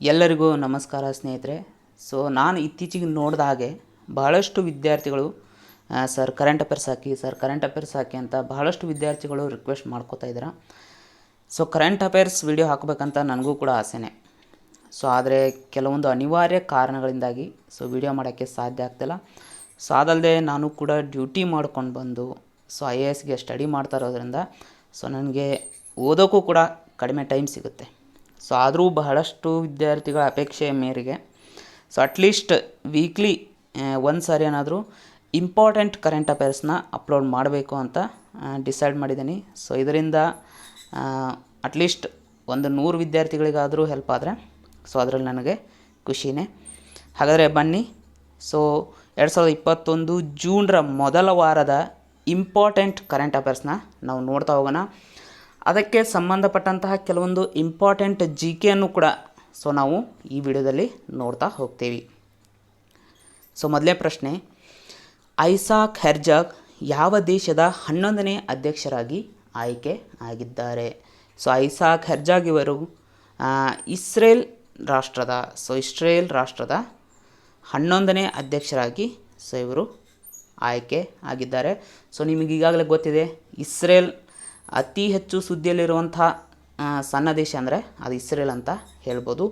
ಎಲ್ಲರಿಗೂ ನಮಸ್ಕಾರ ಸ್ನೇಹಿತರೆ. ನಾನು ಇತ್ತೀಚೆಗೆ ನೋಡಿದ ಹಾಗೆ ಬಹಳಷ್ಟು ವಿದ್ಯಾರ್ಥಿಗಳು ಸರ್ ಕರೆಂಟ್ ಅಫೇರ್ಸ್ ಹಾಕಿ ಅಂತ ಬಹಳಷ್ಟು ವಿದ್ಯಾರ್ಥಿಗಳು ರಿಕ್ವೆಸ್ಟ್ ಮಾಡ್ಕೋತಾ ಇದ್ದಾರೆ. ಕರೆಂಟ್ ಅಫೇರ್ಸ್ ವಿಡಿಯೋ ಹಾಕಬೇಕಂತ ನನಗೂ ಕೂಡ ಆಸೆನೇ. ಆದರೆ ಕೆಲವೊಂದು ಅನಿವಾರ್ಯ ಕಾರಣಗಳಿಂದಾಗಿ ವಿಡಿಯೋ ಮಾಡೋಕ್ಕೆ ಸಾಧ್ಯ ಆಗ್ತಿಲ್ಲ. ಅದಲ್ಲದೆ ನಾನು ಕೂಡ ಡ್ಯೂಟಿ ಮಾಡ್ಕೊಂಡು ಬಂದು IASಗೆ ಸ್ಟಡಿ ಮಾಡ್ತಾ ಇರೋದ್ರಿಂದ ನನಗೆ ಓದೋಕ್ಕೂ ಕೂಡ ಕಡಿಮೆ ಟೈಮ್ ಸಿಗುತ್ತೆ. ಆದರೂ ಬಹಳಷ್ಟು ವಿದ್ಯಾರ್ಥಿಗಳ ಅಪೇಕ್ಷೆಯ ಮೇರೆಗೆ ಅಟ್ಲೀಸ್ಟ್ ವೀಕ್ಲಿ ಒಂದು ಸಾರಿ ಏನಾದರೂ ಇಂಪಾರ್ಟೆಂಟ್ ಕರೆಂಟ್ ಅಫೇರ್ಸ್ನ ಅಪ್ಲೋಡ್ ಮಾಡಬೇಕು ಅಂತ ಡಿಸೈಡ್ ಮಾಡಿದ್ದೀನಿ. ಇದರಿಂದ ಅಟ್ಲೀಸ್ಟ್ ಒಂದು 100 ವಿದ್ಯಾರ್ಥಿಗಳಿಗಾದರೂ ಹೆಲ್ಪ್ ಆದರೆ ಅದರಲ್ಲಿ ನನಗೆ ಖುಷಿನೇ. ಹಾಗಾದರೆ ಬನ್ನಿ 2021 ಜೂನ್ರ ಮೊದಲ ವಾರದ ಇಂಪಾರ್ಟೆಂಟ್ ಕರೆಂಟ್ ಅಫೇರ್ಸ್ನ ನಾವು ನೋಡ್ತಾ ಹೋಗೋಣ. ಅದಕ್ಕೆ ಸಂಬಂಧಪಟ್ಟಂತಹ ಕೆಲವೊಂದು ಇಂಪಾರ್ಟೆಂಟ್ GKಯನ್ನು ಕೂಡ ನಾವು ಈ ವಿಡಿಯೋದಲ್ಲಿ ನೋಡ್ತಾ ಹೋಗ್ತೀವಿ. ಮೊದಲನೇ ಪ್ರಶ್ನೆ, ಐಸಾಕ್ ಹೆರ್ಜಾಗ್ ಯಾವ ದೇಶದ 11ನೇ ಅಧ್ಯಕ್ಷರಾಗಿ ಆಯ್ಕೆ ಆಗಿದ್ದಾರೆ? ಐಸಾಕ್ ಹೆರ್ಜಾಗ್ ಇವರು ಇಸ್ರೇಲ್ ರಾಷ್ಟ್ರದ 11ನೇ ಅಧ್ಯಕ್ಷರಾಗಿ ಇವರು ಆಯ್ಕೆ ಆಗಿದ್ದಾರೆ. ನಿಮಗೆ ಈಗಾಗಲೇ ಗೊತ್ತಿದೆ, ಇಸ್ರೇಲ್ ಅತಿ ಹೆಚ್ಚು ಸುದ್ದಿಯಲ್ಲಿರುವಂಥ ಸಣ್ಣ ದೇಶ ಅಂದರೆ ಅದು ಇಸ್ರೇಲ್ ಅಂತ ಹೇಳ್ಬೋದು.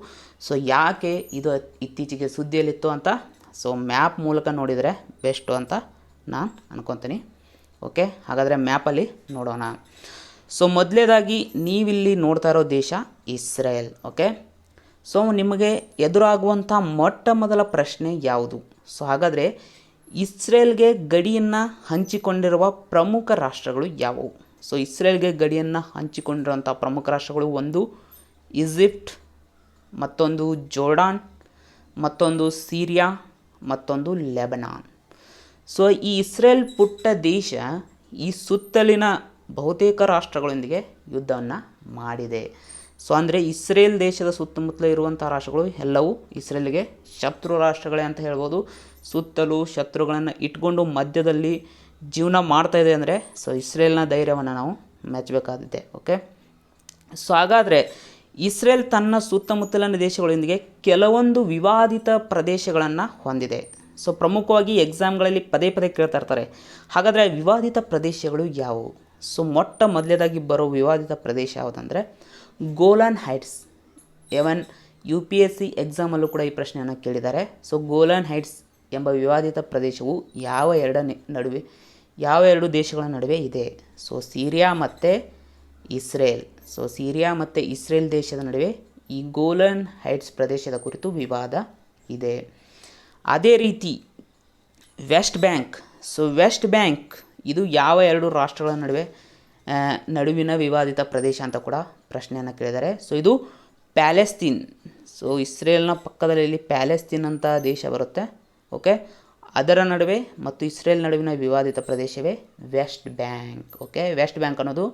ಯಾಕೆ ಇದು ಇತ್ತೀಚೆಗೆ ಸುದ್ದಿಯಲ್ಲಿತ್ತು ಅಂತ ಮ್ಯಾಪ್ ಮೂಲಕ ನೋಡಿದರೆ ಬೆಸ್ಟು ಅಂತ ನಾನು ಅನ್ಕೊತೀನಿ. ಓಕೆ, ಹಾಗಾದರೆ ಮ್ಯಾಪಲ್ಲಿ ನೋಡೋಣ. ಮೊದಲನೇದಾಗಿ ನೀವಿಲ್ಲಿ ನೋಡ್ತಾ ಇರೋ ದೇಶ ಇಸ್ರೇಲ್. ಓಕೆ, ನಿಮಗೆ ಎದುರಾಗುವಂಥ ಮೊಟ್ಟ ಮೊದಲ ಪ್ರಶ್ನೆ ಯಾವುದು? ಹಾಗಾದರೆ ಇಸ್ರೇಲ್ಗೆ ಗಡಿಯನ್ನು ಹಂಚಿಕೊಂಡಿರುವ ಪ್ರಮುಖ ರಾಷ್ಟ್ರಗಳು ಯಾವುವು? ಇಸ್ರೇಲ್ಗೆ ಗಡಿಯನ್ನು ಹಂಚಿಕೊಂಡಿರುವಂಥ ಪ್ರಮುಖ ರಾಷ್ಟ್ರಗಳು, ಒಂದು ಈಜಿಪ್ಟ್, ಮತ್ತೊಂದು ಜೋರ್ಡಾನ್, ಮತ್ತೊಂದು ಸಿರಿಯಾ, ಮತ್ತೊಂದು ಲೆಬನಾನ್. ಈ ಇಸ್ರೇಲ್ ಪುಟ್ಟ ದೇಶ ಈ ಸುತ್ತಲಿನ ಬಹುತೇಕ ರಾಷ್ಟ್ರಗಳೊಂದಿಗೆ ಯುದ್ಧವನ್ನು ಮಾಡಿದೆ. ಅಂದರೆ ಇಸ್ರೇಲ್ ದೇಶದ ಸುತ್ತಮುತ್ತಲೇ ಇರುವಂಥ ರಾಷ್ಟ್ರಗಳು ಎಲ್ಲವೂ ಇಸ್ರೇಲ್ಗೆ ಶತ್ರು ರಾಷ್ಟ್ರಗಳೇ ಅಂತ ಹೇಳ್ಬೋದು. ಸುತ್ತಲೂ ಶತ್ರುಗಳನ್ನು ಇಟ್ಕೊಂಡು ಮಧ್ಯದಲ್ಲಿ ಜೀವನ ಮಾಡ್ತಾಯಿದೆ ಅಂದರೆ ಇಸ್ರೇಲ್ನ ಧೈರ್ಯವನ್ನು ನಾವು ಮೆಚ್ಚಬೇಕಾದಿದೆ. ಓಕೆ, ಹಾಗಾದರೆ ಇಸ್ರೇಲ್ ತನ್ನ ಸುತ್ತಮುತ್ತಲಿನ ದೇಶಗಳೊಂದಿಗೆ ಕೆಲವೊಂದು ವಿವಾದಿತ ಪ್ರದೇಶಗಳನ್ನು ಹೊಂದಿದೆ. ಪ್ರಮುಖವಾಗಿ ಎಕ್ಸಾಮ್ಗಳಲ್ಲಿ ಪದೇ ಪದೇ ಕೇಳ್ತಾ ಇರ್ತಾರೆ, ಹಾಗಾದರೆ ವಿವಾದಿತ ಪ್ರದೇಶಗಳು ಯಾವುವು? ಮೊಟ್ಟ ಮೊದಲೇದಾಗಿ ಬರೋ ವಿವಾದಿತ ಪ್ರದೇಶ ಯಾವುದಂದರೆ ಗೋಲನ್ ಹೈಟ್ಸ್. UPSC ಎಕ್ಸಾಮಲ್ಲೂ ಕೂಡ ಈ ಪ್ರಶ್ನೆಯನ್ನು ಕೇಳಿದ್ದಾರೆ. ಗೋಲನ್ ಹೈಟ್ಸ್ ಎಂಬ ವಿವಾದಿತ ಪ್ರದೇಶವು ಯಾವ ಎರಡು ದೇಶಗಳ ನಡುವೆ ಇದೆ? ಸಿರಿಯಾ ಮತ್ತು ಇಸ್ರೇಲ್. ಸಿರಿಯಾ ಮತ್ತು ಇಸ್ರೇಲ್ ದೇಶದ ನಡುವೆ ಈ ಗೋಲನ್ ಹೈಟ್ಸ್ ಪ್ರದೇಶದ ಕುರಿತು ವಿವಾದ ಇದೆ. ಅದೇ ರೀತಿ ವೆಸ್ಟ್ ಬ್ಯಾಂಕ್ ಇದು ಯಾವ ಎರಡು ರಾಷ್ಟ್ರಗಳ ನಡುವಿನ ವಿವಾದಿತ ಪ್ರದೇಶ ಅಂತ ಕೂಡ ಪ್ರಶ್ನೆಯನ್ನು ಕೇಳಿದ್ದಾರೆ. ಇದು ಪ್ಯಾಲೆಸ್ತೀನ್. ಇಸ್ರೇಲ್ನ ಪಕ್ಕದಲ್ಲಿ ಪ್ಯಾಲೆಸ್ತೀನ್ ಅಂತ ದೇಶ ಬರುತ್ತೆ. ಓಕೆ, ಅದರ ನಡುವೆ ಮತ್ತು ಇಸ್ರೇಲ್ ನಡುವಿನ ವಿವಾದಿತ ಪ್ರದೇಶವೇ West Bank. Okay, West Bank ಅನ್ನೋದು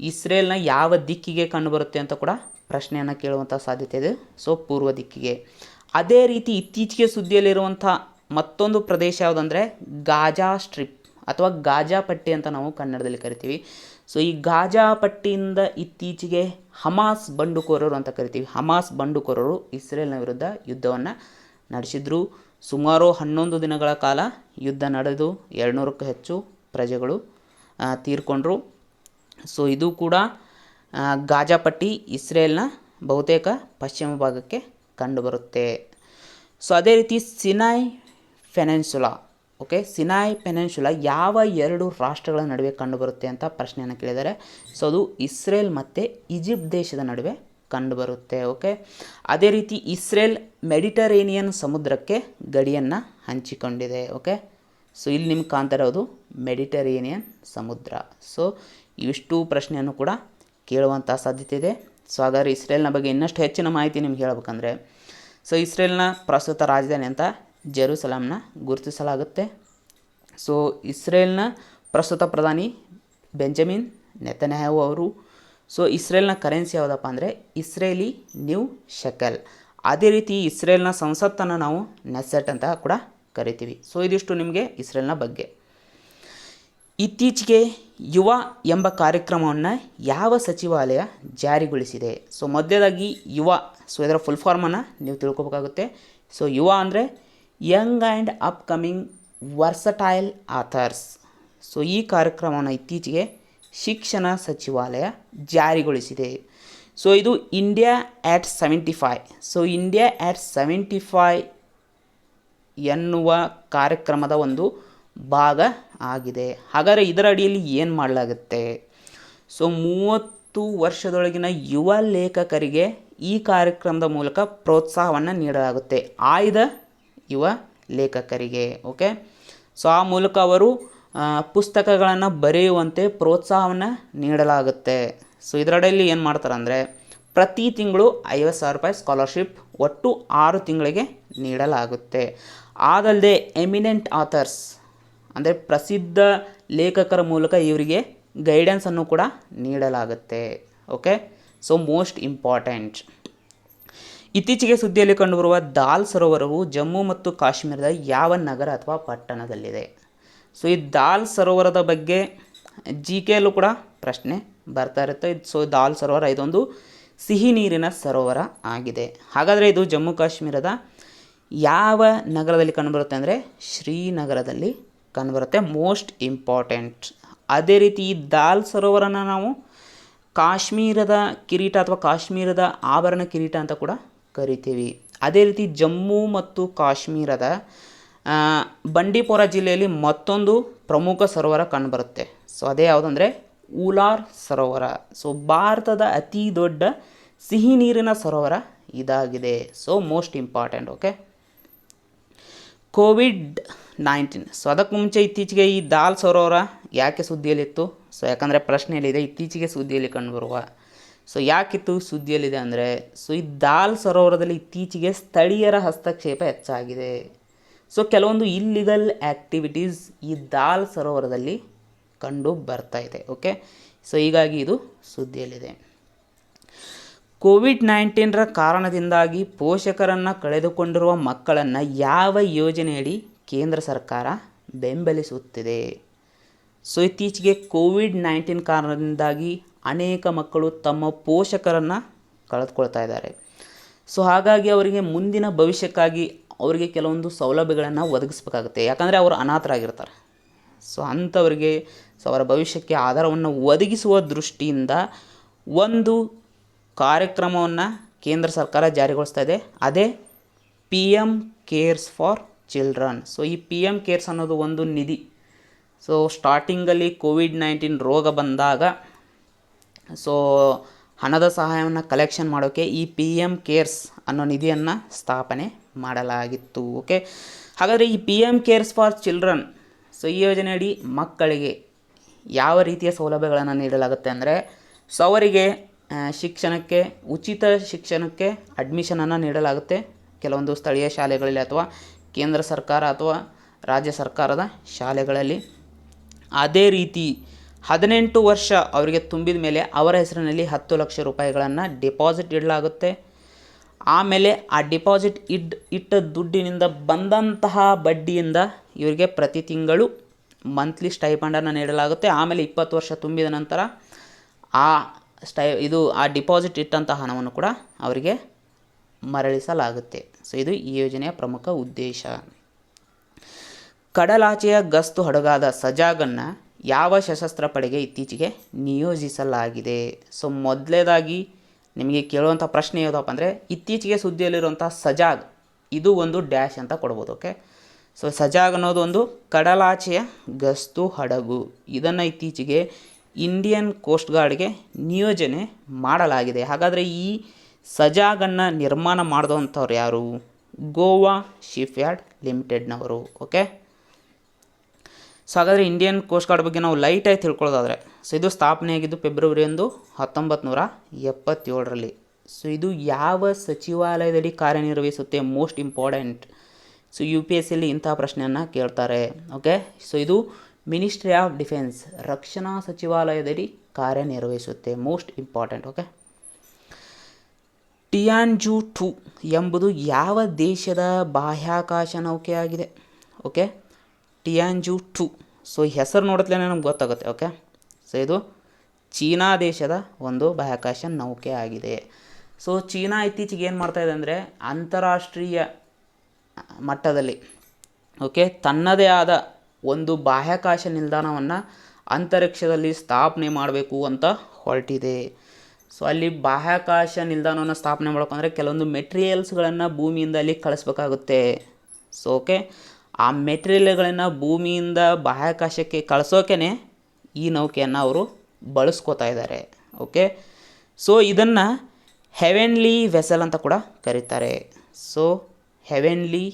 ಇಸ್ರೇಲ್ನ ಯಾವ ದಿಕ್ಕಿಗೆ ಕಂಡುಬರುತ್ತೆ ಅಂತ ಕೂಡ ಪ್ರಶ್ನೆಯನ್ನು ಕೇಳುವಂಥ ಸಾಧ್ಯತೆ ಇದೆ. ಪೂರ್ವ ದಿಕ್ಕಿಗೆ. ಅದೇ ರೀತಿ ಇತ್ತೀಚೆಗೆ ಸುದ್ದಿಯಲ್ಲಿರುವಂಥ ಮತ್ತೊಂದು ಪ್ರದೇಶ ಯಾವುದಂದರೆ ಗಾಜಾ ಸ್ಟ್ರಿಪ್ ಅಥವಾ ಗಾಜಾ ಪಟ್ಟಿ ಅಂತ ನಾವು ಕನ್ನಡದಲ್ಲಿ ಕರಿತೀವಿ. ಈ ಗಾಜಾ ಪಟ್ಟಿಯಿಂದ ಇತ್ತೀಚೆಗೆ ಹಮಾಸ್ ಬಂಡುಕೋರರು ಇಸ್ರೇಲ್ನ ವಿರುದ್ಧ ಯುದ್ಧವನ್ನು ನಡೆಸಿದ್ರು. ಸುಮಾರು 11 ದಿನಗಳ ಕಾಲ ಯುದ್ಧ ನಡೆದು 200ಕ್ಕೂ ಹೆಚ್ಚು ಪ್ರಜೆಗಳು ತೀರ್ಕೊಂಡ್ರು. ಇದು ಕೂಡ ಗಾಜಾ ಪಟ್ಟಿ ಇಸ್ರೇಲ್ನ ಬಹುತೇಕ ಪಶ್ಚಿಮ ಭಾಗಕ್ಕೆ ಕಂಡುಬರುತ್ತೆ. ಅದೇ ರೀತಿ Sinai peninsula. Okay, Sinai peninsula ಯಾವ ಎರಡು ರಾಷ್ಟ್ರಗಳ ನಡುವೆ ಕಂಡುಬರುತ್ತೆ ಅಂತ ಪ್ರಶ್ನೆಯನ್ನು ಕೇಳಿದ್ದಾರೆ. ಅದು ಇಸ್ರೇಲ್ ಮತ್ತು ಈಜಿಪ್ಟ್ ದೇಶದ ನಡುವೆ ಕಂಡುಬರುತ್ತೆ. ಓಕೆ, ಅದೇ ರೀತಿ ಇಸ್ರೇಲ್ ಮೆಡಿಟರೇನಿಯನ್ ಸಮುದ್ರಕ್ಕೆ ಗಡಿಯನ್ನು ಹಂಚಿಕೊಂಡಿದೆ. ಓಕೆ, ಇಲ್ಲಿ ನಿಮ್ಗೆ ಕಾಣ್ತಾ ಇರೋದು ಮೆಡಿಟರೇನಿಯನ್ ಸಮುದ್ರ. ಇವಿಷ್ಟು ಪ್ರಶ್ನೆಯನ್ನು ಕೂಡ ಕೇಳುವಂಥ ಸಾಧ್ಯತೆ ಇದೆ. ಹಾಗಾದರೆ ಇಸ್ರೇಲ್ನ ಬಗ್ಗೆ ಇನ್ನಷ್ಟು ಹೆಚ್ಚಿನ ಮಾಹಿತಿ ನಿಮ್ಗೆ ಹೇಳ್ಬೇಕಂದ್ರೆ ಇಸ್ರೇಲ್ನ ಪ್ರಸ್ತುತ ರಾಜಧಾನಿ ಅಂತ ಜೆರುಸಲಮ್ನ ಗುರುತಿಸಲಾಗುತ್ತೆ. ಇಸ್ರೇಲ್ನ ಪ್ರಸ್ತುತ ಪ್ರಧಾನಿ ಬೆಂಜಮಿನ್ ನೆತನ್ಯಾಹು ಅವರು. ಇಸ್ರೇಲ್ನ ಕರೆನ್ಸಿ ಯಾವುದಪ್ಪ ಅಂದರೆ ಇಸ್ರೇಲಿ ನ್ಯೂ ಶೆಕೆಲ್. ಅದೇ ರೀತಿ ಇಸ್ರೇಲ್ನ ಸಂಸತ್ತನ್ನು ನಾವು ನೆಸೆಟ್ ಅಂತ ಕೂಡ ಕರಿತೀವಿ. ಇದಿಷ್ಟು ನಿಮಗೆ ಇಸ್ರೇಲ್ನ ಬಗ್ಗೆ. ಇತ್ತೀಚೆಗೆ ಯುವ ಎಂಬ ಕಾರ್ಯಕ್ರಮವನ್ನು ಯಾವ ಸಚಿವಾಲಯ ಜಾರಿಗೊಳಿಸಿದೆ? ಸೊ ಮೊದಲೇದಾಗಿ ಯುವ, ಸೊ ಇದರ ಫುಲ್ ಫಾರ್ಮನ್ನು ನೀವು ತಿಳ್ಕೊಬೇಕಾಗುತ್ತೆ. ಸೊ ಯುವ ಅಂದರೆ Young and upcoming versatile author's. So ಈ ಕಾರ್ಯಕ್ರಮವನ್ನು ಇತ್ತೀಚೆಗೆ ಶಿಕ್ಷಣ ಸಚಿವಾಲಯ ಜಾರಿಗೊಳಿಸಿದೆ. ಸೊ ಇದು India at 75. So India at 75 ಎನ್ನುವ ಕಾರ್ಯಕ್ರಮದ ಒಂದು ಭಾಗ ಆಗಿದೆ. ಹಾಗಾದರೆ ಇದರ ಅಡಿಯಲ್ಲಿ ಏನು ಮಾಡಲಾಗುತ್ತೆ? ಸೊ 30 ವರ್ಷದೊಳಗಿನ ಯುವ ಲೇಖಕರಿಗೆ ಈ ಕಾರ್ಯಕ್ರಮದ ಮೂಲಕ ಪ್ರೋತ್ಸಾಹವನ್ನು ನೀಡಲಾಗುತ್ತೆ. ಆಯ್ದ ಯುವ ಲೇಖಕರಿಗೆ, ಓಕೆ. ಸೊ ಆ ಮೂಲಕ ಅವರು ಪುಸ್ತಕಗಳನ್ನು ಬರೆಯುವಂತೆ ಪ್ರೋತ್ಸಾಹವನ್ನು ನೀಡಲಾಗುತ್ತೆ. ಸೊ ಇದರಡಿಯಲ್ಲಿ ಏನು ಮಾಡ್ತಾರೆ ಅಂದರೆ ಪ್ರತಿ ತಿಂಗಳು 50,000 ರೂಪಾಯಿ ಸ್ಕಾಲರ್ಶಿಪ್ ಒಟ್ಟು 6 ತಿಂಗಳಿಗೆ ನೀಡಲಾಗುತ್ತೆ. ಅದಲ್ಲದೆ ಎಮಿನೆಂಟ್ ಆಥರ್ಸ್ ಅಂದರೆ ಪ್ರಸಿದ್ಧ ಲೇಖಕರ ಮೂಲಕ ಇವರಿಗೆ ಗೈಡೆನ್ಸನ್ನು ಕೂಡ ನೀಡಲಾಗುತ್ತೆ, ಓಕೆ. ಸೊ ಮೋಸ್ಟ್ ಇಂಪಾರ್ಟೆಂಟ್, ಇತ್ತೀಚೆಗೆ ಸುದ್ದಿಯಲ್ಲಿ ಕಂಡುಬರುವ ದಾಲ್ ಸರೋವರವು ಜಮ್ಮು ಮತ್ತು ಕಾಶ್ಮೀರದ ಯಾವ ನಗರ ಅಥವಾ ಪಟ್ಟಣದಲ್ಲಿದೆ? ಸೊ ಈ ದಾಲ್ ಸರೋವರದ ಬಗ್ಗೆ GKಯಲ್ಲೂ ಕೂಡ ಪ್ರಶ್ನೆ ಬರ್ತಾ ಇರುತ್ತೆ. ಸೊ ದಾಲ್ ಸರೋವರ ಇದೊಂದು ಸಿಹಿ ನೀರಿನ ಸರೋವರ ಆಗಿದೆ. ಹಾಗಾದರೆ ಇದು ಜಮ್ಮು ಕಾಶ್ಮೀರದ ಯಾವ ನಗರದಲ್ಲಿ ಕಂಡುಬರುತ್ತೆ ಅಂದರೆ ಶ್ರೀನಗರದಲ್ಲಿ ಕಂಡುಬರುತ್ತೆ, ಮೋಸ್ಟ್ ಇಂಪಾರ್ಟೆಂಟ್. ಅದೇ ರೀತಿ ಈ ದಾಲ್ ಸರೋವರನ ನಾವು ಕಾಶ್ಮೀರದ ಕಿರೀಟ ಅಥವಾ ಕಾಶ್ಮೀರದ ಆಭರಣ ಕಿರೀಟ ಅಂತ ಕೂಡ ಕರಿತೀವಿ. ಅದೇ ರೀತಿ ಜಮ್ಮು ಮತ್ತು ಕಾಶ್ಮೀರದ ಬಂಡೀಪೋರ ಜಿಲ್ಲೆಯಲ್ಲಿ ಮತ್ತೊಂದು ಪ್ರಮುಖ ಸರೋವರ ಕಂಡುಬರುತ್ತೆ. ಸೊ ಅದೇ ಯಾವುದಂದರೆ ಉಲಾರ್ ಸರೋವರ. ಸೊ ಭಾರತದ ಅತಿ ದೊಡ್ಡ ಸಿಹಿ ನೀರಿನ ಸರೋವರ ಇದಾಗಿದೆ. So most important, okay. COVID-19, so ಅದಕ್ಕೆ ಮುಂಚೆ ಇತ್ತೀಚೆಗೆ ಈ ದಾಲ್ ಸರೋವರ ಯಾಕೆ ಸುದ್ದಿಯಲ್ಲಿತ್ತು? ಸೊ ಯಾಕಂದರೆ ಪ್ರಶ್ನೆಯಲ್ಲಿದೆ ಇತ್ತೀಚೆಗೆ ಸುದ್ದಿಯಲ್ಲಿ ಕಂಡುಬರುವ. ಸೊ ಯಾಕಿತ್ತು ಸುದ್ದಿಯಲ್ಲಿದೆ ಅಂದರೆ ಸೊ ಈ ದಾಲ್ ಸರೋವರದಲ್ಲಿ ಇತ್ತೀಚೆಗೆ ಸ್ಥಳೀಯರ ಹಸ್ತಕ್ಷೇಪ ಹೆಚ್ಚಾಗಿದೆ. ಸೊ ಕೆಲವೊಂದು ಇಲ್ಲಿಗಲ್ ಆ್ಯಕ್ಟಿವಿಟೀಸ್ ಈ ದಾಲ್ ಸರೋವರದಲ್ಲಿ ಕಂಡು ಬರ್ತಾ ಇದೆ, ಓಕೆ. ಸೊ ಹೀಗಾಗಿ ಇದು ಸುದ್ದಿಯಲ್ಲಿದೆ. ಕೋವಿಡ್-19 ಕಾರಣದಿಂದಾಗಿ ಪೋಷಕರನ್ನು ಕಳೆದುಕೊಂಡಿರುವ ಮಕ್ಕಳನ್ನು ಯಾವ ಯೋಜನೆಯಡಿ ಕೇಂದ್ರ ಸರ್ಕಾರ ಬೆಂಬಲಿಸುತ್ತಿದೆ? ಸೊ ಇತ್ತೀಚೆಗೆ ಕೋವಿಡ್-19 ಕಾರಣದಿಂದಾಗಿ ಅನೇಕ ಮಕ್ಕಳು ತಮ್ಮ ಪೋಷಕರನ್ನು ಕಳೆದುಕೊಳ್ತಾ ಇದ್ದಾರೆ. ಸೊ ಹಾಗಾಗಿ ಅವರಿಗೆ ಮುಂದಿನ ಭವಿಷ್ಯಕ್ಕಾಗಿ ಅವರಿಗೆ ಕೆಲವೊಂದು ಸೌಲಭ್ಯಗಳನ್ನು ಒದಗಿಸ್ಬೇಕಾಗುತ್ತೆ. ಯಾಕಂದರೆ ಅವರು ಅನಾಥರಾಗಿರ್ತಾರೆ. ಸೊ ಅಂಥವರಿಗೆ ಅವರ ಭವಿಷ್ಯಕ್ಕೆ ಆಧಾರವನ್ನು ಒದಗಿಸುವ ದೃಷ್ಟಿಯಿಂದ ಒಂದು ಕಾರ್ಯಕ್ರಮವನ್ನು ಕೇಂದ್ರ ಸರ್ಕಾರ ಜಾರಿಗೊಳಿಸ್ತಾ ಇದೆ. ಅದೇ PM CARES for children. So ಈ PM ಕೇರ್ಸ್ ಅನ್ನೋದು ಒಂದು ನಿಧಿ. ಸೊ ಸ್ಟಾರ್ಟಿಂಗಲ್ಲಿ ಕೋವಿಡ್-19 ರೋಗ ಬಂದಾಗ ಸೊ ಹಣದ ಸಹಾಯವನ್ನು ಕಲೆಕ್ಷನ್ ಮಾಡೋಕ್ಕೆ ಈ PM ಕೇರ್ಸ್ ಅನ್ನೋ ನಿಧಿಯನ್ನು ಸ್ಥಾಪನೆ ಮಾಡಲಾಗಿತ್ತು, ಓಕೆ. ಹಾಗಾದರೆ ಈ PM CARES for children, so ಈ ಯೋಜನೆಯಡಿ ಮಕ್ಕಳಿಗೆ ಯಾವ ರೀತಿಯ ಸೌಲಭ್ಯಗಳನ್ನು ನೀಡಲಾಗುತ್ತೆ ಅಂದರೆ ಸೊ ಅವರಿಗೆ ಶಿಕ್ಷಣಕ್ಕೆ ಉಚಿತ ಶಿಕ್ಷಣಕ್ಕೆ ಅಡ್ಮಿಷನನ್ನು ನೀಡಲಾಗುತ್ತೆ ಕೆಲವೊಂದು ಸ್ಥಳೀಯ ಶಾಲೆಗಳಲ್ಲಿ ಅಥವಾ ಕೇಂದ್ರ ಸರ್ಕಾರ ಅಥವಾ ರಾಜ್ಯ ಸರ್ಕಾರದ ಶಾಲೆಗಳಲ್ಲಿ. ಅದೇ ರೀತಿ 18 ವರ್ಷ ಅವರಿಗೆ ತುಂಬಿದ ಮೇಲೆ ಅವರ ಹೆಸರಿನಲ್ಲಿ 10 ಲಕ್ಷ ರೂಪಾಯಿಗಳನ್ನು ಡಿಪಾಸಿಟ್ ಇಡಲಾಗುತ್ತೆ. ಆಮೇಲೆ ಆ ಡಿಪಾಸಿಟ್ ಇಟ್ಟ ದುಡ್ಡಿನಿಂದ ಬಂದಂತಹ ಬಡ್ಡಿಯಿಂದ ಇವರಿಗೆ ಪ್ರತಿ ತಿಂಗಳು ಮಂತ್ಲಿ ಸ್ಟೈಪಂಡನ್ನು ನೀಡಲಾಗುತ್ತೆ. ಆಮೇಲೆ 20 ವರ್ಷ ತುಂಬಿದ ನಂತರ ಆ ಡಿಪಾಸಿಟ್ ಇಟ್ಟಂಥ ಹಣವನ್ನು ಕೂಡ ಅವರಿಗೆ ಮರಳಿಸಲಾಗುತ್ತೆ. ಸೊ ಇದು ಈ ಯೋಜನೆಯ ಪ್ರಮುಖ ಉದ್ದೇಶ. ಕಡಲಾಚೆಯ ಗಸ್ತು ಹಡಗಾದ ಸಜಾಗನ್ನು ಯಾವ ಸಶಸ್ತ್ರ ಪಡೆಗೆ ಇತ್ತೀಚೆಗೆ ನಿಯೋಜಿಸಲಾಗಿದೆ? ಸೊ ಮೊದಲೇದಾಗಿ ನಿಮಗೆ ಕೇಳುವಂಥ ಪ್ರಶ್ನೆ ಯಾವುದಪ್ಪ ಅಂದರೆ ಇತ್ತೀಚೆಗೆ ಸುದ್ದಿಯಲ್ಲಿರುವಂಥ ಸಜಾಗ್ ಇದು ಒಂದು ಡ್ಯಾಶ್ ಅಂತ ಕೊಡ್ಬೋದು, ಓಕೆ. ಸೊ ಸಜಾಗ್ ಅನ್ನೋದು ಒಂದು ಕಡಲಾಚೆಯ ಗಸ್ತು ಹಡಗು. ಇದನ್ನು ಇತ್ತೀಚೆಗೆ ಇಂಡಿಯನ್ ಕೋಸ್ಟ್ ಗಾರ್ಡ್ಗೆ ನಿಯೋಜನೆ ಮಾಡಲಾಗಿದೆ. ಹಾಗಾದರೆ ಈ ಸಜಾಗನ್ನು ನಿರ್ಮಾಣ ಮಾಡಿದಂಥವ್ರು ಯಾರು? ಗೋವಾ ಶಿಪ್ಯಾರ್ಡ್ ಲಿಮಿಟೆಡ್ನವರು, ಓಕೆ. ಸೊ ಹಾಗಾದರೆ ಇಂಡಿಯನ್ ಕೋಸ್ಟ್ ಗಾರ್ಡ್ ಬಗ್ಗೆ ನಾವು ಲೈಟಾಗಿ ತಿಳ್ಕೊಳ್ಳೋದಾದರೆ ಸೊ ಇದು ಸ್ಥಾಪನೆಯಾಗಿದ್ದು ಫೆಬ್ರವರಿ 1, 1977ರಲ್ಲಿ. ಸೊ ಇದು ಯಾವ ಸಚಿವಾಲಯದಡಿ ಕಾರ್ಯನಿರ್ವಹಿಸುತ್ತೆ? Most important. ಸೊ UPSCಯಲ್ಲಿ ಇಂತಹ ಪ್ರಶ್ನೆಯನ್ನು ಕೇಳ್ತಾರೆ, ಓಕೆ. ಸೊ ಇದು ಮಿನಿಸ್ಟ್ರಿ ಆಫ್ ಡಿಫೆನ್ಸ್, ರಕ್ಷಣಾ ಸಚಿವಾಲಯದಡಿ ಕಾರ್ಯನಿರ್ವಹಿಸುತ್ತೆ, ಮೋಸ್ಟ್ ಇಂಪಾರ್ಟೆಂಟ್, ಓಕೆ. ಟಿಯಾನ್ಜು 2 ಎಂಬುದು ಯಾವ ದೇಶದ ಬಾಹ್ಯಾಕಾಶ ನೌಕೆಯಾಗಿದೆ? ಓಕೆ, ಟಿಯಾನ್ಜು 2. ಸೊ ಹೆಸರು ನೋಡಿದ್ಲೇ ನಮ್ಗೆ ಗೊತ್ತಾಗುತ್ತೆ, ಓಕೆ. ಸೊ ಇದು ಚೀನಾ ದೇಶದ ಒಂದು ಬಾಹ್ಯಾಕಾಶ ನೌಕೆ ಆಗಿದೆ. ಸೊ ಚೀನಾ ಇತ್ತೀಚೆಗೆ ಏನು ಮಾಡ್ತಾಯಿದೆ ಅಂದರೆ ಅಂತಾರಾಷ್ಟ್ರೀಯ ಮಟ್ಟದಲ್ಲಿ ಓಕೆ ತನ್ನದೇ ಆದ ಒಂದು ಬಾಹ್ಯಾಕಾಶ ನಿಲ್ದಾಣವನ್ನು ಅಂತರಿಕ್ಷದಲ್ಲಿ ಸ್ಥಾಪನೆ ಮಾಡಬೇಕು ಅಂತ ಹೊರಟಿದೆ. ಸೊ ಅಲ್ಲಿ ಬಾಹ್ಯಾಕಾಶ ನಿಲ್ದಾಣವನ್ನು ಸ್ಥಾಪನೆ ಮಾಡ್ಬೇಕಂದ್ರೆ ಕೆಲವೊಂದು ಮೆಟೀರಿಯಲ್ಸ್ಗಳನ್ನು ಭೂಮಿಯಿಂದ ಅಲ್ಲಿ ಕಳಿಸ್ಬೇಕಾಗುತ್ತೆ. ಸೊ ಓಕೆ ಆ ಮೆಟೀರಿಯಲ್ಗಳನ್ನು ಭೂಮಿಯಿಂದ ಬಾಹ್ಯಾಕಾಶಕ್ಕೆ ಕಳಿಸೋಕೆ ಈ ನೌಕೆಯನ್ನು ಅವರು ಬಳಸ್ಕೋತಾ ಇದ್ದಾರೆ. ಓಕೆ ಸೊ ಇದನ್ನು ಹೆವೆನ್ಲಿ ವೆಸಲ್ ಅಂತ ಕೂಡ ಕರೀತಾರೆ. So heavenly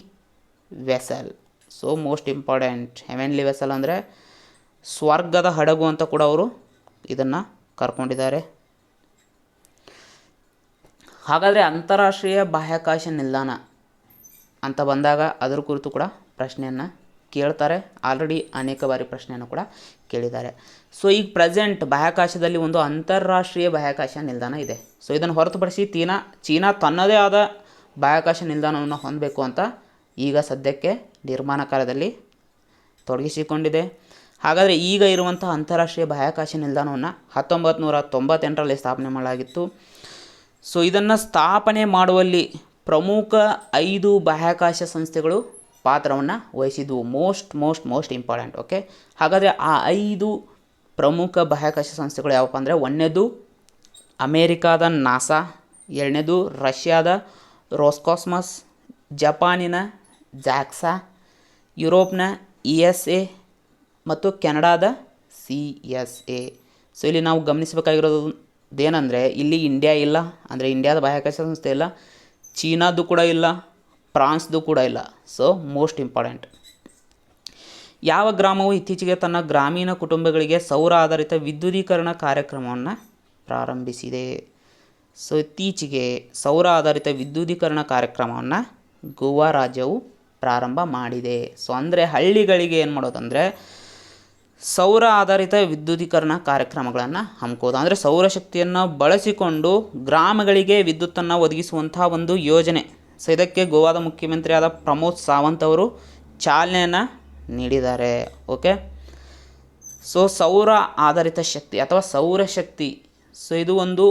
vessel, so most important. Heavenly vessel ಅಂದರೆ ಸ್ವರ್ಗದ ಹಡಗು ಅಂತ ಕೂಡ ಅವರು ಇದನ್ನು ಕರ್ಕೊಂಡಿದ್ದಾರೆ. ಹಾಗಾದರೆ ಅಂತಾರಾಷ್ಟ್ರೀಯ ಬಾಹ್ಯಾಕಾಶ ನಿಲ್ದಾಣ ಅಂತ ಬಂದಾಗ ಅದರ ಕುರಿತು ಕೂಡ ಪ್ರಶ್ನೆಯನ್ನು ಕೇಳ್ತಾರೆ. ಆಲ್ರೆಡಿ ಅನೇಕ ಬಾರಿ ಪ್ರಶ್ನೆಯನ್ನು ಕೂಡ ಕೇಳಿದ್ದಾರೆ. ಸೊ ಈಗ ಪ್ರೆಸೆಂಟ್ ಬಾಹ್ಯಾಕಾಶದಲ್ಲಿ ಒಂದು ಅಂತಾರಾಷ್ಟ್ರೀಯ ಬಾಹ್ಯಾಕಾಶ ನಿಲ್ದಾಣ ಇದೆ. ಸೊ ಇದನ್ನು ಹೊರತುಪಡಿಸಿ ಚೀನಾ ತನ್ನದೇ ಆದ ಬಾಹ್ಯಾಕಾಶ ನಿಲ್ದಾಣವನ್ನು ಹೊಂದಬೇಕು ಅಂತ ಈಗ ಸದ್ಯಕ್ಕೆ ನಿರ್ಮಾಣ ಕಾರ್ಯದಲ್ಲಿ ತೊಡಗಿಸಿಕೊಂಡಿದೆ. ಹಾಗಾದರೆ ಈಗ ಇರುವಂಥ ಅಂತಾರಾಷ್ಟ್ರೀಯ ಬಾಹ್ಯಾಕಾಶ ನಿಲ್ದಾಣವನ್ನು 1998ರಲ್ಲಿ ಸ್ಥಾಪನೆ ಮಾಡಲಾಗಿತ್ತು. ಸೊ ಇದನ್ನು ಸ್ಥಾಪನೆ ಮಾಡುವಲ್ಲಿ ಪ್ರಮುಖ 5 ಬಾಹ್ಯಾಕಾಶ ಸಂಸ್ಥೆಗಳು ಪಾತ್ರವನ್ನು ವಹಿಸಿದ್ವು. Most important. ಓಕೆ ಹಾಗಾದರೆ ಆ 5 ಪ್ರಮುಖ ಬಾಹ್ಯಾಕಾಶ ಸಂಸ್ಥೆಗಳು ಯಾವಪ್ಪ ಅಂದರೆ, ಒಂದನೇದು ಅಮೇರಿಕಾದ ನಾಸಾ, ಎರಡನೇದು ರಷ್ಯಾದ ರೋಸ್ಕಾಸ್ಮಸ್, ಜಪಾನಿನ ಜಾಕ್ಸಾ, ಯುರೋಪ್ನ ESA ಮತ್ತು ಕೆನಡಾದ CSA. ಸೊ ಇಲ್ಲಿ ನಾವು ಗಮನಿಸಬೇಕಾಗಿರೋದೇನೆಂದರೆ ಇಲ್ಲಿ ಇಂಡಿಯಾ ಇಲ್ಲ, ಅಂದರೆ ಇಂಡಿಯಾದ ಬಾಹ್ಯಾಕಾಶ ಸಂಸ್ಥೆ ಇಲ್ಲ, ಚೀನಾದ್ದು ಕೂಡ ಇಲ್ಲ, ಫ್ರಾನ್ಸ್ದು ಕೂಡ ಇಲ್ಲ. So most important. ಯಾವ ಗ್ರಾಮವು ಇತ್ತೀಚೆಗೆ ತನ್ನ ಗ್ರಾಮೀಣ ಕುಟುಂಬಗಳಿಗೆ ಸೌರ ಆಧಾರಿತ ವಿದ್ಯುದೀಕರಣ ಕಾರ್ಯಕ್ರಮವನ್ನು ಪ್ರಾರಂಭಿಸಿದೆ? ಸೊ ಇತ್ತೀಚೆಗೆ ಸೌರ ಆಧಾರಿತ ವಿದ್ಯುದೀಕರಣ ಕಾರ್ಯಕ್ರಮವನ್ನು ಗೋವಾ ರಾಜ್ಯವು ಪ್ರಾರಂಭ ಮಾಡಿದೆ. ಸೊ ಅಂದರೆ ಹಳ್ಳಿಗಳಿಗೆ ಏನು ಮಾಡೋದಂದರೆ ಸೌರ ಆಧಾರಿತ ವಿದ್ಯುದೀಕರಣ ಕಾರ್ಯಕ್ರಮಗಳನ್ನು ಹಮ್ಮಿಕೋದು. ಅಂದರೆ ಸೌರಶಕ್ತಿಯನ್ನು ಬಳಸಿಕೊಂಡು ಗ್ರಾಮಗಳಿಗೆ ವಿದ್ಯುತ್ತನ್ನು ಒದಗಿಸುವಂಥ ಒಂದು ಯೋಜನೆ. ಸೊ ಇದಕ್ಕೆ ಗೋವಾದ ಮುಖ್ಯಮಂತ್ರಿಯಾದ ಪ್ರಮೋದ್ ಸಾವಂತ್ ಅವರು ಚಾಲನೆಯನ್ನು ನೀಡಿದ್ದಾರೆ. ಓಕೆ ಸೊ ಸೌರ ಆಧಾರಿತ ಶಕ್ತಿ ಅಥವಾ ಸೌರಶಕ್ತಿ, ಸೊ ಇದು ಒಂದು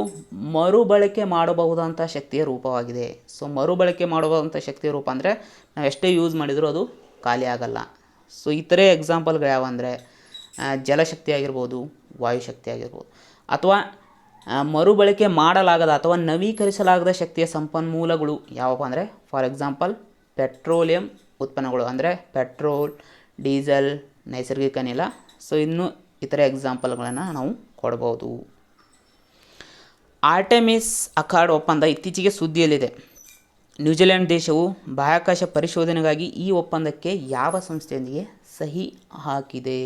ಮರುಬಳಕೆ ಮಾಡಬಹುದಂಥ ಶಕ್ತಿಯ ರೂಪವಾಗಿದೆ. ಸೊ ಮರುಬಳಕೆ ಮಾಡಬಹುದಂಥ ಶಕ್ತಿಯ ರೂಪ ಅಂದರೆ ನಾವು ಎಷ್ಟೇ ಯೂಸ್ ಮಾಡಿದರೂ ಅದು ಖಾಲಿ ಆಗಲ್ಲ. ಸೊ ಇತರೆ ಎಕ್ಸಾಂಪಲ್ಗಳು ಯಾವ ಅಂದರೆ ಜಲಶಕ್ತಿ ಆಗಿರ್ಬೋದು, ವಾಯುಶಕ್ತಿ ಆಗಿರ್ಬೋದು, ಅಥವಾ ಮರುಬಳಕೆ ಮಾಡಲಾಗದ ಅಥವಾ ನವೀಕರಿಸಲಾಗದ ಶಕ್ತಿಯ ಸಂಪನ್ಮೂಲಗಳು ಯಾವಪ್ಪ ಅಂದರೆ ಫಾರ್ ಎಕ್ಸಾಂಪಲ್ ಪೆಟ್ರೋಲಿಯಂ ಉತ್ಪನ್ನಗಳು, ಅಂದರೆ ಪೆಟ್ರೋಲ್, ಡೀಸೆಲ್, ನೈಸರ್ಗಿಕ ಅನಿಲ. ಸೊ ಇನ್ನು ಇತರೆ ಎಕ್ಸಾಂಪಲ್ಗಳನ್ನು ನಾವು ಕೊಡ್ಬೋದು. ಆರ್ಟೆಮಿಸ್ ಅಖಾಡ್ ಒಪ್ಪಂದ ಇತ್ತೀಚೆಗೆ ಸುದ್ದಿಯಲ್ಲಿದೆ. ನ್ಯೂಜಿಲೆಂಡ್ ದೇಶವು ಬಾಹ್ಯಾಕಾಶ ಪರಿಶೋಧನೆಗಾಗಿ ಈ ಒಪ್ಪಂದಕ್ಕೆ ಯಾವ ಸಂಸ್ಥೆಯೊಂದಿಗೆ ಸಹಿ ಹಾಕಿದೆ?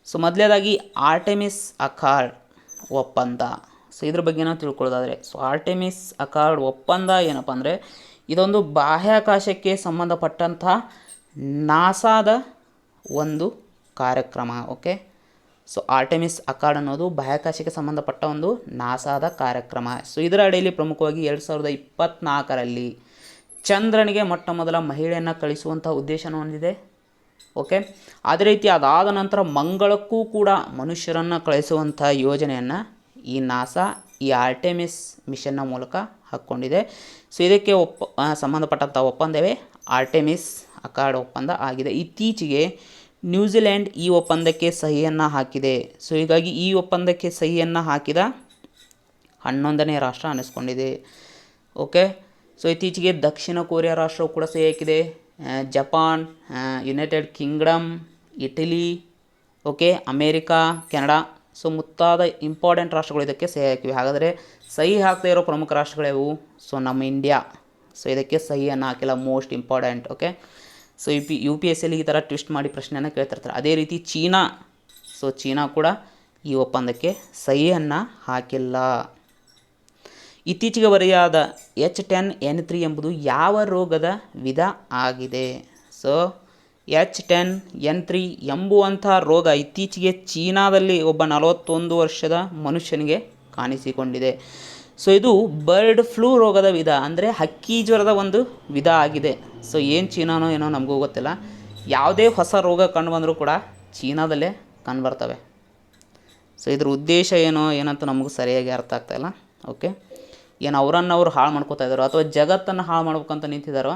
ಸೊ ಮೊದಲನೇದಾಗಿ ಆರ್ಟೆಮಿಸ್ ಅಖಾಡ್ ಒಪ್ಪಂದ. ಸೊ ಇದ್ರ ಬಗ್ಗೆ ನಾವು ತಿಳ್ಕೊಳ್ಳೋದಾದರೆ, ಸೊ ಆರ್ಟೆಮಿಸ್ ಅಖಾಡ್ ಒಪ್ಪಂದ ಏನಪ್ಪ ಅಂದರೆ ಇದೊಂದು ಬಾಹ್ಯಾಕಾಶಕ್ಕೆ ಸಂಬಂಧಪಟ್ಟಂಥ ನಾಸಾದ ಒಂದು ಕಾರ್ಯಕ್ರಮ. ಓಕೆ ಸೊ ಆರ್ಟೆಮಿಸ್ ಅಖಾಡ್ ಅನ್ನೋದು ಬಾಹ್ಯಾಕಾಶಕ್ಕೆ ಸಂಬಂಧಪಟ್ಟ ಒಂದು ನಾಸಾದ ಕಾರ್ಯಕ್ರಮ. ಸೊ ಇದರ ಅಡಿಯಲ್ಲಿ ಪ್ರಮುಖವಾಗಿ 2024ರಲ್ಲಿ ಚಂದ್ರನಿಗೆ ಮೊಟ್ಟ ಮೊದಲ ಮಹಿಳೆಯನ್ನು ಕಳಿಸುವಂಥ ಉದ್ದೇಶನ ಹೊಂದಿದೆ. ಓಕೆ ಅದೇ ರೀತಿ ಅದಾದ ನಂತರ ಮಂಗಳಕ್ಕೂ ಕೂಡ ಮನುಷ್ಯರನ್ನು ಕಳಿಸುವಂಥ ಯೋಜನೆಯನ್ನು ಈ ನಾಸಾ ಈ ಆರ್ಟೆಮಿಸ್ ಮಿಷನ್ನ ಮೂಲಕ ಹಾಕ್ಕೊಂಡಿದೆ. ಸೊ ಇದಕ್ಕೆ ಸಂಬಂಧಪಟ್ಟಂಥ ಒಪ್ಪಂದವೇ ಆರ್ಟೆಮಿಸ್ ಅಖಾಡ್ ಒಪ್ಪಂದ ಆಗಿದೆ. ಇತ್ತೀಚೆಗೆ ನ್ಯೂಜಿಲೆಂಡ್ ಈ ಒಪ್ಪಂದಕ್ಕೆ ಸಹಿಯನ್ನು ಹಾಕಿದೆ. ಸೊ ಹೀಗಾಗಿ ಈ ಒಪ್ಪಂದಕ್ಕೆ ಸಹಿಯನ್ನು ಹಾಕಿದ 11ನೇ ರಾಷ್ಟ್ರ ಅನ್ನಿಸ್ಕೊಂಡಿದೆ. ಓಕೆ ಸೊ ಇತ್ತೀಚೆಗೆ ದಕ್ಷಿಣ ಕೊರಿಯಾ ರಾಷ್ಟ್ರವು ಕೂಡ ಸಹಿ ಹಾಕಿದೆ. Japan, United Kingdom, Italy, okay America, Canada, so ಮುಂತಾದ ಇಂಪಾರ್ಟೆಂಟ್ ರಾಷ್ಟ್ರಗಳು ಇದಕ್ಕೆ ಸಹಿ ಹಾಕಿವೆ. ಹಾಗಾದರೆ ಸಹಿ ಹಾಕ್ತಾ ಇರೋ ಪ್ರಮುಖ ರಾಷ್ಟ್ರಗಳ್ಯಾವು? ಸೊ ನಮ್ಮ ಇಂಡಿಯಾ. ಸೊ ಇದಕ್ಕೆ ಸಹಿಯನ್ನು ಹಾಕಿಲ್ಲ, ಮೋಸ್ಟ್ ಇಂಪಾರ್ಟೆಂಟ್. ಓಕೆ ಸೊ UPSCಯಲ್ಲಿ ಈ ಥರ ಟ್ವಿಸ್ಟ್ ಮಾಡಿ ಪ್ರಶ್ನೆಯನ್ನು ಕೇಳ್ತಿರ್ತಾರೆ. ಅದೇ ರೀತಿ ಚೀನಾ, ಸೊ ಚೀನಾ ಕೂಡ ಈ ಒಪ್ಪಂದಕ್ಕೆ ಸಹಿಯನ್ನು ಹಾಕಿಲ್ಲ. ಇತ್ತೀಚೆಗೆ ವರದಿಯಾದ H10N3 ಎಂಬುದು ಯಾವ ರೋಗದ ವಿಧ ಆಗಿದೆ? ಸೊ H10N3 ಎಂಬುವಂಥ ರೋಗ ಇತ್ತೀಚೆಗೆ ಚೀನಾದಲ್ಲಿ ಒಬ್ಬ 41 ವರ್ಷದ ಮನುಷ್ಯನಿಗೆ ಕಾಣಿಸಿಕೊಂಡಿದೆ. ಸೊ ಇದು ಬರ್ಡ್ ಫ್ಲೂ ರೋಗದ ವಿಧ, ಅಂದರೆ ಹಕ್ಕಿ ಜ್ವರದ ಒಂದು ವಿಧ ಆಗಿದೆ. ಸೊ ಏನು ಚೀನಾನೋ ಏನೋ ನಮಗೂ ಗೊತ್ತಿಲ್ಲ. ಯಾವುದೇ ಹೊಸ ರೋಗ ಕಂಡು ಬಂದರೂ ಕೂಡ ಚೀನಾದಲ್ಲೇ ಕಂಡುಬರ್ತವೆ. ಸೊ ಇದ್ರ ಉದ್ದೇಶ ಏನಂತ ನಮಗೂ ಸರಿಯಾಗಿ ಅರ್ಥ ಆಗ್ತಾಯಿಲ್ಲ. ಓಕೆ, ಏನು ಅವರನ್ನು ಹಾಳು ಮಾಡ್ಕೋತಾ ಇದ್ದಾರೋ ಅಥವಾ ಜಗತ್ತನ್ನು ಹಾಳು ಮಾಡ್ಬೇಕಂತ ನಿಂತಿದ್ದಾರೋ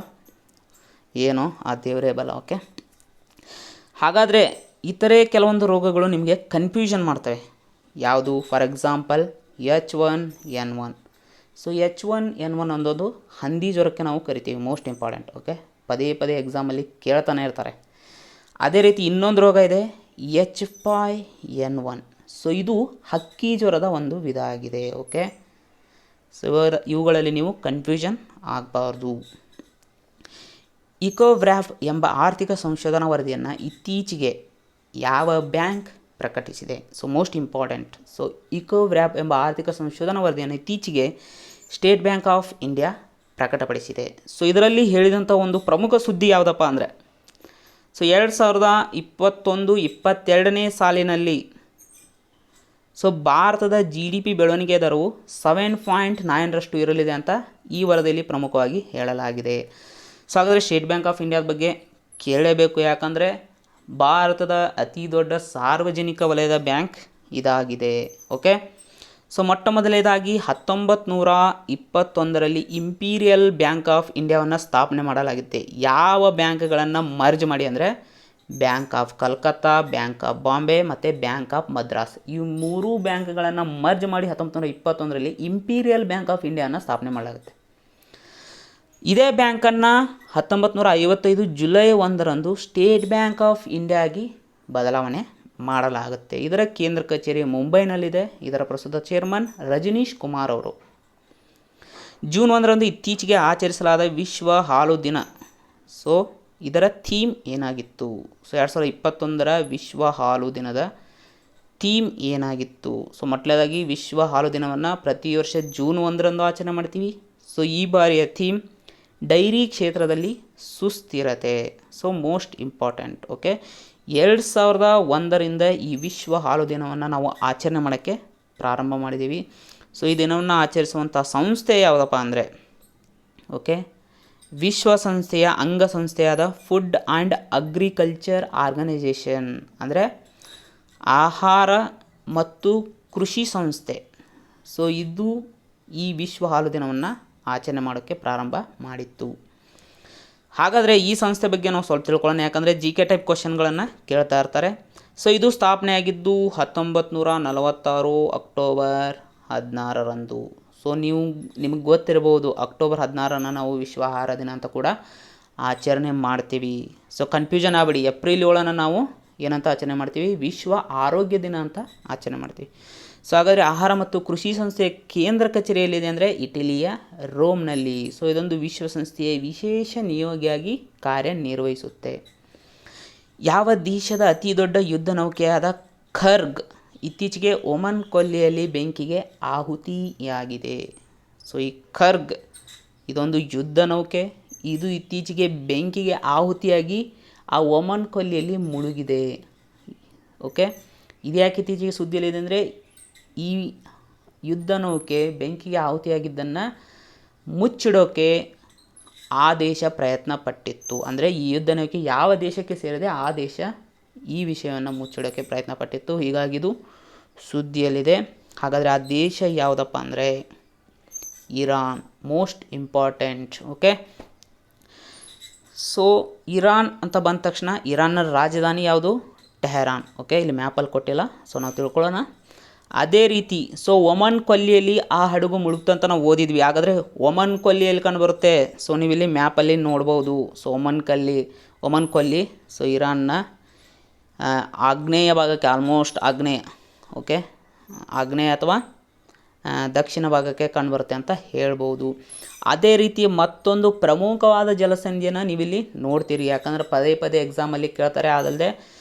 ಏನೋ ಆ ದೇವರೇ ಬಲ. ಓಕೆ, ಹಾಗಾದರೆ ಇತರೆ ಕೆಲವೊಂದು ರೋಗಗಳು ನಿಮಗೆ ಕನ್ಫ್ಯೂಷನ್ ಮಾಡ್ತವೆ. ಯಾವುದು? For example H1N1. So H1N1 ಅನ್ನೋದು ಹಂದಿ ಜ್ವರಕ್ಕೆ ನಾವು ಕರಿತೀವಿ, ಮೋಸ್ಟ್ ಇಂಪಾರ್ಟೆಂಟ್. ಓಕೆ, ಪದೇ ಪದೇ ಎಕ್ಸಾಮಲ್ಲಿ ಕೇಳ್ತಾನೆ ಇರ್ತಾರೆ. ಅದೇ ರೀತಿ ಇನ್ನೊಂದು ರೋಗ ಇದೆ H5N1. ಸೊ ಇದು ಹಕ್ಕಿ ಜ್ವರದ ಒಂದು ವಿಧ ಆಗಿದೆ. ಓಕೆ, ಸೊ ಇವುಗಳಲ್ಲಿ ನೀವು ಕನ್ಫ್ಯೂಷನ್ ಆಗಬಾರ್ದು. ಇಕೋವ್ರ್ಯಾಪ್ ಎಂಬ ಆರ್ಥಿಕ ಸಂಶೋಧನಾ ವರದಿಯನ್ನು ಇತ್ತೀಚೆಗೆ ಯಾವ ಬ್ಯಾಂಕ್ ಪ್ರಕಟಿಸಿದೆ? So most important. So Ecowrap ಎಂಬ ಆರ್ಥಿಕ ಸಂಶೋಧನಾ ವರದಿಯನ್ನು ಇತ್ತೀಚೆಗೆ ಸ್ಟೇಟ್ ಬ್ಯಾಂಕ್ ಆಫ್ ಇಂಡಿಯಾ ಪ್ರಕಟಪಡಿಸಿದೆ. ಸೊ ಇದರಲ್ಲಿ ಹೇಳಿದಂಥ ಒಂದು ಪ್ರಮುಖ ಸುದ್ದಿ ಯಾವುದಪ್ಪ ಅಂದರೆ, ಸೊ 2021-22ನೇ ಸಾಲಿನಲ್ಲಿ ಸೊ ಭಾರತದ GDP ಬೆಳವಣಿಗೆ ದರವು 7.9% ಇರಲಿದೆ ಅಂತ ಈ ವರದಿಯಲ್ಲಿ ಪ್ರಮುಖವಾಗಿ ಹೇಳಲಾಗಿದೆ. ಸೊ ಹಾಗಾದರೆ ಸ್ಟೇಟ್ ಬ್ಯಾಂಕ್ ಆಫ್ ಇಂಡಿಯಾದ ಬಗ್ಗೆ ಕೇಳಲೇಬೇಕು, ಯಾಕಂದರೆ ಭಾರತದ ಅತಿ ದೊಡ್ಡ ಸಾರ್ವಜನಿಕ ವಲಯದ ಬ್ಯಾಂಕ್ ಇದಾಗಿದೆ. ಓಕೆ, ಸೊ ಮೊಟ್ಟ ಮೊದಲನೇದಾಗಿ 1921ರಲ್ಲಿ ಇಂಪೀರಿಯಲ್ ಬ್ಯಾಂಕ್ ಆಫ್ ಇಂಡಿಯಾವನ್ನು ಸ್ಥಾಪನೆ ಮಾಡಲಾಗುತ್ತೆ. ಯಾವ ಬ್ಯಾಂಕ್ಗಳನ್ನು ಮರ್ಜ್ ಮಾಡಿ ಅಂದರೆ bank of Calcutta, bank of Bombay ಮತ್ತು ಬ್ಯಾಂಕ್ ಆಫ್ ಮದ್ರಾಸ್. ಈ ಮೂರೂ ಬ್ಯಾಂಕ್ಗಳನ್ನು ಮರ್ಜ್ ಮಾಡಿ 1921ರಲ್ಲಿ ಇಂಪೀರಿಯಲ್ ಬ್ಯಾಂಕ್ ಆಫ್ ಇಂಡಿಯಾನ ಸ್ಥಾಪನೆ ಮಾಡಲಾಗುತ್ತೆ. ಇದೇ ಬ್ಯಾಂಕನ್ನು 1955 ಜುಲೈ 1ರಂದು ಸ್ಟೇಟ್ ಬ್ಯಾಂಕ್ ಆಫ್ ಇಂಡಿಯಾಗಿ ಬದಲಾವಣೆ ಮಾಡಲಾಗುತ್ತೆ. ಇದರ ಕೇಂದ್ರ ಕಚೇರಿ ಮುಂಬೈನಲ್ಲಿದೆ. ಇದರ ಪ್ರಸ್ತುತ ಚೇರ್ಮನ್ ರಜನೀಶ್ ಕುಮಾರ್ ಅವರು. ಜೂನ್ 1ರಂದು ಇತ್ತೀಚೆಗೆ ಆಚರಿಸಲಾದ ವಿಶ್ವ ಹಾಲು ದಿನ. ಸೊ ಇದರ ಥೀಮ್ ಏನಾಗಿತ್ತು? ಸೊ 2021ರ ವಿಶ್ವ ಹಾಲು ದಿನದ ಥೀಮ್ ಏನಾಗಿತ್ತು? ಸೊ ಮೊದಲನೇದಾಗಿ ವಿಶ್ವ ಹಾಲು ದಿನವನ್ನು ಪ್ರತಿ ವರ್ಷ ಜೂನ್ 1ರಂದು ಆಚರಣೆ ಮಾಡ್ತೀವಿ. ಸೊ ಈ ಬಾರಿಯ ಥೀಮ್ ಡೈರಿ ಕ್ಷೇತ್ರದಲ್ಲಿ ಸುಸ್ಥಿರತೆ. So most important. ಓಕೆ, 2001ರಿಂದ ಈ ವಿಶ್ವ ಹಾಲು ದಿನವನ್ನು ನಾವು ಆಚರಣೆ ಮಾಡೋಕ್ಕೆ ಪ್ರಾರಂಭ ಮಾಡಿದ್ದೀವಿ. ಸೊ ಈ ದಿನವನ್ನು ಆಚರಿಸುವಂಥ ಸಂಸ್ಥೆ ಯಾವುದಪ್ಪ ಅಂದರೆ, ಓಕೆ, ವಿಶ್ವಸಂಸ್ಥೆಯ ಅಂಗಸಂಸ್ಥೆಯಾದ ಫುಡ್ ಆ್ಯಂಡ್ ಅಗ್ರಿಕಲ್ಚರ್ ಆರ್ಗನೈಜೇಷನ್, ಅಂದರೆ ಆಹಾರ ಮತ್ತು ಕೃಷಿ ಸಂಸ್ಥೆ. ಸೊ ಇದು ಈ ವಿಶ್ವ ಹಾಲು ದಿನವನ್ನು ಆಚರಣೆ ಮಾಡೋಕ್ಕೆ ಪ್ರಾರಂಭ ಮಾಡಿತ್ತು. ಹಾಗಾದರೆ ಈ ಸಂಸ್ಥೆ ಬಗ್ಗೆ ನಾವು ಸ್ವಲ್ಪ ತಿಳ್ಕೊಳ್ಳೋಣ, ಯಾಕಂದರೆ GK ಟೈಪ್ ಕ್ವಶನ್ಗಳನ್ನು ಕೇಳ್ತಾ ಇರ್ತಾರೆ. ಸೊ ಇದು ಸ್ಥಾಪನೆಯಾಗಿದ್ದು 1946 ಅಕ್ಟೋಬರ್ 16ರಂದು. ಸೊ ನಿಮಗೆ ಗೊತ್ತಿರಬಹುದು, ಅಕ್ಟೋಬರ್ 16ನ್ನು ನಾವು ವಿಶ್ವ ಆಹಾರ ದಿನ ಅಂತ ಕೂಡ ಆಚರಣೆ ಮಾಡ್ತೀವಿ. ಸೊ ಕನ್ಫ್ಯೂಷನ್ ಆಗಬೇಡಿ, ಏಪ್ರಿಲ್ 7ನ್ನು ನಾವು ಏನಂತ ಆಚರಣೆ ಮಾಡ್ತೀವಿ? ವಿಶ್ವ ಆರೋಗ್ಯ ದಿನ ಅಂತ ಆಚರಣೆ ಮಾಡ್ತೀವಿ. ಸೊ ಹಾಗಾದರೆ ಆಹಾರ ಮತ್ತು ಕೃಷಿ ಸಂಸ್ಥೆಯ ಕೇಂದ್ರ ಕಚೇರಿಯಲ್ಲಿದೆ ಅಂದರೆ ಇಟಲಿಯ ರೋಮ್ನಲ್ಲಿ. ಸೊ ಇದೊಂದು ವಿಶ್ವಸಂಸ್ಥೆಯ ವಿಶೇಷ ನಿಯೋಗಿಯಾಗಿ ಕಾರ್ಯನಿರ್ವಹಿಸುತ್ತೆ. ಯಾವ ದೇಶದ ಅತಿ ದೊಡ್ಡ ಯುದ್ಧ ನೌಕೆಯಾದ ಖರ್ಗ್ ಇತ್ತೀಚೆಗೆ ಒಮನ್ ಕೊಲ್ಲಿಯಲ್ಲಿ ಬೆಂಕಿಗೆ ಆಹುತಿಯಾಗಿದೆ? ಸೊ ಈ ಖರ್ಗ್ ಇದೊಂದು ಯುದ್ಧ ನೌಕೆ, ಇದು ಇತ್ತೀಚೆಗೆ ಬೆಂಕಿಗೆ ಆಹುತಿಯಾಗಿ ಆ ಒಮನ್ ಕೊಲ್ಲಿಯಲ್ಲಿ ಮುಳುಗಿದೆ. ಓಕೆ, ಇದು ಯಾಕೆ ಇತ್ತೀಚೆಗೆ ಸುದ್ದಿಯಲ್ಲಿದೆ ಅಂದರೆ, ಈ ಯುದ್ಧ ನೌಕೆ ಬೆಂಕಿಗೆ ಆಹುತಿಯಾಗಿದ್ದನ್ನು ಮುಚ್ಚಿಡೋಕ್ಕೆ ಆ ದೇಶ ಪ್ರಯತ್ನ ಪಟ್ಟಿತ್ತು. ಅಂದರೆ ಈ ಯುದ್ಧ ನೌಕೆ ಯಾವ ದೇಶಕ್ಕೆ ಸೇರಿದೆ ಆ ದೇಶ ಈ ವಿಷಯವನ್ನು ಮುಚ್ಚಿಡೋಕ್ಕೆ ಪ್ರಯತ್ನ ಪಟ್ಟಿತ್ತು. ಹೀಗಾಗಿ ಇದು ಸುದ್ದಿಯಲ್ಲಿದೆ. ಹಾಗಾದರೆ ಆ ದೇಶ ಯಾವುದಪ್ಪ ಅಂದರೆ Iran. Most important. Okay, so Iran ಅಂತ ಬಂದ ತಕ್ಷಣ ಇರಾನ್ನ ರಾಜಧಾನಿ ಯಾವುದು? ಟೆಹರಾನ್. ಓಕೆ, ಇಲ್ಲಿ ಮ್ಯಾಪಲ್ಲಿ ಕೊಟ್ಟಿಲ್ಲ, ಸೊ ನಾವು ತಿಳ್ಕೊಳ್ಳೋಣ. ಅದೇ ರೀತಿ ಸೊ ಒಮನ್ ಕೊಲ್ಲಿಯಲ್ಲಿ ಆ ಹಡಗು ಮುಳುಗ್ತು ಅಂತ ನಾವು ಓದಿದ್ವಿ. ಹಾಗಾದರೆ ಒಮನ್ ಕೊಲ್ಲಿಯಲ್ಲಿ ಕಂಡುಬರುತ್ತೆ. ಸೊ ನೀವು ಇಲ್ಲಿ ಮ್ಯಾಪಲ್ಲಿ ನೋಡ್ಬೋದು. ಸೊ ಒಮನ್ ಕೊಲ್ಲಿ ಸೊ ಇರಾನ್ನ ಆಗ್ನೇಯ ಭಾಗಕ್ಕೆ, ಆಲ್ಮೋಸ್ಟ್ ಆಗ್ನೇಯ, ಓಕೆ, ಆಗ್ನೇಯ ಅಥವಾ ದಕ್ಷಿಣ ಭಾಗಕ್ಕೆ ಕಂಡುಬರುತ್ತೆ ಅಂತ ಹೇಳ್ಬೋದು. ಅದೇ ರೀತಿ ಮತ್ತೊಂದು ಪ್ರಮುಖವಾದ ಜಲಸಂಧಿಯನ್ನು ನೀವಿಲ್ಲಿ ನೋಡ್ತೀರಿ, ಯಾಕಂದರೆ ಪದೇ ಪದೇ ಎಕ್ಸಾಮಲ್ಲಿ ಕೇಳ್ತಾರೆ. ಅದಲ್ಲದೆ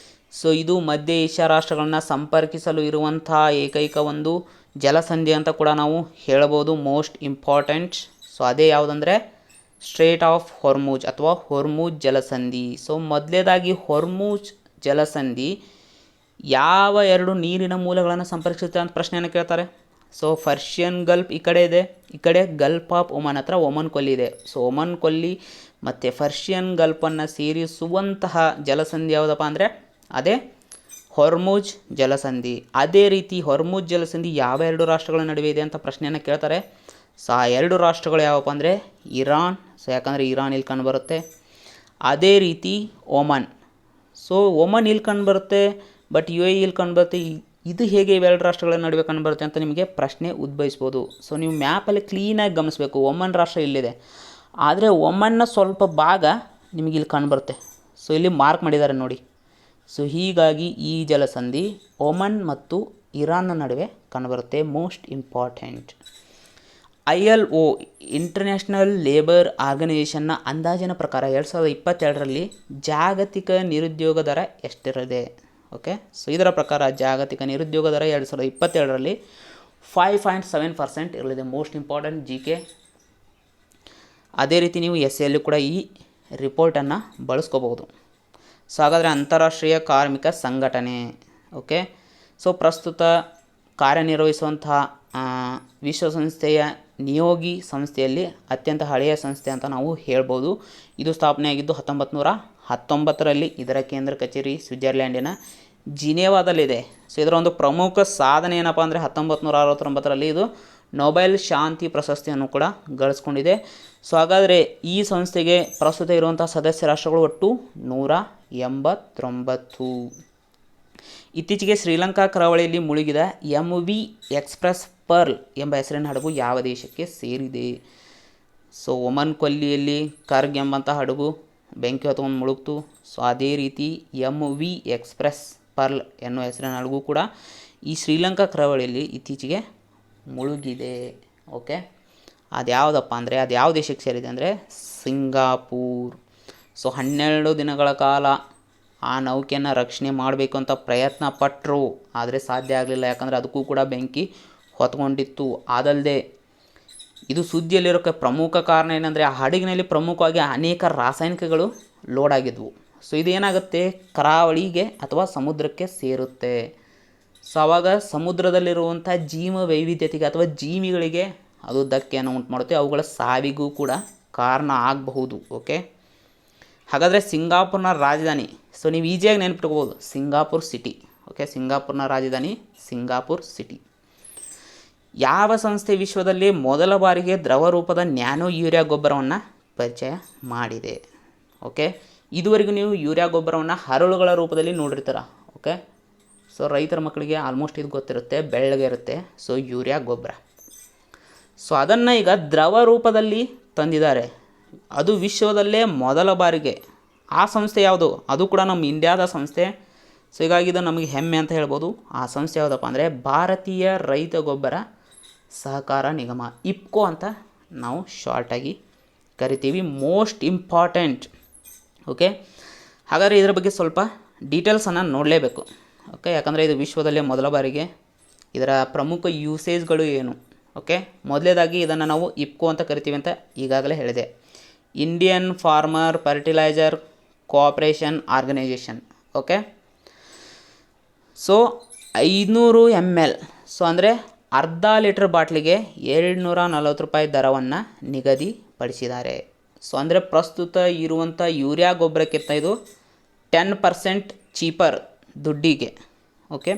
ಸೊ ಇದು ಮಧ್ಯ ಏಷ್ಯಾ ರಾಷ್ಟ್ರಗಳನ್ನ ಸಂಪರ್ಕಿಸಲು ಇರುವಂಥ ಏಕೈಕ ಒಂದು ಜಲಸಂಧಿ ಅಂತ ಕೂಡ ನಾವು ಹೇಳ್ಬೋದು. Most important. ಸೊ ಅದೇ ಯಾವುದಂದರೆ ಸ್ಟ್ರೇಟ್ ಆಫ್ ಹೊರ್ಮುಜ್ ಅಥವಾ ಹೊರ್ಮುಜ್ ಜಲಸಂಧಿ. ಸೊ ಮೊದಲೇದಾಗಿ ಹೊರ್ಮುಜ್ ಜಲಸಂಧಿ ಯಾವ ಎರಡು ನೀರಿನ ಮೂಲಗಳನ್ನು ಸಂಪರ್ಕಿಸುತ್ತೆ ಅಂತ ಪ್ರಶ್ನೆಯನ್ನು ಕೇಳ್ತಾರೆ. ಸೊ ಪರ್ಷಿಯನ್ ಗಲ್ಫ್ ಈ ಕಡೆ ಇದೆ, ಈ ಕಡೆ ಗಲ್ಫ್ ಆಫ್ ಒಮನ್ ಹತ್ರ ಒಮನ್ ಕೊಲ್ಲಿ ಇದೆ. ಸೊ ಒಮನ್ ಕೊಲ್ಲಿ ಮತ್ತು ಪರ್ಷಿಯನ್ ಗಲ್ಫನ್ನು ಸೇರಿಸುವಂತಹ ಜಲಸಂಧಿ ಯಾವುದಪ್ಪ ಅಂದರೆ ಅದೇ ಹೊರ್ಮುಜ್ ಜಲಸಂಧಿ. ಅದೇ ರೀತಿ ಹೊರ್ಮುಜ್ ಜಲಸಂಧಿ ಯಾವ ಎರಡು ರಾಷ್ಟ್ರಗಳ ನಡುವೆ ಇದೆ ಅಂತ ಪ್ರಶ್ನೆಯನ್ನು ಕೇಳ್ತಾರೆ. ಸೊ ಆ ಎರಡು ರಾಷ್ಟ್ರಗಳು ಯಾವಪ್ಪ ಅಂದರೆ ಇರಾನ್. ಸೊ ಯಾಕಂದರೆ ಇರಾನ್ ಇಲ್ಲಿ ಕಂಡುಬರುತ್ತೆ. ಅದೇ ರೀತಿ ಒಮನ್. ಸೊ ಒಮನ್ ಇಲ್ಲಿ ಕಂಡುಬರುತ್ತೆ, ಬಟ್ UAE ಇಲ್ಲಿ ಕಂಡುಬರುತ್ತೆ. ಇದು ಹೇಗೆ ಇವೆರಡು ರಾಷ್ಟ್ರಗಳ ನಡುವೆ ಕಂಡುಬರುತ್ತೆ ಅಂತ ನಿಮಗೆ ಪ್ರಶ್ನೆ ಉದ್ಭವಿಸ್ಬೋದು. ಸೊ ನೀವು ಮ್ಯಾಪಲ್ಲಿ ಕ್ಲೀನಾಗಿ ಗಮನಿಸಬೇಕು. ಒಮನ್ ರಾಷ್ಟ್ರ ಇಲ್ಲಿದೆ, ಆದರೆ ಒಮನ್ನ ಸ್ವಲ್ಪ ಭಾಗ ನಿಮಗೆ ಇಲ್ಲಿ ಕಂಡುಬರುತ್ತೆ. ಸೊ ಇಲ್ಲಿ ಮಾರ್ಕ್ ಮಾಡಿದ್ದಾರೆ ನೋಡಿ. ಸೊ ಹೀಗಾಗಿ ಈ ಜಲಸಂಧಿ ಒಮನ್ ಮತ್ತು ಇರಾನ್ನ ನಡುವೆ ಕಂಡುಬರುತ್ತೆ. Most important. ILO International Labour ಆರ್ಗನೈಜೇಷನ್ನ ಅಂದಾಜಿನ ಪ್ರಕಾರ 2022ರಲ್ಲಿ ಜಾಗತಿಕ ನಿರುದ್ಯೋಗ ದರ ಎಷ್ಟಿರಲಿದೆ? ಓಕೆ, ಸೊ ಇದರ ಪ್ರಕಾರ ಜಾಗತಿಕ ನಿರುದ್ಯೋಗ ದರ 2022ರಲ್ಲಿ 5.7% ಇರಲಿದೆ. Most important GK. ಅದೇ ರೀತಿ ನೀವು SAಯಲ್ಲೂ ಕೂಡ ಈ ರಿಪೋರ್ಟನ್ನು ಬಳಸ್ಕೋಬಹುದು. ಸೊ ಹಾಗಾದರೆ ಅಂತಾರಾಷ್ಟ್ರೀಯ ಕಾರ್ಮಿಕ ಸಂಘಟನೆ, ಓಕೆ, ಸೊ ಪ್ರಸ್ತುತ ಕಾರ್ಯನಿರ್ವಹಿಸುವಂತಹ ವಿಶ್ವಸಂಸ್ಥೆಯ ನಿಯೋಗಿ ಸಂಸ್ಥೆಯಲ್ಲಿ ಅತ್ಯಂತ ಹಳೆಯ ಸಂಸ್ಥೆ ಅಂತ ನಾವು ಹೇಳ್ಬೋದು. ಇದು ಸ್ಥಾಪನೆಯಾಗಿದ್ದು 1919ರಲ್ಲಿ. ಇದರ ಕೇಂದ್ರ ಕಚೇರಿ ಸ್ವಿಟ್ಜರ್ಲ್ಯಾಂಡಿನ ಜಿನೇವಾದಲ್ಲಿದೆ. ಸೊ ಇದರ ಒಂದು ಪ್ರಮುಖ ಸಾಧನೆ ಏನಪ್ಪ ಅಂದರೆ 1969ರಲ್ಲಿ ಇದು ನೊಬೆಲ್ ಶಾಂತಿ ಪ್ರಶಸ್ತಿಯನ್ನು ಕೂಡ ಗಳಿಸ್ಕೊಂಡಿದೆ. ಸೊ ಹಾಗಾದರೆ ಈ ಸಂಸ್ಥೆಗೆ ಪ್ರಸ್ತುತ ಇರುವಂಥ ಸದಸ್ಯ ರಾಷ್ಟ್ರಗಳು ಒಟ್ಟು 189. ಇತ್ತೀಚೆಗೆ ಶ್ರೀಲಂಕಾ ಕರಾವಳಿಯಲ್ಲಿ ಮುಳುಗಿದ MV ಎಕ್ಸ್ಪ್ರೆಸ್ ಪರ್ಲ್ ಎಂಬ ಹೆಸರಿನ ಹಡಗು ಯಾವ ದೇಶಕ್ಕೆ ಸೇರಿದೆ? ಸೊ ಒಮನ್ ಕೊಲ್ಲಿಯಲ್ಲಿ ಕರ್ಗ್ ಎಂಬಂಥ ಹಡಗು ಬೆಂಕಿ ಹೊತ್ಕೊಂಡು ಮುಳುಗ್ತು. ಸೊ ಅದೇ ರೀತಿ MV ಎಕ್ಸ್ಪ್ರೆಸ್ ಪರ್ಲ್ ಎನ್ನುವ ಹೆಸರಿನ ಹಡಗು ಕೂಡ ಈ ಶ್ರೀಲಂಕಾ ಕರಾವಳಿಯಲ್ಲಿ ಇತ್ತೀಚೆಗೆ ಮುಳುಗಿದೆ. ಓಕೆ, ಅದು ಯಾವುದಪ್ಪ ಅಂದರೆ ಅದು ಯಾವ ದೇಶಕ್ಕೆ ಸೇರಿದೆ ಅಂದರೆ ಸಿಂಗಾಪುರ್. ಸೊ 12 ದಿನಗಳ ಕಾಲ ಆ ನೌಕೆಯನ್ನು ರಕ್ಷಣೆ ಮಾಡಬೇಕು ಅಂತ ಪ್ರಯತ್ನ ಪಟ್ಟರು, ಆದರೆ ಸಾಧ್ಯ ಆಗಲಿಲ್ಲ. ಯಾಕಂದರೆ ಅದಕ್ಕೂ ಕೂಡ ಬೆಂಕಿ ಹೊತ್ಕೊಂಡಿತ್ತು. ಅದಲ್ಲದೆ ಇದು ಸುದ್ದಿಯಲ್ಲಿರೋಕ್ಕೆ ಪ್ರಮುಖ ಕಾರಣ ಏನಂದರೆ ಆ ಹಡಗಿನಲ್ಲಿ ಪ್ರಮುಖವಾಗಿ ಅನೇಕ ರಾಸಾಯನಿಕಗಳು ಲೋಡ್ ಆಗಿದ್ವು. ಸೊ ಇದೇನಾಗುತ್ತೆ, ಕರಾವಳಿಗೆ ಅಥವಾ ಸಮುದ್ರಕ್ಕೆ ಸೇರುತ್ತೆ. ಸೊ ಆವಾಗ ಸಮುದ್ರದಲ್ಲಿರುವಂಥ ಜೀವ ವೈವಿಧ್ಯತೆಗೆ ಅಥವಾ ಜೀವಿಗಳಿಗೆ ಅದು ಧಕ್ಕೆಯನ್ನು ಉಂಟು ಮಾಡುತ್ತೆ. ಅವುಗಳ ಸಾವಿಗೂ ಕೂಡ ಕಾರಣ ಆಗಬಹುದು. ಓಕೆ, ಹಾಗಾದರೆ ಸಿಂಗಾಪುರ್ನ ರಾಜಧಾನಿ, ಸೊ ನೀವು ಈಸಿಯಾಗಿ ನೆನಪಿಟ್ಕೋಬೋದು, ಸಿಂಗಾಪುರ್ ಸಿಟಿ. ಓಕೆ, ಸಿಂಗಾಪುರ್ನ ರಾಜಧಾನಿ ಸಿಂಗಾಪುರ್ ಸಿಟಿ. ಯಾವ ಸಂಸ್ಥೆ ವಿಶ್ವದಲ್ಲಿ ಮೊದಲ ಬಾರಿಗೆ ದ್ರವ ರೂಪದ ನ್ಯಾನೋ ಯೂರಿಯಾ ಗೊಬ್ಬರವನ್ನು ಪರಿಚಯ ಮಾಡಿದೆ? ಓಕೆ, ಇದುವರೆಗೂ ನೀವು ಯೂರಿಯಾ ಗೊಬ್ಬರವನ್ನು ಹರಳುಗಳ ರೂಪದಲ್ಲಿ ನೋಡಿರ್ತೀರ. ಓಕೆ, ಸೊ ರೈತರ ಮಕ್ಕಳಿಗೆ ಆಲ್ಮೋಸ್ಟ್ ಇದು ಗೊತ್ತಿರುತ್ತೆ, ಬೆಳ್ಳಗೆ ಇರುತ್ತೆ. ಸೊ ಯೂರಿಯಾ ಗೊಬ್ಬರ, ಸೊ ಅದನ್ನು ಈಗ ದ್ರವ ರೂಪದಲ್ಲಿ ತಂದಿದ್ದಾರೆ. ಅದು ವಿಶ್ವದಲ್ಲೇ ಮೊದಲ ಬಾರಿಗೆ. ಆ ಸಂಸ್ಥೆ ಯಾವುದು? ಅದು ಕೂಡ ನಮ್ಮ ಇಂಡಿಯಾದ ಸಂಸ್ಥೆ. ಸೊ ಹೀಗಾಗಿ ಇದು ನಮಗೆ ಹೆಮ್ಮೆ ಅಂತ ಹೇಳ್ಬೋದು. ಆ ಸಂಸ್ಥೆ ಯಾವುದಪ್ಪ ಅಂದರೆ ಭಾರತೀಯ ರೈತ ಗೊಬ್ಬರ ಸಹಕಾರ ನಿಗಮ, IFFCO ಅಂತ ನಾವು ಶಾರ್ಟಾಗಿ ಕರಿತೀವಿ. Most important. ಓಕೆ, ಹಾಗಾದರೆ ಇದರ ಬಗ್ಗೆ ಸ್ವಲ್ಪ ಡೀಟೇಲ್ಸನ್ನು ನೋಡಲೇಬೇಕು. ಓಕೆ, ಯಾಕಂದರೆ ಇದು ವಿಶ್ವದಲ್ಲೇ ಮೊದಲ ಬಾರಿಗೆ. ಇದರ ಪ್ರಮುಖ ಯೂಸೇಜ್ಗಳು ಏನು? ಓಕೆ, ಮೊದಲೇದಾಗಿ ಇದನ್ನು ನಾವು IFFCO ಅಂತ ಕರಿತೀವಿ ಅಂತ ಈಗಾಗಲೇ ಹೇಳಿದೆ. Indian farmer fertiliser cooperation organisation. Okay, so 500 ml, so ಅಂದರೆ ಅರ್ಧ ಲೀಟ್ರ್ ಬಾಟ್ಲಿಗೆ 240 ರೂಪಾಯಿ ದರವನ್ನು ನಿಗದಿಪಡಿಸಿದ್ದಾರೆ. ಸೊ ಅಂದರೆ ಪ್ರಸ್ತುತ ಇರುವಂಥ ಯೂರಿಯಾ ಗೊಬ್ಬರಕ್ಕಿಂತ ಇದು 10% ಚೀಪರ್ ದುಡ್ಡಿಗೆ. ಓಕೆ,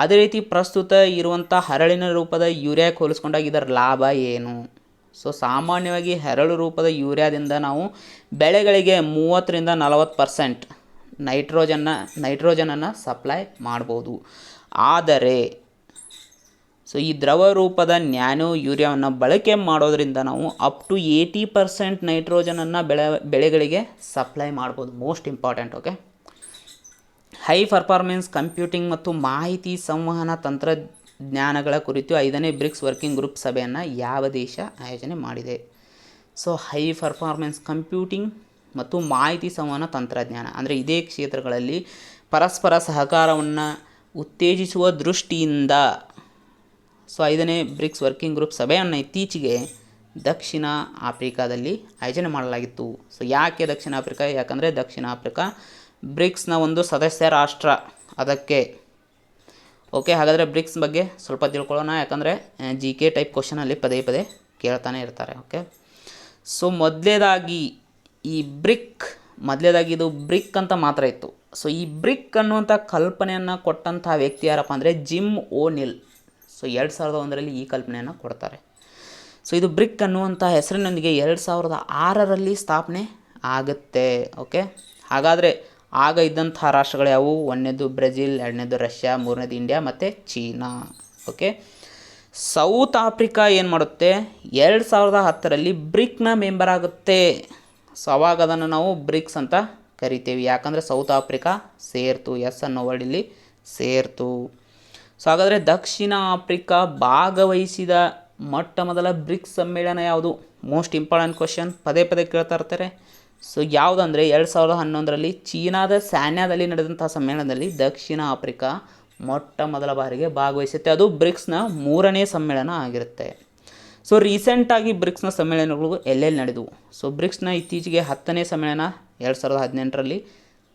ಅದೇ ರೀತಿ ಪ್ರಸ್ತುತ ಇರುವಂಥ ಹರಳಿನ ರೂಪದ ಯೂರಿಯಾಕ್ಕೆ ಹೋಲಿಸ್ಕೊಂಡಾಗ ಇದರ ಲಾಭ ಏನು? ಸೊ ಸಾಮಾನ್ಯವಾಗಿ ಹರಳು ರೂಪದ ಯೂರಿಯಾದಿಂದ ನಾವು ಬೆಳೆಗಳಿಗೆ 30-40% ನೈಟ್ರೋಜನನ್ನು ಸಪ್ಲೈ ಮಾಡ್ಬೋದು. ಆದರೆ ಸೊ ಈ ದ್ರವ ರೂಪದ ನ್ಯಾನೋ ಯೂರಿಯಾವನ್ನು ಬಳಕೆ ಮಾಡೋದ್ರಿಂದ ನಾವು ಅಪ್ ಟು 80% ನೈಟ್ರೋಜನನ್ನು ಬೆಳೆಗಳಿಗೆ ಸಪ್ಲೈ ಮಾಡ್ಬೋದು. Most important. Okay, high performance computing ಮತ್ತು ಮಾಹಿತಿ ಸಂವಹನ ತಂತ್ರಜ್ಞಾನಗಳ ಕುರಿತು 5ನೇ ಬ್ರಿಕ್ಸ್ ವರ್ಕಿಂಗ್ ಗ್ರೂಪ್ ಸಭೆಯನ್ನು ಯಾವ ದೇಶ ಆಯೋಜನೆ ಮಾಡಿದೆ? ಸೊ ಹೈ ಪರ್ಫಾರ್ಮೆನ್ಸ್ ಕಂಪ್ಯೂಟಿಂಗ್ ಮತ್ತು ಮಾಹಿತಿ ಸಂವಹನ ತಂತ್ರಜ್ಞಾನ ಅಂದರೆ ಇದೇ ಕ್ಷೇತ್ರಗಳಲ್ಲಿ ಪರಸ್ಪರ ಸಹಕಾರವನ್ನು ಉತ್ತೇಜಿಸುವ ದೃಷ್ಟಿಯಿಂದ ಸೊ 5ನೇ ಬ್ರಿಕ್ಸ್ ವರ್ಕಿಂಗ್ ಗ್ರೂಪ್ ಸಭೆಯನ್ನು ಇತ್ತೀಚೆಗೆ ದಕ್ಷಿಣ ಆಫ್ರಿಕಾದಲ್ಲಿ ಆಯೋಜನೆ ಮಾಡಲಾಗಿತ್ತು. ಸೊ ಯಾಕೆ ದಕ್ಷಿಣ ಆಫ್ರಿಕಾ? ಯಾಕಂದರೆ ದಕ್ಷಿಣ ಆಫ್ರಿಕಾ ಬ್ರಿಕ್ಸ್ನ ಒಂದು ಸದಸ್ಯ ರಾಷ್ಟ್ರ, ಅದಕ್ಕೆ. ಓಕೆ, ಹಾಗಾದರೆ ಬ್ರಿಕ್ಸ್ ಬಗ್ಗೆ ಸ್ವಲ್ಪ ತಿಳ್ಕೊಳ್ಳೋಣ. ಯಾಕಂದರೆ GK ಟೈಪ್ ಕ್ವಶನಲ್ಲಿ ಪದೇ ಪದೇ ಕೇಳ್ತಾನೆ ಇರ್ತಾರೆ. ಓಕೆ, ಸೊ ಮೊದಲೇದಾಗಿ ಇದು ಬ್ರಿಕ್ ಅಂತ ಮಾತ್ರ ಇತ್ತು. ಸೊ ಈ ಬ್ರಿಕ್ ಅನ್ನುವಂಥ ಕಲ್ಪನೆಯನ್ನು ಕೊಟ್ಟಂಥ ವ್ಯಕ್ತಿ ಯಾರಪ್ಪ ಅಂದರೆ ಜಿಮ್ ಓನಿಲ್. ಸೊ 2001ರಲ್ಲಿ ಈ ಕಲ್ಪನೆಯನ್ನು ಕೊಡ್ತಾರೆ. ಸೊ ಇದು ಬ್ರಿಕ್ ಅನ್ನುವಂಥ ಹೆಸರಿನೊಂದಿಗೆ 2006ರಲ್ಲಿ ಸ್ಥಾಪನೆ ಆಗುತ್ತೆ. ಓಕೆ, ಹಾಗಾದರೆ ಆಗ ಇದ್ದಂಥ ರಾಷ್ಟ್ರಗಳು ಯಾವುವು? ಒಂದನೇದು ಬ್ರೆಜಿಲ್, ಎರಡನೇದು ರಷ್ಯಾ, ಮೂರನೇದು ಇಂಡಿಯಾ ಮತ್ತು ಚೀನಾ. ಓಕೆ, ಸೌತ್ ಆಫ್ರಿಕಾ ಏನು ಮಾಡುತ್ತೆ? 2010ರಲ್ಲಿ ಬ್ರಿಕ್ನ ಮೆಂಬರ್ ಆಗುತ್ತೆ. ಸೊ ಅವಾಗ ಅದನ್ನು ನಾವು ಬ್ರಿಕ್ಸ್ ಅಂತ ಕರಿತೀವಿ. ಯಾಕಂದರೆ ಸೌತ್ ಆಫ್ರಿಕಾ ಸೇರ್ತು, ಎಸ್ ಅನ್ನೋ ವರ್ಡ್ ಇಲ್ಲಿ ಸೇರ್ತು. ಸೊ ಹಾಗಾದರೆ ದಕ್ಷಿಣ ಆಫ್ರಿಕಾ ಭಾಗವಹಿಸಿದ ಮೊಟ್ಟ ಮೊದಲ ಬ್ರಿಕ್ಸ್ ಸಮ್ಮೇಳನ ಯಾವುದು? ಮೋಸ್ಟ್ ಇಂಪಾರ್ಟೆಂಟ್ ಕ್ವಶನ್, ಪದೇ ಪದೇ ಕೇಳ್ತಾ ಇರ್ತಾರೆ. ಸೊ ಯಾವುದಂದರೆ 2011ರಲ್ಲಿ ಚೀನಾದ ಸ್ಯಾನ್ಯಾದಲ್ಲಿ ನಡೆದಂಥ ಸಮ್ಮೇಳನದಲ್ಲಿ ದಕ್ಷಿಣ ಆಫ್ರಿಕಾ ಮೊಟ್ಟ ಮೊದಲ ಬಾರಿಗೆ ಭಾಗವಹಿಸುತ್ತೆ. ಅದು ಬ್ರಿಕ್ಸ್ನ 3ನೇ ಸಮ್ಮೇಳನ ಆಗಿರುತ್ತೆ. ಸೊ ರೀಸೆಂಟಾಗಿ ಬ್ರಿಕ್ಸ್ನ ಸಮ್ಮೇಳನಗಳು ಎಲ್ಲೆಲ್ಲಿ ನಡೆದವು? ಸೊ ಬ್ರಿಕ್ಸ್ನ ಇತ್ತೀಚೆಗೆ 10ನೇ ಸಮ್ಮೇಳನ 2018ರಲ್ಲಿ,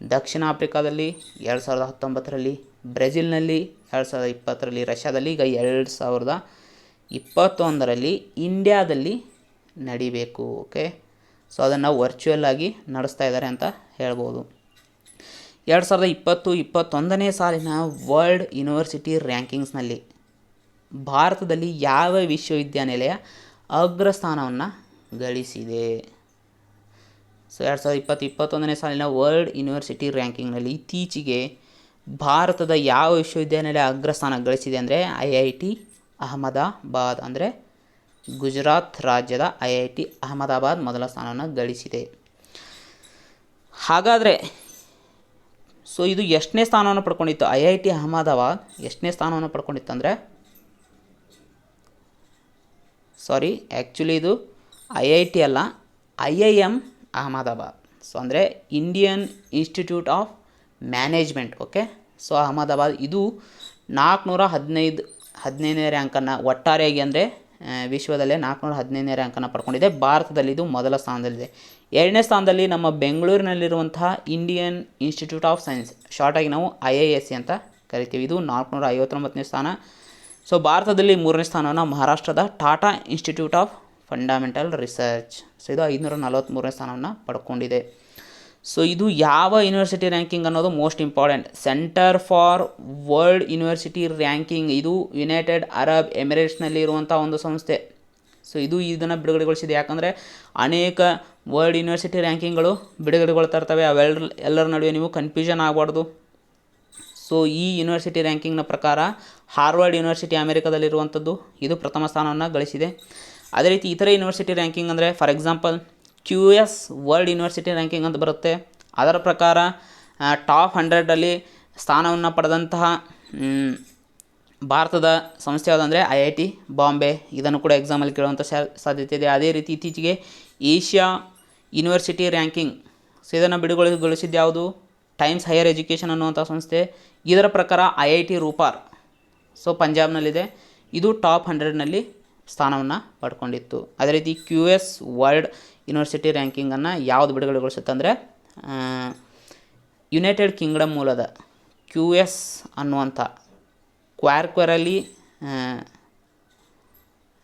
ದಕ್ಷಿಣ ಆಫ್ರಿಕಾದಲ್ಲಿ 2019ರಲ್ಲಿ, ಬ್ರೆಜಿಲ್ನಲ್ಲಿ 2020ರಲ್ಲಿ, ರಷ್ಯಾದಲ್ಲಿ ಈಗ 2021ರಲ್ಲಿ ಇಂಡಿಯಾದಲ್ಲಿ ನಡಿಬೇಕು. ಓಕೆ, ಸೊ ಅದನ್ನು ವರ್ಚುವಲ್ ಆಗಿ ನಡೆಸ್ತಾ ಇದ್ದಾರೆ ಅಂತ ಹೇಳ್ಬೋದು. 2020-21ನೇ ಸಾಲಿನ ವರ್ಲ್ಡ್ ಯೂನಿವರ್ಸಿಟಿ ರ್ಯಾಂಕಿಂಗ್ಸ್ನಲ್ಲಿ ಭಾರತದಲ್ಲಿ ಯಾವ ವಿಶ್ವವಿದ್ಯಾನಿಲಯ ಅಗ್ರಸ್ಥಾನವನ್ನು ಗಳಿಸಿದೆ? ಸೊ 2020-21ನೇ ಸಾಲಿನ ವರ್ಲ್ಡ್ ಯೂನಿವರ್ಸಿಟಿ ರ್ಯಾಂಕಿಂಗ್ನಲ್ಲಿ ಇತ್ತೀಚೆಗೆ ಭಾರತದ ಯಾವ ವಿಶ್ವವಿದ್ಯಾನಿಲಯ ಅಗ್ರಸ್ಥಾನ ಗಳಿಸಿದೆ ಅಂದರೆ IIT ಅಹಮದಾಬಾದ್. ಅಂದರೆ ಗುಜರಾತ್ ರಾಜ್ಯದ IIT ಅಹಮದಾಬಾದ್ ಮೊದಲ ಸ್ಥಾನವನ್ನು ಗಳಿಸಿದೆ. ಹಾಗಾದರೆ ಸೊ ಇದು ಎಷ್ಟನೇ ಸ್ಥಾನವನ್ನು ಪಡ್ಕೊಂಡಿತ್ತು? IIT ಅಹಮದಾಬಾದ್ ಎಷ್ಟನೇ ಸ್ಥಾನವನ್ನು ಪಡ್ಕೊಂಡಿತ್ತು ಅಂದರೆ, ಸಾರಿ ಆ್ಯಕ್ಚುಲಿ ಇದು IIT ಅಲ್ಲ, IIM ಅಹಮದಾಬಾದ್. ಸೊ ಅಂದರೆ Indian institute of management. Okay, so Ahmedabad ಇದು 415ನೇ ರ್ಯಾಂಕನ್ನು ಒಟ್ಟಾರೆಯಾಗಿ ಅಂದರೆ ವಿಶ್ವದಲ್ಲೇ 415ನೇ ರ್ಯಾಂಕನ್ನು ಪಡ್ಕೊಂಡಿದೆ. ಭಾರತದಲ್ಲಿ ಇದು ಮೊದಲ ಸ್ಥಾನದಲ್ಲಿದೆ. 2ನೇ ಸ್ಥಾನದಲ್ಲಿ ನಮ್ಮ ಬೆಂಗಳೂರಿನಲ್ಲಿರುವಂತಹ ಇಂಡಿಯನ್ ಇನ್ಸ್ಟಿಟ್ಯೂಟ್ ಆಫ್ ಸೈನ್ಸ್, ಶಾರ್ಟಾಗಿ ನಾವು IISc ಅಂತ ಕರಿತೀವಿ. ಇದು 459ನೇ ಸ್ಥಾನ. ಸೊ ಭಾರತದಲ್ಲಿ 3ನೇ ಸ್ಥಾನವನ್ನು ಮಹಾರಾಷ್ಟ್ರದ Tata institute of fundamental research, so ಇದು 543ನೇ ಸ್ಥಾನವನ್ನು ಪಡ್ಕೊಂಡಿದೆ. ಸೊ ಇದು ಯಾವ ಯೂನಿವರ್ಸಿಟಿ ರ್ಯಾಂಕಿಂಗ್ ಅನ್ನೋದು most important. Centre for world university ranking, ಇದು ಯುನೈಟೆಡ್ ಅರಬ್ ಎಮಿರೇಟ್ಸ್ನಲ್ಲಿ ಇರುವಂಥ ಒಂದು ಸಂಸ್ಥೆ. ಸೊ ಇದು ಇದನ್ನು ಬಿಡುಗಡೆಗೊಳಿಸಿದೆ. ಯಾಕಂದರೆ ಅನೇಕ ವರ್ಲ್ಡ್ ಯೂನಿವರ್ಸಿಟಿ ರ್ಯಾಂಕಿಂಗ್ಗಳು ಬಿಡುಗಡೆಗೊಳ್ತಾ ಇರ್ತವೆ, ಎಲ್ಲರ ನಡುವೆ ನೀವು ಕನ್ಫ್ಯೂಷನ್ ಆಗಬಾರ್ದು. ಸೊ ಈ ಯೂನಿವರ್ಸಿಟಿ ರ್ಯಾಂಕಿಂಗ್ನ ಪ್ರಕಾರ ಹಾರ್ವರ್ಡ್ ಯೂನಿವರ್ಸಿಟಿ ಅಮೆರಿಕದಲ್ಲಿರುವಂಥದ್ದು ಇದು ಪ್ರಥಮ ಸ್ಥಾನವನ್ನು ಗಳಿಸಿದೆ. ಅದೇ ರೀತಿ ಇತರೆ ಯೂನಿವರ್ಸಿಟಿ ರ್ಯಾಂಕಿಂಗ್ ಅಂದರೆ for example QS world university ranking ಅಂತ ಬರುತ್ತೆ. ಅದರ ಪ್ರಕಾರ ಟಾಪ್ 100ರಲ್ಲಿ ಸ್ಥಾನವನ್ನು ಪಡೆದಂತಹ ಭಾರತದ ಸಂಸ್ಥೆ ಯಾವುದಂದರೆ IIT ಬಾಂಬೆ. ಇದನ್ನು ಕೂಡ ಎಕ್ಸಾಮಲ್ಲಿ ಕೇಳುವಂಥ ಸಾಧ್ಯತೆ ಇದೆ. ಅದೇ ರೀತಿ ಇತ್ತೀಚೆಗೆ ಏಷ್ಯಾ ಯೂನಿವರ್ಸಿಟಿ ರ್ಯಾಂಕಿಂಗ್, ಸೊ ಇದನ್ನು ಬಿಡುಗಡೆಗೊಳಿಸಿದ್ದು ಯಾವುದು? ಟೈಮ್ಸ್ ಹೈಯರ್ ಎಜುಕೇಷನ್ ಅನ್ನುವಂಥ ಸಂಸ್ಥೆ. ಇದರ ಪ್ರಕಾರ IIT ರೂಪಾರ್, ಸೊ ಪಂಜಾಬ್ನಲ್ಲಿದೆ, ಇದು ಟಾಪ್ 100ನಲ್ಲಿ ಸ್ಥಾನವನ್ನು ಪಡ್ಕೊಂಡಿತ್ತು. ಅದೇ ರೀತಿ QS ವರ್ಲ್ಡ್ ಯೂನಿವರ್ಸಿಟಿ ರ್ಯಾಂಕಿಂಗನ್ನು ಯಾವುದು ಬಿಡುಗಡೆಗೊಳಿಸುತ್ತೆ ಅಂದರೆ ಯುನೈಟೆಡ್ ಕಿಂಗ್ಡಮ್ ಮೂಲದ QS ಅನ್ನುವಂಥ ಕ್ವಾರ್ಕ್ವೆರಲಿ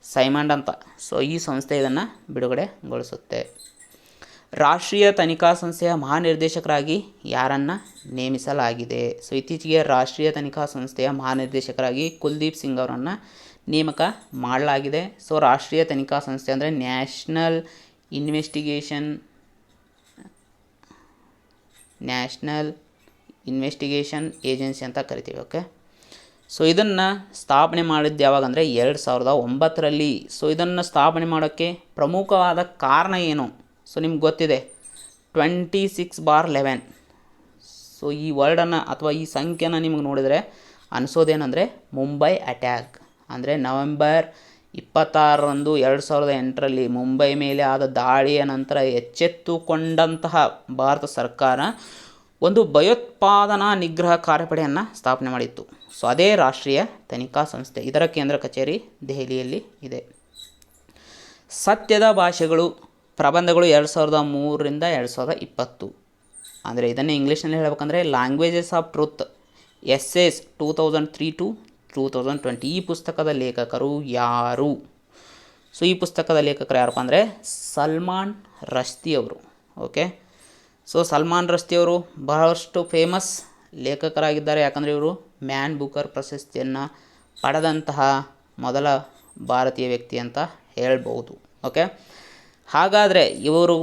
ಸೈಮಂಡ್ ಅಂತ, ಸೊ ಈ ಸಂಸ್ಥೆ ಇದನ್ನು ಬಿಡುಗಡೆಗೊಳಿಸುತ್ತೆ. ರಾಷ್ಟ್ರೀಯ ತನಿಖಾ ಸಂಸ್ಥೆಯ ಮಹಾನಿರ್ದೇಶಕರಾಗಿ ಯಾರನ್ನು ನೇಮಿಸಲಾಗಿದೆ? ಸೊ ಇತ್ತೀಚೆಗೆ ರಾಷ್ಟ್ರೀಯ ತನಿಖಾ ಸಂಸ್ಥೆಯ ಮಹಾನಿರ್ದೇಶಕರಾಗಿ ಕುಲ್ದೀಪ್ ಸಿಂಗ್ ಅವರನ್ನು ನೇಮಕ ಮಾಡಲಾಗಿದೆ. ಸೊ ರಾಷ್ಟ್ರೀಯ ತನಿಖಾ ಸಂಸ್ಥೆ ಅಂದರೆ ನ್ಯಾಷನಲ್ ಇನ್ವೆಸ್ಟಿಗೇಷನ್ ಏಜೆನ್ಸಿ ಅಂತ ಕರಿತೀವಿ. ಓಕೆ, ಸೊ ಇದನ್ನು ಸ್ಥಾಪನೆ ಮಾಡಿದ್ದು ಯಾವಾಗ ಅಂದರೆ 2009ರಲ್ಲಿ. ಸೊ ಇದನ್ನು ಸ್ಥಾಪನೆ ಮಾಡೋಕ್ಕೆ ಪ್ರಮುಖವಾದ ಕಾರಣ ಏನು? ಸೊ ನಿಮ್ಗೆ ಗೊತ್ತಿದೆ 26/11. ಸೊ ಈ ವರ್ಡನ್ನು ಅಥವಾ ಈ ಸಂಖ್ಯೆನ ನಿಮಗೆ ನೋಡಿದರೆ ಅನಿಸೋದೇನೆಂದರೆ ಮುಂಬೈ ಅಟ್ಯಾಕ್. ಅಂದರೆ ನವೆಂಬರ್ 26ರಂದು 2008ರಲ್ಲಿ ಮುಂಬೈ ಮೇಲೆ ಆದ ದಾಳಿಯ ನಂತರ ಎಚ್ಚೆತ್ತುಕೊಂಡಂತಹ ಭಾರತ ಸರ್ಕಾರ ಒಂದು ಭಯೋತ್ಪಾದನಾ ನಿಗ್ರಹ ಕಾರ್ಯಪಡೆಯನ್ನು ಸ್ಥಾಪನೆ ಮಾಡಿತ್ತು. ಸೊ ಅದೇ ರಾಷ್ಟ್ರೀಯ ತನಿಖಾ ಸಂಸ್ಥೆ. ಇದರ ಕೇಂದ್ರ ಕಚೇರಿ ದೆಹಲಿಯಲ್ಲಿ ಇದೆ. ಸತ್ಯದ ಭಾಷೆಗಳು ಪ್ರಬಂಧಗಳು 2003ರಿಂದ 2020. ಅಂದರೆ ಇದನ್ನೇ ಇಂಗ್ಲೀಷ್ನಲ್ಲಿ ಹೇಳಬೇಕಂದ್ರೆ ಲ್ಯಾಂಗ್ವೇಜಸ್ ಆಫ್ ಟ್ರೂತ್ ಎಸ್ಸೇಸ್ 2003-2020. ಈ ಪುಸ್ತಕದ ಲೇಖಕರು ಯಾರು? ಸೊ ಈ ಪುಸ್ತಕದ ಲೇಖಕರು ಯಾರಪ್ಪ ಅಂದರೆ ಸಲ್ಮಾನ್ ರಶ್ದಿ ಅವರು. ಓಕೆ, ಸೊ ಸಲ್ಮಾನ್ ರಶ್ದಿಯವರು ಬಹಳಷ್ಟು ಫೇಮಸ್ ಲೇಖಕರಾಗಿದ್ದಾರೆ, ಯಾಕಂದರೆ ಇವರು ಮ್ಯಾನ್ ಬೂಕರ್ ಪ್ರಶಸ್ತಿಯನ್ನು ಪಡೆದಂತಹ ಮೊದಲ ಭಾರತೀಯ ವ್ಯಕ್ತಿ ಅಂತ ಹೇಳ್ಬೋದು. ಓಕೆ, ಹಾಗಾದರೆ ಇವರು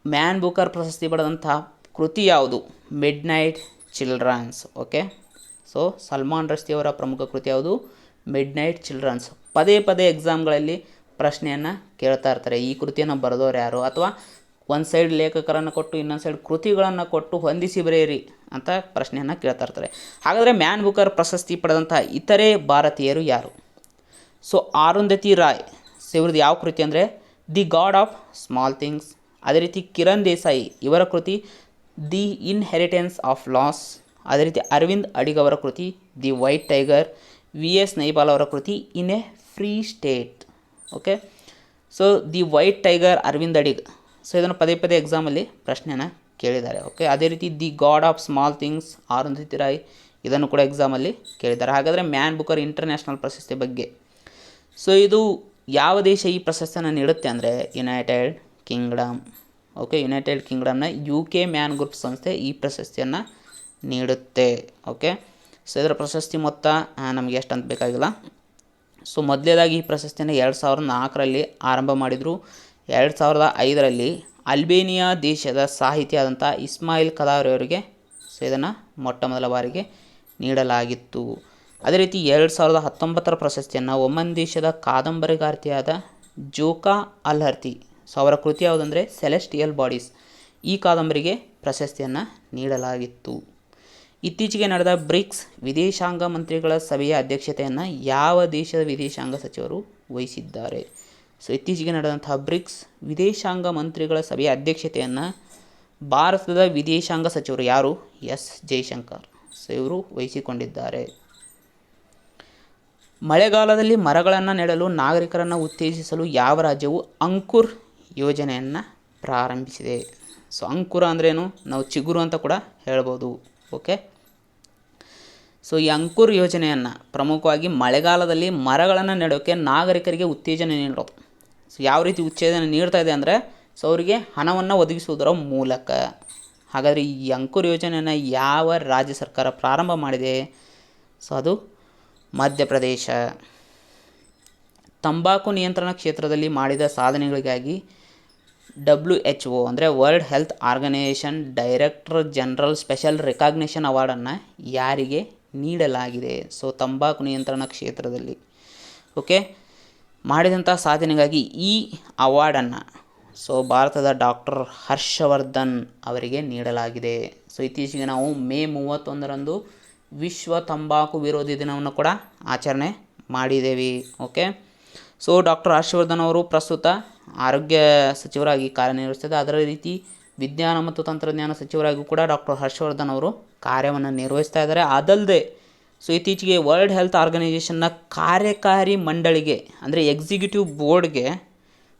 ಮ್ಯಾನ್ ಬೂಕರ್ ಪ್ರಶಸ್ತಿ ಪಡೆದಂತಹ ಕೃತಿ ಯಾವುದು? Midnight children's. Okay, so Salman ರಶ್ದಿಯವರ ಪ್ರಮುಖ ಕೃತಿ ಯಾವುದು? Midnight children's. ಪದೇ ಪದೇ ಎಕ್ಸಾಮ್ಗಳಲ್ಲಿ ಪ್ರಶ್ನೆಯನ್ನು ಕೇಳ್ತಾ ಇರ್ತಾರೆ, ಈ ಕೃತಿಯನ್ನು ಬರೆದವರು ಯಾರು, ಅಥವಾ ಒಂದು ಸೈಡ್ ಲೇಖಕರನ್ನು ಕೊಟ್ಟು ಇನ್ನೊಂದು ಸೈಡ್ ಕೃತಿಗಳನ್ನು ಕೊಟ್ಟು ಹೊಂದಿಸಿ ಬರೆಯಿರಿ ಅಂತ ಪ್ರಶ್ನೆಯನ್ನು ಕೇಳ್ತಾ ಇರ್ತಾರೆ. ಹಾಗಾದರೆ ಮ್ಯಾನ್ ಬೂಕರ್ ಪ್ರಶಸ್ತಿ ಪಡೆದಂಥ ಇತರೆ ಭಾರತೀಯರು ಯಾರು? ಸೊ ಅರುಂಧತಿ ರಾಯ್. ಸೊ ಇವ್ರದ್ದು ಯಾವ ಕೃತಿ ಅಂದರೆ the god of small things. ಅದೇ ರೀತಿ ಕಿರಣ್ ದೇಸಾಯಿ ಇವರ ಕೃತಿ ದಿ ಇನ್ಹೆರಿಟೆನ್ಸ್ ಆಫ್ ಲಾಸ್. ಅದೇ ರೀತಿ ಅರವಿಂದ್ ಅಡಿಗ್ ಅವರ ಕೃತಿ the white tiger. V S. Naipaul ಅವರ ಕೃತಿ in a free state. Okay, so the white tiger Aravind Adiga. So ಇದನ್ನು ಪದೇ ಪದೇ ಎಕ್ಸಾಮಲ್ಲಿ ಪ್ರಶ್ನೆಯನ್ನು ಕೇಳಿದ್ದಾರೆ. ಓಕೆ, ಅದೇ ರೀತಿ the god of small things Arundhati Roy, ಇದನ್ನು ಕೂಡ ಎಕ್ಸಾಮಲ್ಲಿ ಕೇಳಿದ್ದಾರೆ. ಹಾಗಾದರೆ ಮ್ಯಾನ್ ಬೂಕರ್ ಇಂಟರ್ನ್ಯಾಷನಲ್ ಪ್ರಶಸ್ತಿ ಬಗ್ಗೆ, ಸೊ ಇದು ಯಾವ ದೇಶ ಈ ಪ್ರಶಸ್ತಿಯನ್ನು ನೀಡುತ್ತೆ ಅಂದರೆ ಯುನೈಟೆಡ್ ಕಿಂಗ್ಡಮ್. ಓಕೆ, ಯುನೈಟೆಡ್ ಕಿಂಗ್ಡಮ್ನ UK ಮ್ಯಾನ್ ಗ್ರೂಪ್ ಸಂಸ್ಥೆ ಈ ಪ್ರಶಸ್ತಿಯನ್ನು ನೀಡುತ್ತೆ. ಓಕೆ, ಸೊ ಇದರ ಪ್ರಶಸ್ತಿ ಮೊತ್ತ ನಮಗೆ ಎಷ್ಟು ಅಂತ ಬೇಕಾಗಿಲ್ಲ. ಸೊ ಮೊದಲೇದಾಗಿ ಈ ಪ್ರಶಸ್ತಿಯನ್ನು 2004ರಲ್ಲಿ ಆರಂಭ ಮಾಡಿದರು. 2005ರಲ್ಲಿ ಅಲ್ಬೇನಿಯಾ ದೇಶದ ಸಾಹಿತಿ ಆದಂಥ ಇಸ್ಮಾಯಿಲ್ ಕದಾವರಿ ಅವರಿಗೆ ಸೊ ಇದನ್ನು ಮೊಟ್ಟ ಮೊದಲ ಬಾರಿಗೆ ನೀಡಲಾಗಿತ್ತು. ಅದೇ ರೀತಿ 2019ರ ಪ್ರಶಸ್ತಿಯನ್ನು ಒಮನ್ ದೇಶದ ಕಾದಂಬರಿಗಾರ್ತಿಯಾದ ಜೋಕಾ ಅಲ್ಹರ್ತಿ, ಸೊ ಅವರ ಕೃತಿ ಯಾವುದಂದರೆ ಸೆಲೆಸ್ಟಿಯಲ್ ಬಾಡೀಸ್, ಈ ಕಾದಂಬರಿಗೆ ಪ್ರಶಸ್ತಿಯನ್ನು ನೀಡಲಾಗಿತ್ತು. ಇತ್ತೀಚೆಗೆ ನಡೆದ ಬ್ರಿಕ್ಸ್ ವಿದೇಶಾಂಗ ಮಂತ್ರಿಗಳ ಸಭೆಯ ಅಧ್ಯಕ್ಷತೆಯನ್ನು ಯಾವ ದೇಶದ ವಿದೇಶಾಂಗ ಸಚಿವರು ವಹಿಸಿದ್ದಾರೆ? ಸೊ ಇತ್ತೀಚೆಗೆ ನಡೆದಂತಹ ಬ್ರಿಕ್ಸ್ ವಿದೇಶಾಂಗ ಮಂತ್ರಿಗಳ ಸಭೆಯ ಅಧ್ಯಕ್ಷತೆಯನ್ನು ಭಾರತದ ವಿದೇಶಾಂಗ ಸಚಿವರು ಯಾರು? ಎಸ್ ಜೈಶಂಕರ್. ಸೊ ಇವರು ವಹಿಸಿಕೊಂಡಿದ್ದಾರೆ. ಮಳೆಗಾಲದಲ್ಲಿ ಮರಗಳನ್ನು ನೆಡಲು ನಾಗರಿಕರನ್ನು ಉತ್ತೇಜಿಸಲು ಯಾವ ರಾಜ್ಯವು ಅಂಕುರ್ ಯೋಜನೆಯನ್ನು ಪ್ರಾರಂಭಿಸಿದೆ? ಸೊ ಅಂಕುರ ಅಂದ್ರೇನು? ನಾವು ಚಿಗುರು ಅಂತ ಕೂಡ ಹೇಳ್ಬೋದು. ಓಕೆ, ಸೊ ಈ ಅಂಕುರ್ ಯೋಜನೆಯನ್ನು ಪ್ರಮುಖವಾಗಿ ಮಳೆಗಾಲದಲ್ಲಿ ಮರಗಳನ್ನು ನೆಡೋಕ್ಕೆ ನಾಗರಿಕರಿಗೆ ಉತ್ತೇಜನ ನೀಡೋದು. ಸೊ ಯಾವ ರೀತಿ ಉತ್ತೇಜನ ನೀಡ್ತಾ ಇದೆ ಅಂದರೆ ಸೊ ಅವರಿಗೆ ಹಣವನ್ನು ಒದಗಿಸುವುದರ ಮೂಲಕ. ಹಾಗಾದರೆ ಈ ಅಂಕುರ್ ಯೋಜನೆಯನ್ನು ಯಾವ ರಾಜ್ಯ ಸರ್ಕಾರ ಪ್ರಾರಂಭ ಮಾಡಿದೆ? ಸೊ ಅದು ಮಧ್ಯಪ್ರದೇಶ. ತಂಬಾಕು ನಿಯಂತ್ರಣ ಕ್ಷೇತ್ರದಲ್ಲಿ ಮಾಡಿದ ಸಾಧನೆಗಳಿಗಾಗಿ WHO ಅಂದರೆ World Health Organization director general special recognition ಅವಾರ್ಡನ್ನು ಯಾರಿಗೆ ನೀಡಲಾಗಿದೆ? ಸೊ ತಂಬಾಕು ನಿಯಂತ್ರಣ ಕ್ಷೇತ್ರದಲ್ಲಿ ಓಕೆ ಮಾಡಿದಂಥ ಸಾಧನೆಗಾಗಿ ಈ ಅವಾರ್ಡನ್ನು ಸೊ ಭಾರತದ ಡಾಕ್ಟರ್ ಹರ್ಷವರ್ಧನ್ ಅವರಿಗೆ ನೀಡಲಾಗಿದೆ. ಸೊ ಇತ್ತೀಚೆಗೆ ನಾವು ಮೇ 31ರಂದು ವಿಶ್ವ ತಂಬಾಕು ವಿರೋಧಿ ದಿನವನ್ನು ಕೂಡ ಆಚರಣೆ ಮಾಡಿದ್ದೇವೆ. ಓಕೆ, ಸೊ ಡಾಕ್ಟರ್ ಹರ್ಷವರ್ಧನ್ ಅವರು ಪ್ರಸ್ತುತ ಆರೋಗ್ಯ ಸಚಿವರಾಗಿ ಕಾರ್ಯನಿರ್ವಹಿಸ್ತಿದ್ದಾರೆ. ಅದರ ರೀತಿ ವಿಜ್ಞಾನ ಮತ್ತು ತಂತ್ರಜ್ಞಾನ ಸಚಿವರಾಗಿ ಕೂಡ ಡಾಕ್ಟರ್ ಹರ್ಷವರ್ಧನ್ ಅವರು ಕಾರ್ಯವನ್ನು ನಿರ್ವಹಿಸ್ತಾ ಇದ್ದಾರೆ. ಅದಲ್ಲದೆ ಸೊ ಇತ್ತೀಚೆಗೆ ವರ್ಲ್ಡ್ ಹೆಲ್ತ್ ಆರ್ಗನೈಜೇಷನ್ನ ಕಾರ್ಯಕಾರಿ ಮಂಡಳಿಗೆ ಅಂದರೆ ಎಕ್ಸಿಕ್ಯೂಟಿವ್ ಬೋರ್ಡ್ಗೆ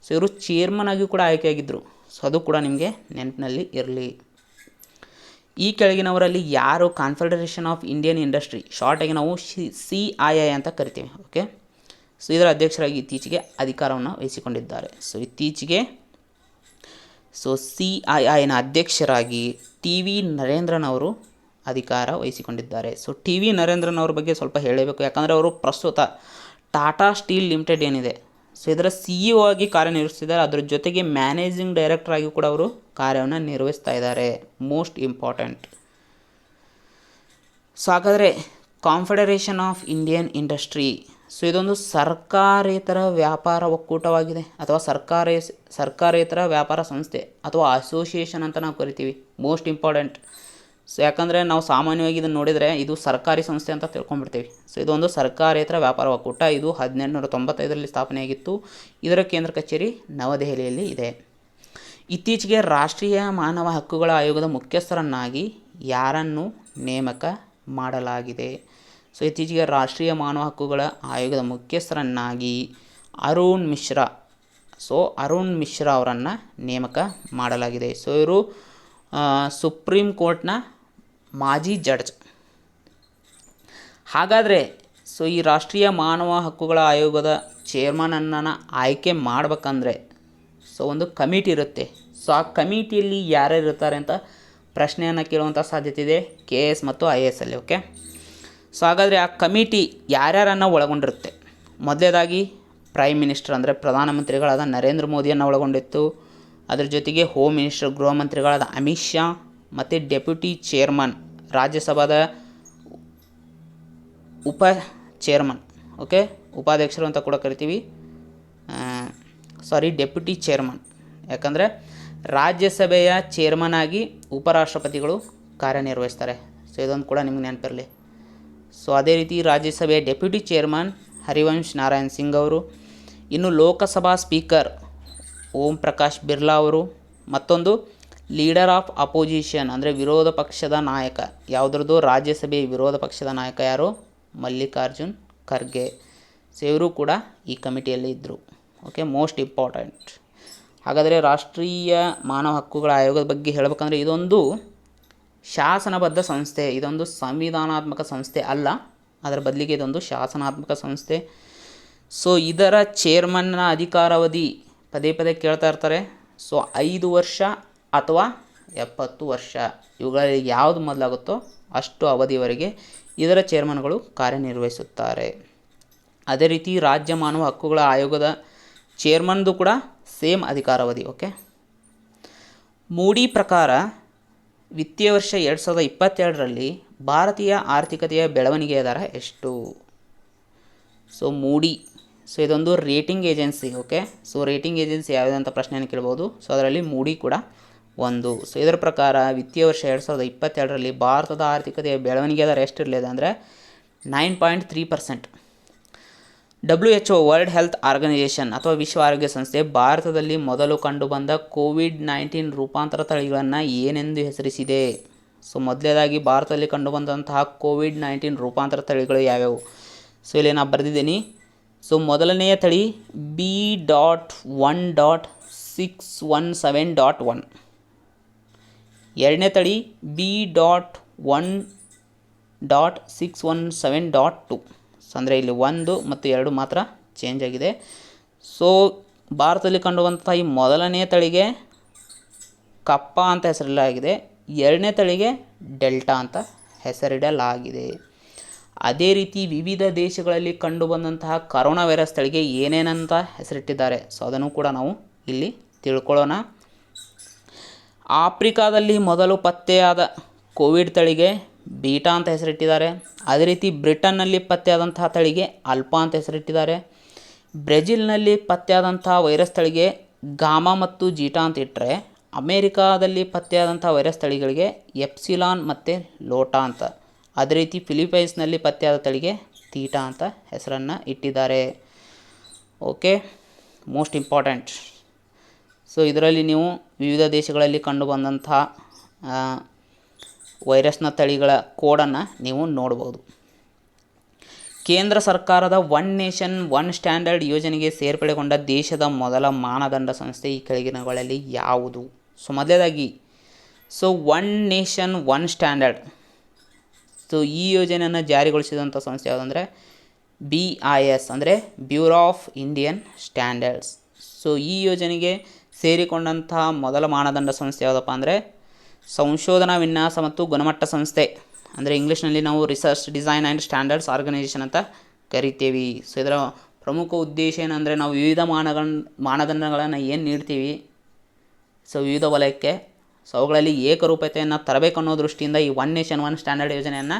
ಸೊ ಇವರು ಚೇರ್ಮನ್ ಆಗಿ ಕೂಡ ಆಯ್ಕೆಯಾಗಿದ್ದರು. ಸೊ ಅದು ಕೂಡ ನಿಮಗೆ ನೆನಪಿನಲ್ಲಿ ಇರಲಿ. ಈ ಕೆಳಗಿನವರಲ್ಲಿ ಯಾರು ಕಾನ್ಫೆಡರೇಷನ್ ಆಫ್ ಇಂಡಿಯನ್ ಇಂಡಸ್ಟ್ರಿ, ಶಾರ್ಟಾಗಿ ನಾವು CII ಅಂತ ಕರಿತೀವಿ. ಓಕೆ, ಸೊ ಇದರ ಅಧ್ಯಕ್ಷರಾಗಿ ಇತ್ತೀಚೆಗೆ ಅಧಿಕಾರವನ್ನು ವಹಿಸಿಕೊಂಡಿದ್ದಾರೆ. ಸೊ ಇತ್ತೀಚೆಗೆ ಸೊ CIIನ ಅಧ್ಯಕ್ಷರಾಗಿ TV ನರೇಂದ್ರನ್ ಅವರು ಅಧಿಕಾರ ವಹಿಸಿಕೊಂಡಿದ್ದಾರೆ. ಸೊ TV ನರೇಂದ್ರನ್ ಅವ್ರ ಬಗ್ಗೆ ಸ್ವಲ್ಪ ಹೇಳಬೇಕು, ಯಾಕಂದರೆ ಅವರು ಪ್ರಸ್ತುತ ಟಾಟಾ ಸ್ಟೀಲ್ ಲಿಮಿಟೆಡ್ ಏನಿದೆ ಸೊ ಇದರ CEO ಆಗಿ ಕಾರ್ಯನಿರ್ವಹಿಸ್ತಿದ್ದಾರೆ. ಅದರ ಜೊತೆಗೆ ಮ್ಯಾನೇಜಿಂಗ್ ಡೈರೆಕ್ಟರ್ ಆಗಿ ಕೂಡ ಅವರು ಕಾರ್ಯವನ್ನು ನಿರ್ವಹಿಸ್ತಾ ಇದ್ದಾರೆ. Most important. ಸೊ ಹಾಗಾದರೆ confederation of Indian industry so ಇದೊಂದು ಸರ್ಕಾರೇತರ ವ್ಯಾಪಾರ ಒಕ್ಕೂಟವಾಗಿದೆ ಅಥವಾ ಸರ್ಕಾರೇತರ ವ್ಯಾಪಾರ ಸಂಸ್ಥೆ ಅಥವಾ ಅಸೋಸಿಯೇಷನ್ ಅಂತ ನಾವು ಕರಿತೀವಿ. Most important. ಸೊ ಯಾಕಂದರೆ ನಾವು ಸಾಮಾನ್ಯವಾಗಿ ಇದನ್ನು ನೋಡಿದರೆ ಇದು ಸರ್ಕಾರಿ ಸಂಸ್ಥೆ ಅಂತ ತಿಳ್ಕೊಂಡ್ಬಿಡ್ತೀವಿ. ಸೊ ಇದೊಂದು ಸರ್ಕಾರೇತರ ವ್ಯಾಪಾರ ಒಕ್ಕೂಟ. ಇದು 1895ರಲ್ಲಿ ಸ್ಥಾಪನೆಯಾಗಿತ್ತು. ಇದರ ಕೇಂದ್ರ ಕಚೇರಿ ನವದೆಹಲಿಯಲ್ಲಿ ಇದೆ. ಇತ್ತೀಚೆಗೆ ರಾಷ್ಟ್ರೀಯ ಮಾನವ ಹಕ್ಕುಗಳ ಆಯೋಗದ ಮುಖ್ಯಸ್ಥರನ್ನಾಗಿ ಯಾರನ್ನು ನೇಮಕ ಮಾಡಲಾಗಿದೆ? ಸೊ ಇತ್ತೀಚೆಗೆ ರಾಷ್ಟ್ರೀಯ ಮಾನವ ಹಕ್ಕುಗಳ ಆಯೋಗದ ಮುಖ್ಯಸ್ಥರನ್ನಾಗಿ ಅರುಣ್ ಮಿಶ್ರಾ ಅವರನ್ನು ನೇಮಕ ಮಾಡಲಾಗಿದೆ. ಸೊ ಇವರು ಸುಪ್ರೀಂ ಕೋರ್ಟ್ನ ಮಾಜಿ ಜಡ್ಜ್. ಹಾಗಾದರೆ ಸೊ ಈ ರಾಷ್ಟ್ರೀಯ ಮಾನವ ಹಕ್ಕುಗಳ ಆಯೋಗದ ಚೇರ್ಮನನ್ನು ಆಯ್ಕೆ ಮಾಡಬೇಕಂದ್ರೆ ಸೊ ಒಂದು ಕಮಿಟಿ ಇರುತ್ತೆ. ಸೊ ಆ ಕಮಿಟಿಯಲ್ಲಿ ಯಾರ್ಯಾರು ಇರ್ತಾರೆ ಅಂತ ಪ್ರಶ್ನೆಯನ್ನು ಕೇಳುವಂಥ ಸಾಧ್ಯತೆ ಇದೆ KS ಮತ್ತು IAS ಅಲ್ಲಿ. ಓಕೆ, ಸೊ ಹಾಗಾದರೆ ಆ ಕಮಿಟಿ ಯಾರ್ಯಾರನ್ನು ಒಳಗೊಂಡಿರುತ್ತೆ? ಮೊದಲೇದಾಗಿ ಪ್ರೈಮ್ ಮಿನಿಸ್ಟರ್ ಅಂದರೆ ಪ್ರಧಾನಮಂತ್ರಿಗಳಾದ ನರೇಂದ್ರ ಮೋದಿಯನ್ನು ಒಳಗೊಂಡಿತ್ತು. ಅದರ ಜೊತೆಗೆ ಹೋಮ್ ಮಿನಿಸ್ಟರ್ ಗೃಹ ಮಂತ್ರಿಗಳಾದ ಅಮಿತ್ ಶಾ ಮತ್ತು ಡೆಪ್ಯೂಟಿ ಚೇರ್ಮನ್ ರಾಜ್ಯಸಭಾದ ಉಪ ಚೇರ್ಮನ್, ಓಕೆ, ಉಪಾಧ್ಯಕ್ಷರು ಅಂತ ಕೂಡ ಕರಿತೀವಿ, ಡೆಪ್ಯೂಟಿ ಚೇರ್ಮನ್, ಯಾಕಂದರೆ ರಾಜ್ಯಸಭೆಯ ಚೇರ್ಮನ್ ಆಗಿ ಉಪರಾಷ್ಟ್ರಪತಿಗಳು ಕಾರ್ಯನಿರ್ವಹಿಸ್ತಾರೆ. ಸೊ ಇದೊಂದು ಕೂಡ ನಿಮ್ಗೆ ನೆನಪಿರಲಿ. ಸೊ ಅದೇ ರೀತಿ ರಾಜ್ಯಸಭೆಯ ಡೆಪ್ಯೂಟಿ ಚೇರ್ಮನ್ ಹರಿವಂಶ್ ನಾರಾಯಣ್ ಸಿಂಗ್ ಅವರು, ಇನ್ನು ಲೋಕಸಭಾ ಸ್ಪೀಕರ್ ಓಂ ಪ್ರಕಾಶ್ ಬಿರ್ಲಾ ಅವರು, ಮತ್ತೊಂದು ಲೀಡರ್ ಆಫ್ ಅಪೋಸಿಷನ್ ಅಂದರೆ ವಿರೋಧ ಪಕ್ಷದ ನಾಯಕ, ಯಾವುದ್ರದ್ದು ರಾಜ್ಯಸಭೆಯ ವಿರೋಧ ಪಕ್ಷದ ನಾಯಕ ಯಾರು? ಮಲ್ಲಿಕಾರ್ಜುನ್ ಖರ್ಗೆ. ಸೊ ಇವರು ಕೂಡ ಈ ಕಮಿಟಿಯಲ್ಲಿ ಇದ್ದರು. Okay, most important. ಹಾಗಾದರೆ ರಾಷ್ಟ್ರೀಯ ಮಾನವ ಹಕ್ಕುಗಳ ಆಯೋಗದ ಬಗ್ಗೆ ಹೇಳಬೇಕಂದ್ರೆ ಇದೊಂದು ಶಾಸನಬದ್ಧ ಸಂಸ್ಥೆ, ಇದೊಂದು ಸಂವಿಧಾನಾತ್ಮಕ ಸಂಸ್ಥೆ ಅಲ್ಲ, ಅದರ ಬದಲಿಗೆ ಇದೊಂದು ಶಾಸನಾತ್ಮಕ ಸಂಸ್ಥೆ. ಸೊ ಇದರ ಚೇರ್ಮನ್ನ ಅಧಿಕಾರಾವಧಿ ಪದೇ ಪದೇ ಕೇಳ್ತಾ ಇರ್ತಾರೆ. ಸೊ 5 ವರ್ಷ ಅಥವಾ 70 ವರ್ಷ, ಇವುಗಳಲ್ಲಿ ಯಾವುದು ಮೊದಲಾಗುತ್ತೋ ಅಷ್ಟು ಅವಧಿಯವರೆಗೆ ಇದರ ಚೇರ್ಮನ್ಗಳು ಕಾರ್ಯನಿರ್ವಹಿಸುತ್ತಾರೆ. ಅದೇ ರೀತಿ ರಾಜ್ಯ ಮಾನವ ಹಕ್ಕುಗಳ ಆಯೋಗದ ಚೇರ್ಮನ್ದು ಕೂಡ ಸೇಮ್ ಅಧಿಕಾರಾವಧಿ. ಓಕೆ, ಮೂಡಿ ಪ್ರಕಾರ ವಿತ್ತೀಯ ವರ್ಷ 2022ರಲ್ಲಿ ಭಾರತೀಯ ಆರ್ಥಿಕತೆಯ ಬೆಳವಣಿಗೆಯ ದರ ಎಷ್ಟು? ಸೊ ಮೂಡಿ, ಸೊ ಇದೊಂದು rating agency. Okay, so rating agency ಯಾವುದಂತ ಪ್ರಶ್ನೆಯನ್ನು ಕೇಳ್ಬೋದು. ಸೊ ಅದರಲ್ಲಿ ಮೂಡಿ ಕೂಡ ಒಂದು. ಸೊ ಇದರ ಪ್ರಕಾರ ವಿತ್ತೀಯ ವರ್ಷ 2022ರಲ್ಲಿ ಭಾರತದ ಆರ್ಥಿಕತೆಯ ಬೆಳವಣಿಗೆ ದರ ಎಷ್ಟಿರಲಿದೆ ಅಂದರೆ 9.3%. WHO ವರ್ಲ್ಡ್ ಹೆಲ್ತ್ ಆರ್ಗನೈಜೇಷನ್ ಅಥವಾ ವಿಶ್ವ ಆರೋಗ್ಯ ಸಂಸ್ಥೆ ಭಾರತದಲ್ಲಿ ಮೊದಲು ಕಂಡುಬಂದ COVID-19 ರೂಪಾಂತರ ತಳಿಗಳನ್ನು ಏನೆಂದು ಹೆಸರಿಸಿದೆ? ಸೊ ಮೊದಲೇದಾಗಿ ಭಾರತದಲ್ಲಿ ಕಂಡುಬಂದಂತಹ COVID-19 ರೂಪಾಂತರ ತಳಿಗಳು ಯಾವ್ಯಾವು? ಸೊ ಇಲ್ಲಿ ನಾನು ಬರೆದಿದ್ದೀನಿ. ಸೊ ಮೊದಲನೆಯ ತಳಿ B.1.617.1, ಎರಡನೇ ತಳಿ B.1.617.2. ಸೊ ಅಂದರೆ ಇಲ್ಲಿ 1 ಮತ್ತು 2 ಮಾತ್ರ ಚೇಂಜ್ ಆಗಿದೆ. ಸೊ ಭಾರತದಲ್ಲಿ ಕಂಡುಬಂತಹ ಈ ಮೊದಲನೇ ತಳಿಗೆ ಕಪ್ಪ ಅಂತ ಹೆಸರಿಡಲಾಗಿದೆ, ಎರಡನೇ ತಳಿಗೆ ಡೆಲ್ಟಾ ಅಂತ ಹೆಸರಿಡಲಾಗಿದೆ. ಅದೇ ರೀತಿ ವಿವಿಧ ದೇಶಗಳಲ್ಲಿ ಕಂಡುಬಂದಂತಹ ಕರೋನಾ ವೈರಸ್ ತಳಿಗೆ ಏನೇನಂತ ಹೆಸರಿಟ್ಟಿದ್ದಾರೆ? ಸೊ ಅದನ್ನು ಕೂಡ ನಾವು ಇಲ್ಲಿ ತಿಳ್ಕೊಳ್ಳೋಣ. ಆಫ್ರಿಕಾದಲ್ಲಿ ಮೊದಲು ಪತ್ತೆಯಾದ ಕೋವಿಡ್ ತಳಿಗೆ ಬೀಟಾ ಅಂತ ಹೆಸರಿಟ್ಟಿದ್ದಾರೆ. ಅದೇ ರೀತಿ ಬ್ರಿಟನ್ನಲ್ಲಿ ಪತ್ತೆಯಾದಂತಹ ತಳಿಗೆ ಅಲ್ಫಾ ಅಂತ ಹೆಸರಿಟ್ಟಿದ್ದಾರೆ. ಬ್ರೆಜಿಲ್ನಲ್ಲಿ ಪತ್ತೆಯಾದಂಥ ವೈರಸ್ ತಳಿಗೆ ಗಾಮಾ ಮತ್ತು ಜೀಟಾ ಅಂತ ಇಟ್ಟರೆ, ಅಮೇರಿಕಾದಲ್ಲಿ ಪತ್ತೆಯಾದಂಥ ವೈರಸ್ ತಳಿಗಳಿಗೆ ಎಪ್ಸಿಲಾನ್ ಮತ್ತು ಲೋಟಾ ಅಂತ, ಅದೇ ರೀತಿ ಫಿಲಿಪೈನ್ಸ್ನಲ್ಲಿ ಪತ್ತೆಯಾದ ತಳಿಗೆ ತೀಟಾ ಅಂತ ಹೆಸರನ್ನು ಇಟ್ಟಿದ್ದಾರೆ. Okay, most important. ಸೊ ಇದರಲ್ಲಿ ನೀವು ವಿವಿಧ ದೇಶಗಳಲ್ಲಿ ಕಂಡುಬಂದಂಥ ವೈರಸ್ನ ತಳಿಗಳ ಕೋಡನ್ನು ನೀವು ನೋಡ್ಬೋದು. ಕೇಂದ್ರ ಸರ್ಕಾರದ ಒನ್ ನೇಷನ್ ಒನ್ ಸ್ಟ್ಯಾಂಡರ್ಡ್ ಯೋಜನೆಗೆ ಸೇರ್ಪಡೆಗೊಂಡ ದೇಶದ ಮೊದಲ ಮಾನದಂಡ ಸಂಸ್ಥೆ ಈ ಕೆಳಗಿನಗಳಲ್ಲಿ ಯಾವುದು? ಸೊ ಮೊದಲೇದಾಗಿ one nation one standard, so ಈ ಯೋಜನೆಯನ್ನು ಜಾರಿಗೊಳಿಸಿದಂಥ ಸಂಸ್ಥೆ ಯಾವುದಂದರೆ BIS ಅಂದರೆ Bureau of Indian Standards. So ಈ ಯೋಜನೆಗೆ ಸೇರಿಕೊಂಡಂತಹ ಮೊದಲ ಮಾನದಂಡ ಸಂಸ್ಥೆ ಯಾವುದಪ್ಪ ಅಂದರೆ ಸಂಶೋಧನಾ ವಿನ್ಯಾಸ ಮತ್ತು ಗುಣಮಟ್ಟ ಸಂಸ್ಥೆ, ಅಂದರೆ ಇಂಗ್ಲೀಷ್ನಲ್ಲಿ ನಾವು research design and standards organisation ಅಂತ ಕರಿತೀವಿ. ಸೊ ಇದರ ಪ್ರಮುಖ ಉದ್ದೇಶ ಏನಂದರೆ ನಾವು ವಿವಿಧ ಮಾನದಂಡಗಳನ್ನು ಏನು ನೀಡ್ತೀವಿ ಸೊ ವಿವಿಧ ವಲಯಕ್ಕೆ, ಸೊ ಅವುಗಳಲ್ಲಿ ಏಕರೂಪತೆಯನ್ನು ತರಬೇಕು ಅನ್ನೋ ದೃಷ್ಟಿಯಿಂದ ಈ ಒನ್ ನೇಷನ್ ಒನ್ ಸ್ಟ್ಯಾಂಡರ್ಡ್ ಯೋಜನೆಯನ್ನು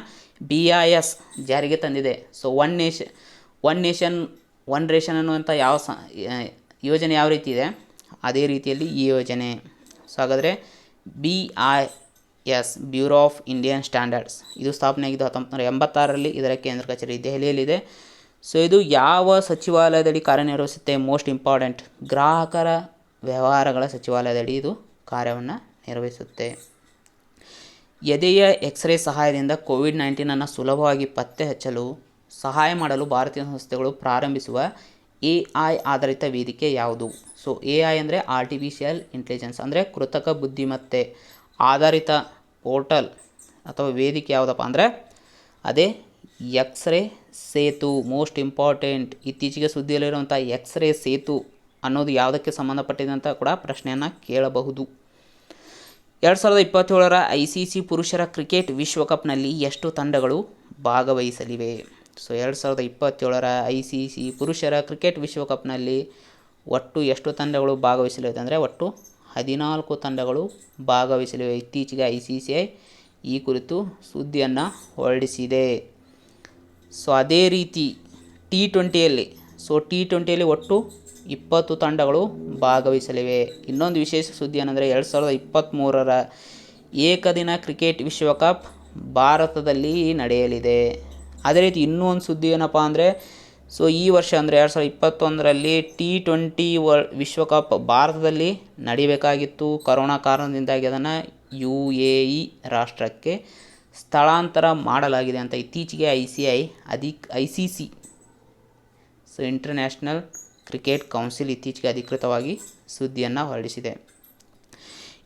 BIS ಜಾರಿಗೆ ತಂದಿದೆ. So one nation one ration ಅನ್ನುವಂಥ ಯೋಜನೆ ಯಾವ ರೀತಿ ಇದೆ ಅದೇ ರೀತಿಯಲ್ಲಿ ಈ ಯೋಜನೆ. ಸೊ ಹಾಗಾದರೆ BIS bureau of Indian standards ಇದು ಸ್ಥಾಪನೆಯಾಗಿದ್ದು 1986ರಲ್ಲಿ. ಇದರ ಕೇಂದ್ರ ಕಚೇರಿ ದೆಹಲಿಯಲ್ಲಿದೆ. ಸೊ ಇದು ಯಾವ ಸಚಿವಾಲಯದಡಿ ಕಾರ್ಯನಿರ್ವಹಿಸುತ್ತೆ? ಮೋಸ್ಟ್ ಇಂಪಾರ್ಟೆಂಟ್, ಗ್ರಾಹಕರ ವ್ಯವಹಾರಗಳ ಸಚಿವಾಲಯದಡಿ ಇದು ಕಾರ್ಯವನ್ನು ನಿರ್ವಹಿಸುತ್ತೆ. ಎದೆಯ ಎಕ್ಸ್ರೇ ಸಹಾಯದಿಂದ COVID-19 ಸುಲಭವಾಗಿ ಪತ್ತೆ ಹಚ್ಚಲು ಸಹಾಯ ಮಾಡಲು ಭಾರತೀಯ ಸಂಸ್ಥೆಗಳು ಪ್ರಾರಂಭಿಸುವ AI ಆಧಾರಿತ ವೇದಿಕೆ ಯಾವುದು? ಸೊ AI ಅಂದರೆ ಆರ್ಟಿಫಿಷಿಯಲ್ ಇಂಟೆಲಿಜೆನ್ಸ್ ಅಂದರೆ ಕೃತಕ ಬುದ್ಧಿಮತ್ತೆ ಆಧಾರಿತ ಪೋರ್ಟಲ್ ಅಥವಾ ವೇದಿಕೆ ಯಾವುದಪ್ಪ ಅಂದರೆ ಅದೇ ಎಕ್ಸ್ರೇ ಸೇತು. ಮೋಸ್ಟ್ ಇಂಪಾರ್ಟೆಂಟ್, ಇತ್ತೀಚೆಗೆ ಸುದ್ದಿಯಲ್ಲಿರುವಂಥ ಎಕ್ಸ್ರೇ ಸೇತು ಅನ್ನೋದು ಯಾವುದಕ್ಕೆ ಸಂಬಂಧಪಟ್ಟಿದೆ ಅಂತ ಕೂಡ ಪ್ರಶ್ನೆಯನ್ನು ಕೇಳಬಹುದು. 2027ರ ICC ಪುರುಷರ ಕ್ರಿಕೆಟ್ ವಿಶ್ವಕಪ್ನಲ್ಲಿ ಎಷ್ಟು ತಂಡಗಳು ಭಾಗವಹಿಸಲಿವೆ? ಸೊ 2027ರ ICC ಪುರುಷರ ಕ್ರಿಕೆಟ್ ವಿಶ್ವಕಪ್ನಲ್ಲಿ ಒಟ್ಟು ಎಷ್ಟು ತಂಡಗಳು ಭಾಗವಹಿಸಲಿವೆ ಅಂದರೆ ಒಟ್ಟು 14 ತಂಡಗಳು ಭಾಗವಹಿಸಲಿವೆ. ಇತ್ತೀಚೆಗೆ ICCI ಈ ಕುರಿತು ಸುದ್ದಿಯನ್ನು ಹೊರಡಿಸಿದೆ. ಸೊ ಅದೇ ರೀತಿ T20ಯಲ್ಲಿ T20ಯಲ್ಲಿ ಒಟ್ಟು 20 ತಂಡಗಳು ಭಾಗವಹಿಸಲಿವೆ. ಇನ್ನೊಂದು ವಿಶೇಷ ಸುದ್ದಿ ಏನಂದರೆ 2023ರ ಏಕದಿನ ಕ್ರಿಕೆಟ್ ವಿಶ್ವಕಪ್ ಭಾರತದಲ್ಲಿ ನಡೆಯಲಿದೆ. ಅದೇ ರೀತಿ ಇನ್ನೂ ಒಂದು ಸುದ್ದಿ ಏನಪ್ಪ ಅಂದರೆ ಈ ವರ್ಷ ಅಂದರೆ 2021ರಲ್ಲಿ T20 ವಿಶ್ವಕಪ್ ಭಾರತದಲ್ಲಿ ನಡಿಬೇಕಾಗಿತ್ತು. ಕೊರೋನಾ ಕಾರಣದಿಂದಾಗಿ ಅದನ್ನು UAE ರಾಷ್ಟ್ರಕ್ಕೆ ಸ್ಥಳಾಂತರ ಮಾಡಲಾಗಿದೆ ಅಂತ ಇತ್ತೀಚೆಗೆ ICC ಇಂಟರ್ನ್ಯಾಷನಲ್ ಕ್ರಿಕೆಟ್ ಕೌನ್ಸಿಲ್ ಇತ್ತೀಚೆಗೆ ಅಧಿಕೃತವಾಗಿ ಸುದ್ದಿಯನ್ನು ಹೊರಡಿಸಿದೆ.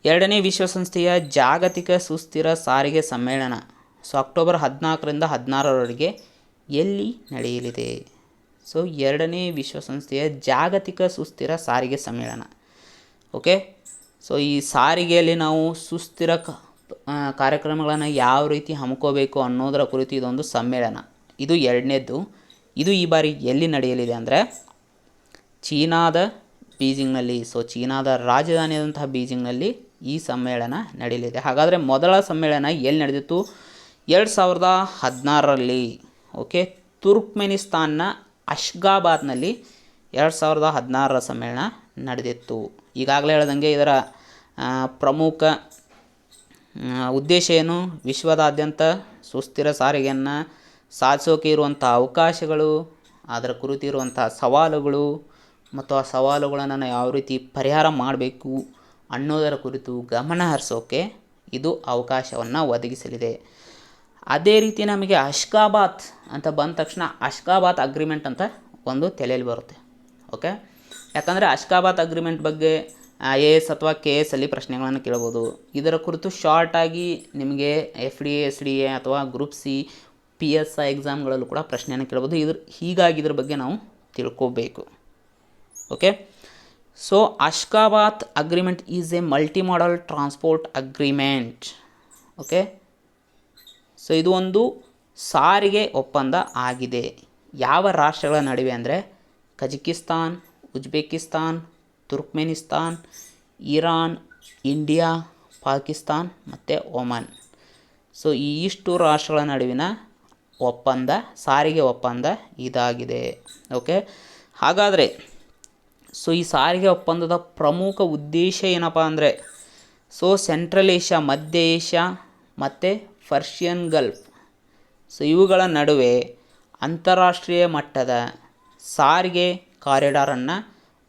2ನೇ ವಿಶ್ವಸಂಸ್ಥೆಯ ಜಾಗತಿಕ ಸುಸ್ಥಿರ ಸಾರಿಗೆ ಸಮ್ಮೇಳನ ಅಕ್ಟೋಬರ್ 14ರಿಂದ 16ರವರೆಗೆ ಎಲ್ಲಿ ನಡೆಯಲಿದೆ? 2ನೇ ವಿಶ್ವಸಂಸ್ಥೆಯ ಜಾಗತಿಕ ಸುಸ್ಥಿರ ಸಾರಿಗೆ ಸಮ್ಮೇಳನ. ಓಕೆ, ಈ ಸಾರಿಗೆಯಲ್ಲಿ ನಾವು ಸುಸ್ಥಿರ ಕಾರ್ಯಕ್ರಮಗಳನ್ನು ಯಾವ ರೀತಿ ಹಮ್ಮಿಕೋಬೇಕು ಅನ್ನೋದರ ಕುರಿತು ಇದೊಂದು ಸಮ್ಮೇಳನ. ಇದು 2ನೇದ್ದು. ಇದು ಈ ಬಾರಿ ಎಲ್ಲಿ ನಡೆಯಲಿದೆ ಅಂದರೆ ಚೀನಾದ ಬೀಜಿಂಗ್ನಲ್ಲಿ. ಚೀನಾದ ರಾಜಧಾನಿಯಾದಂತಹ ಬೀಜಿಂಗ್ನಲ್ಲಿ ಈ ಸಮ್ಮೇಳನ ನಡೆಯಲಿದೆ. ಹಾಗಾದರೆ ಮೊದಲ ಸಮ್ಮೇಳನ ಎಲ್ಲಿ ನಡೆದಿತ್ತು? 2016ರಲ್ಲಿ. ಓಕೆ, ತುರ್ಕ್ಮೆನಿಸ್ತಾನ್ನ ಅಶ್ಗಾಬಾದ್ನಲ್ಲಿ 2016ರ ಸಮ್ಮೇಳನ ನಡೆದಿತ್ತು. ಈಗಾಗಲೇ ಹೇಳ್ದಂಗೆ ಇದರ ಪ್ರಮುಖ ಉದ್ದೇಶ ಏನು? ವಿಶ್ವದಾದ್ಯಂತ ಸುಸ್ಥಿರ ಸಾರಿಗೆಯನ್ನು ಸಾಧಿಸೋಕೆ ಇರುವಂಥ ಅವಕಾಶಗಳು, ಅದರ ಕುರಿತು ಇರುವಂಥ ಸವಾಲುಗಳು ಮತ್ತು ಆ ಸವಾಲುಗಳನ್ನು ಯಾವ ರೀತಿ ಪರಿಹಾರ ಮಾಡಬೇಕು ಅನ್ನೋದರ ಕುರಿತು ಗಮನ ಹರಿಸೋಕೆ ಇದು ಅವಕಾಶವನ್ನು ಒದಗಿಸಲಿದೆ. ಅದೇ ರೀತಿ ನಮಗೆ ಅಶ್ಗಾಬಾತ್ ಅಂತ ಬಂದ ತಕ್ಷಣ ಅಶ್ಗಾಬಾತ್ ಅಗ್ರಿಮೆಂಟ್ ಅಂತ ಒಂದು ತಲೆಯಲ್ಲಿ ಬರುತ್ತೆ. ಓಕೆ, ಯಾಕಂದರೆ ಅಶ್ಗಾಬಾತ್ ಅಗ್ರಿಮೆಂಟ್ ಬಗ್ಗೆ IAS ಅಥವಾ KS ಅಲ್ಲಿ ಪ್ರಶ್ನೆಗಳನ್ನು ಕೇಳ್ಬೋದು. ಇದರ ಕುರಿತು ಶಾರ್ಟಾಗಿ ನಿಮಗೆ FDA SDA ಅಥವಾ ಗ್ರೂಪ್ C PSI ಎಕ್ಸಾಮ್ಗಳಲ್ಲೂ ಕೂಡ ಪ್ರಶ್ನೆಯನ್ನು ಕೇಳ್ಬೋದು. ಹೀಗಾಗಿ ಇದ್ರ ಬಗ್ಗೆ ನಾವು ತಿಳ್ಕೋಬೇಕು. Okay, Ashgabat agreement is a multi modal transport agreement. Okay, ಇದು ಒಂದು ಸಾರಿಗೆ ಒಪ್ಪಂದ ಆಗಿದೆ. ಯಾವ ರಾಷ್ಟ್ರಗಳ ನಡುವೆ ಅಂದರೆ Kazakhstan, Uzbekistan, Turkmenistan, Iran, India, Pakistan ಮತ್ತು ಒಮನ್. ಈ ಇಷ್ಟು ರಾಷ್ಟ್ರಗಳ ನಡುವಿನ ಒಪ್ಪಂದ, ಸಾರಿಗೆ ಒಪ್ಪಂದ ಇದಾಗಿದೆ. ಓಕೆ, ಹಾಗಾದರೆ ಈ ಸಾರಿಗೆ ಒಪ್ಪಂದದ ಪ್ರಮುಖ ಉದ್ದೇಶ ಏನಪ್ಪ ಅಂದರೆ ಸೆಂಟ್ರಲ್ ಏಷ್ಯಾ, ಮಧ್ಯ ಏಷ್ಯಾ ಮತ್ತು ಪರ್ಷಿಯನ್ ಗಲ್ಫ್ ಇವುಗಳ ನಡುವೆ ಅಂತಾರಾಷ್ಟ್ರೀಯ ಮಟ್ಟದ ಸಾರಿಗೆ ಕಾರಿಡಾರನ್ನು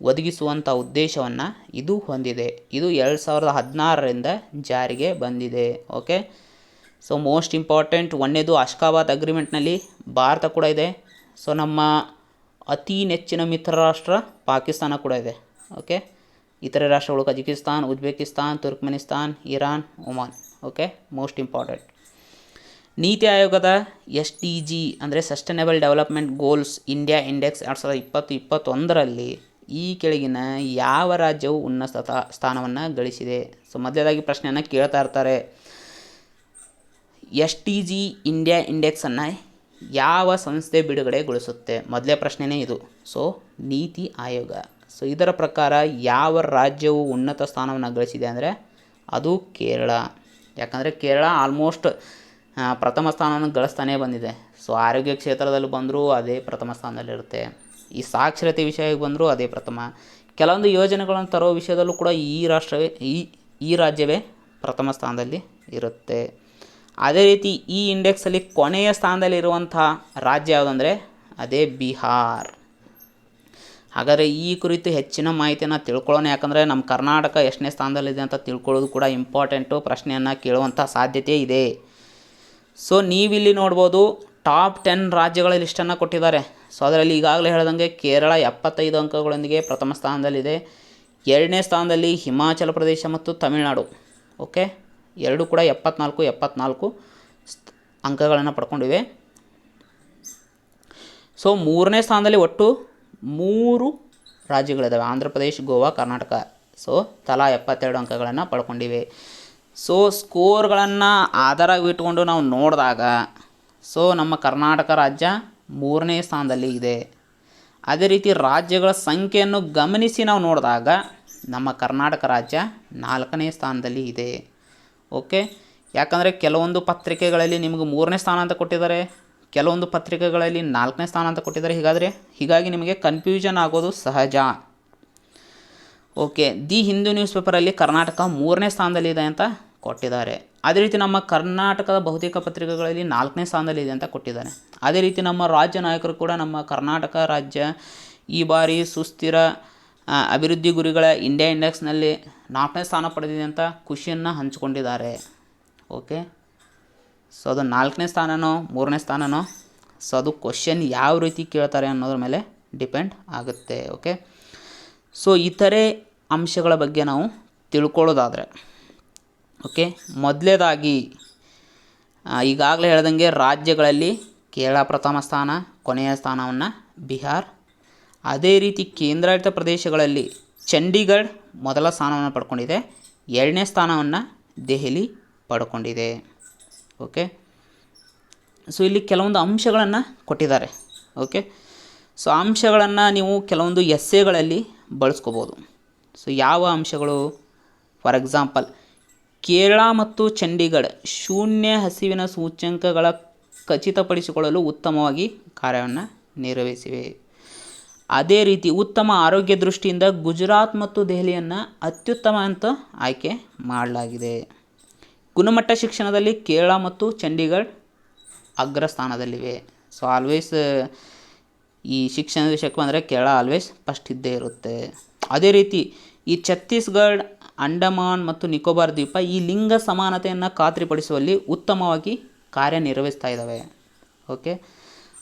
ಒದಗಿಸುವಂಥ ಉದ್ದೇಶವನ್ನು ಇದು ಹೊಂದಿದೆ. ಇದು 2016ರಿಂದ ಜಾರಿಗೆ ಬಂದಿದೆ. ಓಕೆ, ಮೋಸ್ಟ್ ಇಂಪಾರ್ಟೆಂಟ್ 1ನೇದು ಅಶ್ಗಾಬಾತ್ ಅಗ್ರಿಮೆಂಟ್ನಲ್ಲಿ ಭಾರತ ಕೂಡ ಇದೆ. ನಮ್ಮ ಅತಿ ನೆಚ್ಚಿನ ಮಿತ್ರ ರಾಷ್ಟ್ರ ಪಾಕಿಸ್ತಾನ ಕೂಡ ಇದೆ. ಓಕೆ, ಇತರೆ ರಾಷ್ಟ್ರಗಳು Kazakhstan, Uzbekistan, Turkmenistan, Iran, Oman. Okay, most important. NITI ಆಯೋಗದ SDG ಅಂದರೆ sustainable development goals India index 2020-21ರಲ್ಲಿ ಈ ಕೆಳಗಿನ ಯಾವ ರಾಜ್ಯವು ಉನ್ನತ ಸ್ಥಾನವನ್ನು ಗಳಿಸಿದೆ? ಮೊದಲನೇದಾಗಿ ಪ್ರಶ್ನೆಯನ್ನು ಕೇಳ್ತಾ ಇರ್ತಾರೆ. SDG ಇಂಡಿಯಾ ಇಂಡೆಕ್ಸನ್ನು ಯಾವ ಸಂಸ್ಥೆ ಬಿಡುಗಡೆಗೊಳಿಸುತ್ತೆ? ಮೊದಲೇ ಪ್ರಶ್ನೆನೇ ಇದು. ನೀತಿ ಆಯೋಗ. ಇದರ ಪ್ರಕಾರ ಯಾವ ರಾಜ್ಯವು ಉನ್ನತ ಸ್ಥಾನವನ್ನು ಗಳಿಸಿದೆ ಅಂದರೆ ಅದು ಕೇರಳ. ಯಾಕಂದರೆ ಕೇರಳ ಆಲ್ಮೋಸ್ಟ್ ಪ್ರಥಮ ಸ್ಥಾನವನ್ನು ಗಳಿಸ್ತಾನೇ ಬಂದಿದೆ. ಆರೋಗ್ಯ ಕ್ಷೇತ್ರದಲ್ಲಿ ಬಂದರೂ ಅದೇ ಪ್ರಥಮ ಸ್ಥಾನದಲ್ಲಿರುತ್ತೆ. ಈ ಸಾಕ್ಷರತೆ ವಿಷಯಕ್ಕೆ ಬಂದರೂ ಅದೇ ಪ್ರಥಮ. ಕೆಲವೊಂದು ಯೋಜನೆಗಳನ್ನು ತರೋ ವಿಷಯದಲ್ಲೂ ಕೂಡ ಈ ರಾಜ್ಯವೇ ಪ್ರಥಮ ಸ್ಥಾನದಲ್ಲಿ ಇರುತ್ತೆ. ಅದೇ ರೀತಿ ಈ ಇಂಡೆಕ್ಸಲ್ಲಿ ಕೊನೆಯ ಸ್ಥಾನದಲ್ಲಿರುವಂಥ ರಾಜ್ಯ ಯಾವುದಂದರೆ ಅದೇ ಬಿಹಾರ್. ಹಾಗಾದರೆ ಈ ಕುರಿತು ಹೆಚ್ಚಿನ ಮಾಹಿತಿಯನ್ನು ತಿಳ್ಕೊಳ್ಳೋಣ. ಯಾಕಂದರೆ ನಮ್ಮ ಕರ್ನಾಟಕ ಎಷ್ಟನೇ ಸ್ಥಾನದಲ್ಲಿದೆ ಅಂತ ತಿಳ್ಕೊಳ್ಳೋದು ಕೂಡ ಇಂಪಾರ್ಟೆಂಟು. ಪ್ರಶ್ನೆಯನ್ನು ಕೇಳುವಂಥ ಸಾಧ್ಯತೆ ಇದೆ. ನೀವಿಲ್ಲಿ ನೋಡ್ಬೋದು ಟಾಪ್ 10 ರಾಜ್ಯಗಳ ಲಿಸ್ಟನ್ನು ಕೊಟ್ಟಿದ್ದಾರೆ. ಅದರಲ್ಲಿ ಈಗಾಗಲೇ ಹೇಳ್ದಂಗೆ ಕೇರಳ 75 ಅಂಕಗಳೊಂದಿಗೆ ಪ್ರಥಮ ಸ್ಥಾನದಲ್ಲಿದೆ. 2ನೇ ಸ್ಥಾನದಲ್ಲಿ ಹಿಮಾಚಲ ಪ್ರದೇಶ ಮತ್ತು ತಮಿಳುನಾಡು. ಓಕೆ, ಎರಡೂ ಕೂಡ 74 ಅಂಕಗಳನ್ನು ಪಡ್ಕೊಂಡಿವೆ. 3ನೇ ಸ್ಥಾನದಲ್ಲಿ ಒಟ್ಟು 3 ರಾಜ್ಯಗಳಿದ್ದಾವೆ. ಆಂಧ್ರ ಪ್ರದೇಶ್, ಗೋವಾ, ಕರ್ನಾಟಕ. ತಲಾ 72 ಅಂಕಗಳನ್ನು ಪಡ್ಕೊಂಡಿವೆ. ಸೊ ಸ್ಕೋರ್ಗಳನ್ನು ಆಧಾರವಿಟ್ಟುಕೊಂಡು ನಾವು ನೋಡಿದಾಗ ಸೊ ನಮ್ಮ ಕರ್ನಾಟಕ ರಾಜ್ಯ 3ನೇ ಸ್ಥಾನದಲ್ಲಿ ಇದೆ. ಅದೇ ರೀತಿ ರಾಜ್ಯಗಳ ಸಂಖ್ಯೆಯನ್ನು ಗಮನಿಸಿ ನಾವು ನೋಡಿದಾಗ ನಮ್ಮ ಕರ್ನಾಟಕ ರಾಜ್ಯ 4ನೇ ಸ್ಥಾನದಲ್ಲಿ ಇದೆ. ಓಕೆ, ಯಾಕಂದರೆ ಕೆಲವೊಂದು ಪತ್ರಿಕೆಗಳಲ್ಲಿ ನಿಮಗೆ 3ನೇ ಸ್ಥಾನ ಅಂತ ಕೊಟ್ಟಿದ್ದಾರೆ, ಕೆಲವೊಂದು ಪತ್ರಿಕೆಗಳಲ್ಲಿ 4ನೇ ಸ್ಥಾನ ಅಂತ ಕೊಟ್ಟಿದ್ದಾರೆ. ಹೀಗಾಗಿ ನಿಮಗೆ ಕನ್ಫ್ಯೂಷನ್ ಆಗೋದು ಸಹಜ. ಓಕೆ, ದಿ ಹಿಂದೂ ನ್ಯೂಸ್ ಪೇಪರಲ್ಲಿ ಕರ್ನಾಟಕ 3ನೇ ಸ್ಥಾನದಲ್ಲಿದೆ ಅಂತ ಕೊಟ್ಟಿದ್ದಾರೆ. ಅದೇ ರೀತಿ ನಮ್ಮ ಕರ್ನಾಟಕದ ಬಹುತೇಕ ಪತ್ರಿಕೆಗಳಲ್ಲಿ 4ನೇ ಸ್ಥಾನದಲ್ಲಿದೆ ಅಂತ ಕೊಟ್ಟಿದ್ದಾರೆ. ಅದೇ ರೀತಿ ನಮ್ಮ ರಾಜ್ಯ ನಾಯಕರು ಕೂಡ ನಮ್ಮ ಕರ್ನಾಟಕ ರಾಜ್ಯ ಈ ಬಾರಿ ಸುಸ್ಥಿರ ಅಭಿವೃದ್ಧಿ ಗುರಿಗಳ ಇಂಡಿಯಾ ಇಂಡೆಕ್ಸ್ನಲ್ಲಿ 4ನೇ ಸ್ಥಾನ ಪಡೆದಿದೆ ಅಂತ ಖುಷಿಯನ್ನು ಹಂಚಿಕೊಂಡಿದ್ದಾರೆ. ಓಕೆ, ಸೊ ಅದು 4ನೇ ಸ್ಥಾನನೋ 3ನೇ ಸ್ಥಾನನೋ, ಸೊ ಅದು ಕ್ವಶನ್ ಯಾವ ರೀತಿ ಕೇಳ್ತಾರೆ ಅನ್ನೋದ್ರ ಮೇಲೆ ಡಿಪೆಂಡ್ ಆಗುತ್ತೆ. ಓಕೆ, ಸೊ ಇತರೆ ಅಂಶಗಳ ಬಗ್ಗೆ ನಾವು ತಿಳ್ಕೊಳ್ಳೋದಾದರೆ ಓಕೆ, ಮೊದಲೇದಾಗಿ ಈಗಾಗಲೇ ಹೇಳ್ದಂಗೆ ರಾಜ್ಯಗಳಲ್ಲಿ ಕೇರಳ ಪ್ರಥಮ ಸ್ಥಾನ, ಕೊನೆಯ ಸ್ಥಾನವನ್ನು ಬಿಹಾರ್. ಅದೇ ರೀತಿ ಕೇಂದ್ರಾಡಳಿತ ಪ್ರದೇಶಗಳಲ್ಲಿ ಚಂಡೀಗಢ ಮೊದಲ ಸ್ಥಾನವನ್ನು ಪಡ್ಕೊಂಡಿದೆ, 2ನೇ ಸ್ಥಾನವನ್ನು ದೆಹಲಿ ಪಡ್ಕೊಂಡಿದೆ. ಓಕೆ, ಸೊ ಇಲ್ಲಿ ಕೆಲವೊಂದು ಅಂಶಗಳನ್ನು ಕೊಟ್ಟಿದ್ದಾರೆ. ಓಕೆ, ಸೊ ಅಂಶಗಳನ್ನು ನೀವು ಕೆಲವೊಂದು ಎಸ್ಸೆಗಳಲ್ಲಿ ಬಳಸ್ಕೋಬೋದು. ಸೊ ಯಾವ ಅಂಶಗಳು? ಫಾರ್ ಎಕ್ಸಾಂಪಲ್, ಕೇರಳ ಮತ್ತು ಚಂಡೀಗಢ ಶೂನ್ಯ ಹಸಿವಿನ ಸೂಚ್ಯಂಕಗಳ ಖಚಿತಪಡಿಸಿಕೊಳ್ಳಲು ಉತ್ತಮವಾಗಿ ಕಾರ್ಯವನ್ನು ನಿರ್ವಹಿಸಿವೆ. ಅದೇ ರೀತಿ ಉತ್ತಮ ಆರೋಗ್ಯ ದೃಷ್ಟಿಯಿಂದ ಗುಜರಾತ್ ಮತ್ತು ದೆಹಲಿಯನ್ನು ಅತ್ಯುತ್ತಮ ಅಂತ ಆಯ್ಕೆ ಮಾಡಲಾಗಿದೆ. ಗುಣಮಟ್ಟ ಶಿಕ್ಷಣದಲ್ಲಿ ಕೇರಳ ಮತ್ತು ಚಂಡೀಗಢ ಅಗ್ರಸ್ಥಾನದಲ್ಲಿವೆ. ಸೊ ಆಲ್ವೇಸ್ ಈ ಶಿಕ್ಷಣದ ವಿಷಯಕ್ಕೆ ಬಂದರೆ ಕೇರಳ ಆಲ್ವೇಸ್ ಫಸ್ಟ್ ಇದ್ದೇ ಇರುತ್ತೆ. ಅದೇ ರೀತಿ ಈ ಛತ್ತೀಸ್ಗಢ, ಅಂಡಮಾನ್ ಮತ್ತು ನಿಕೋಬಾರ್ ದ್ವೀಪ ಈ ಲಿಂಗ ಸಮಾನತೆಯನ್ನು ಖಾತ್ರಿಪಡಿಸುವಲ್ಲಿ ಉತ್ತಮವಾಗಿ ಕಾರ್ಯನಿರ್ವಹಿಸ್ತಾ ಇದ್ದಾವೆ. ಓಕೆ,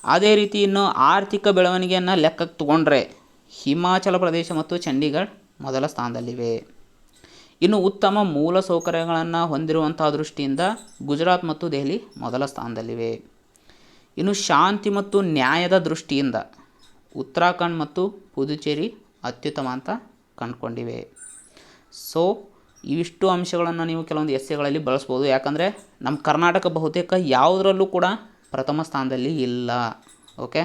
ಅದೇ ರೀತಿ ಇನ್ನು ಆರ್ಥಿಕ ಬೆಳವಣಿಗೆಯನ್ನು ಲೆಕ್ಕಕ್ಕೆ ತಗೊಂಡ್ರೆ ಹಿಮಾಚಲ ಪ್ರದೇಶ ಮತ್ತು ಚಂಡೀಗಢ ಮೊದಲ ಸ್ಥಾನದಲ್ಲಿವೆ. ಇನ್ನು ಉತ್ತಮ ಮೂಲ ಸೌಕರ್ಯಗಳನ್ನು ಹೊಂದಿರುವಂತಹ ದೃಷ್ಟಿಯಿಂದ ಗುಜರಾತ್ ಮತ್ತು ದೆಹಲಿ ಮೊದಲ ಸ್ಥಾನದಲ್ಲಿವೆ. ಇನ್ನು ಶಾಂತಿ ಮತ್ತು ನ್ಯಾಯದ ದೃಷ್ಟಿಯಿಂದ ಉತ್ತರಾಖಂಡ್ ಮತ್ತು ಪುದುಚೇರಿ ಅತ್ಯುತ್ತಮ ಅಂತ ಕಂಡುಕೊಂಡಿವೆ. ಸೊ ಇವಿಷ್ಟು ಅಂಶಗಳನ್ನು ನೀವು ಕೆಲವೊಂದು ಎಸ್ಸೆಗಳಲ್ಲಿ ಬಳಸ್ಬೋದು. ಯಾಕಂದರೆ ನಮ್ಮ ಕರ್ನಾಟಕ ಬಹುತೇಕ ಯಾವುದರಲ್ಲೂ ಕೂಡ ಪ್ರಥಮ ಸ್ಥಾನದಲ್ಲಿ ಇಲ್ಲ. ಓಕೆ,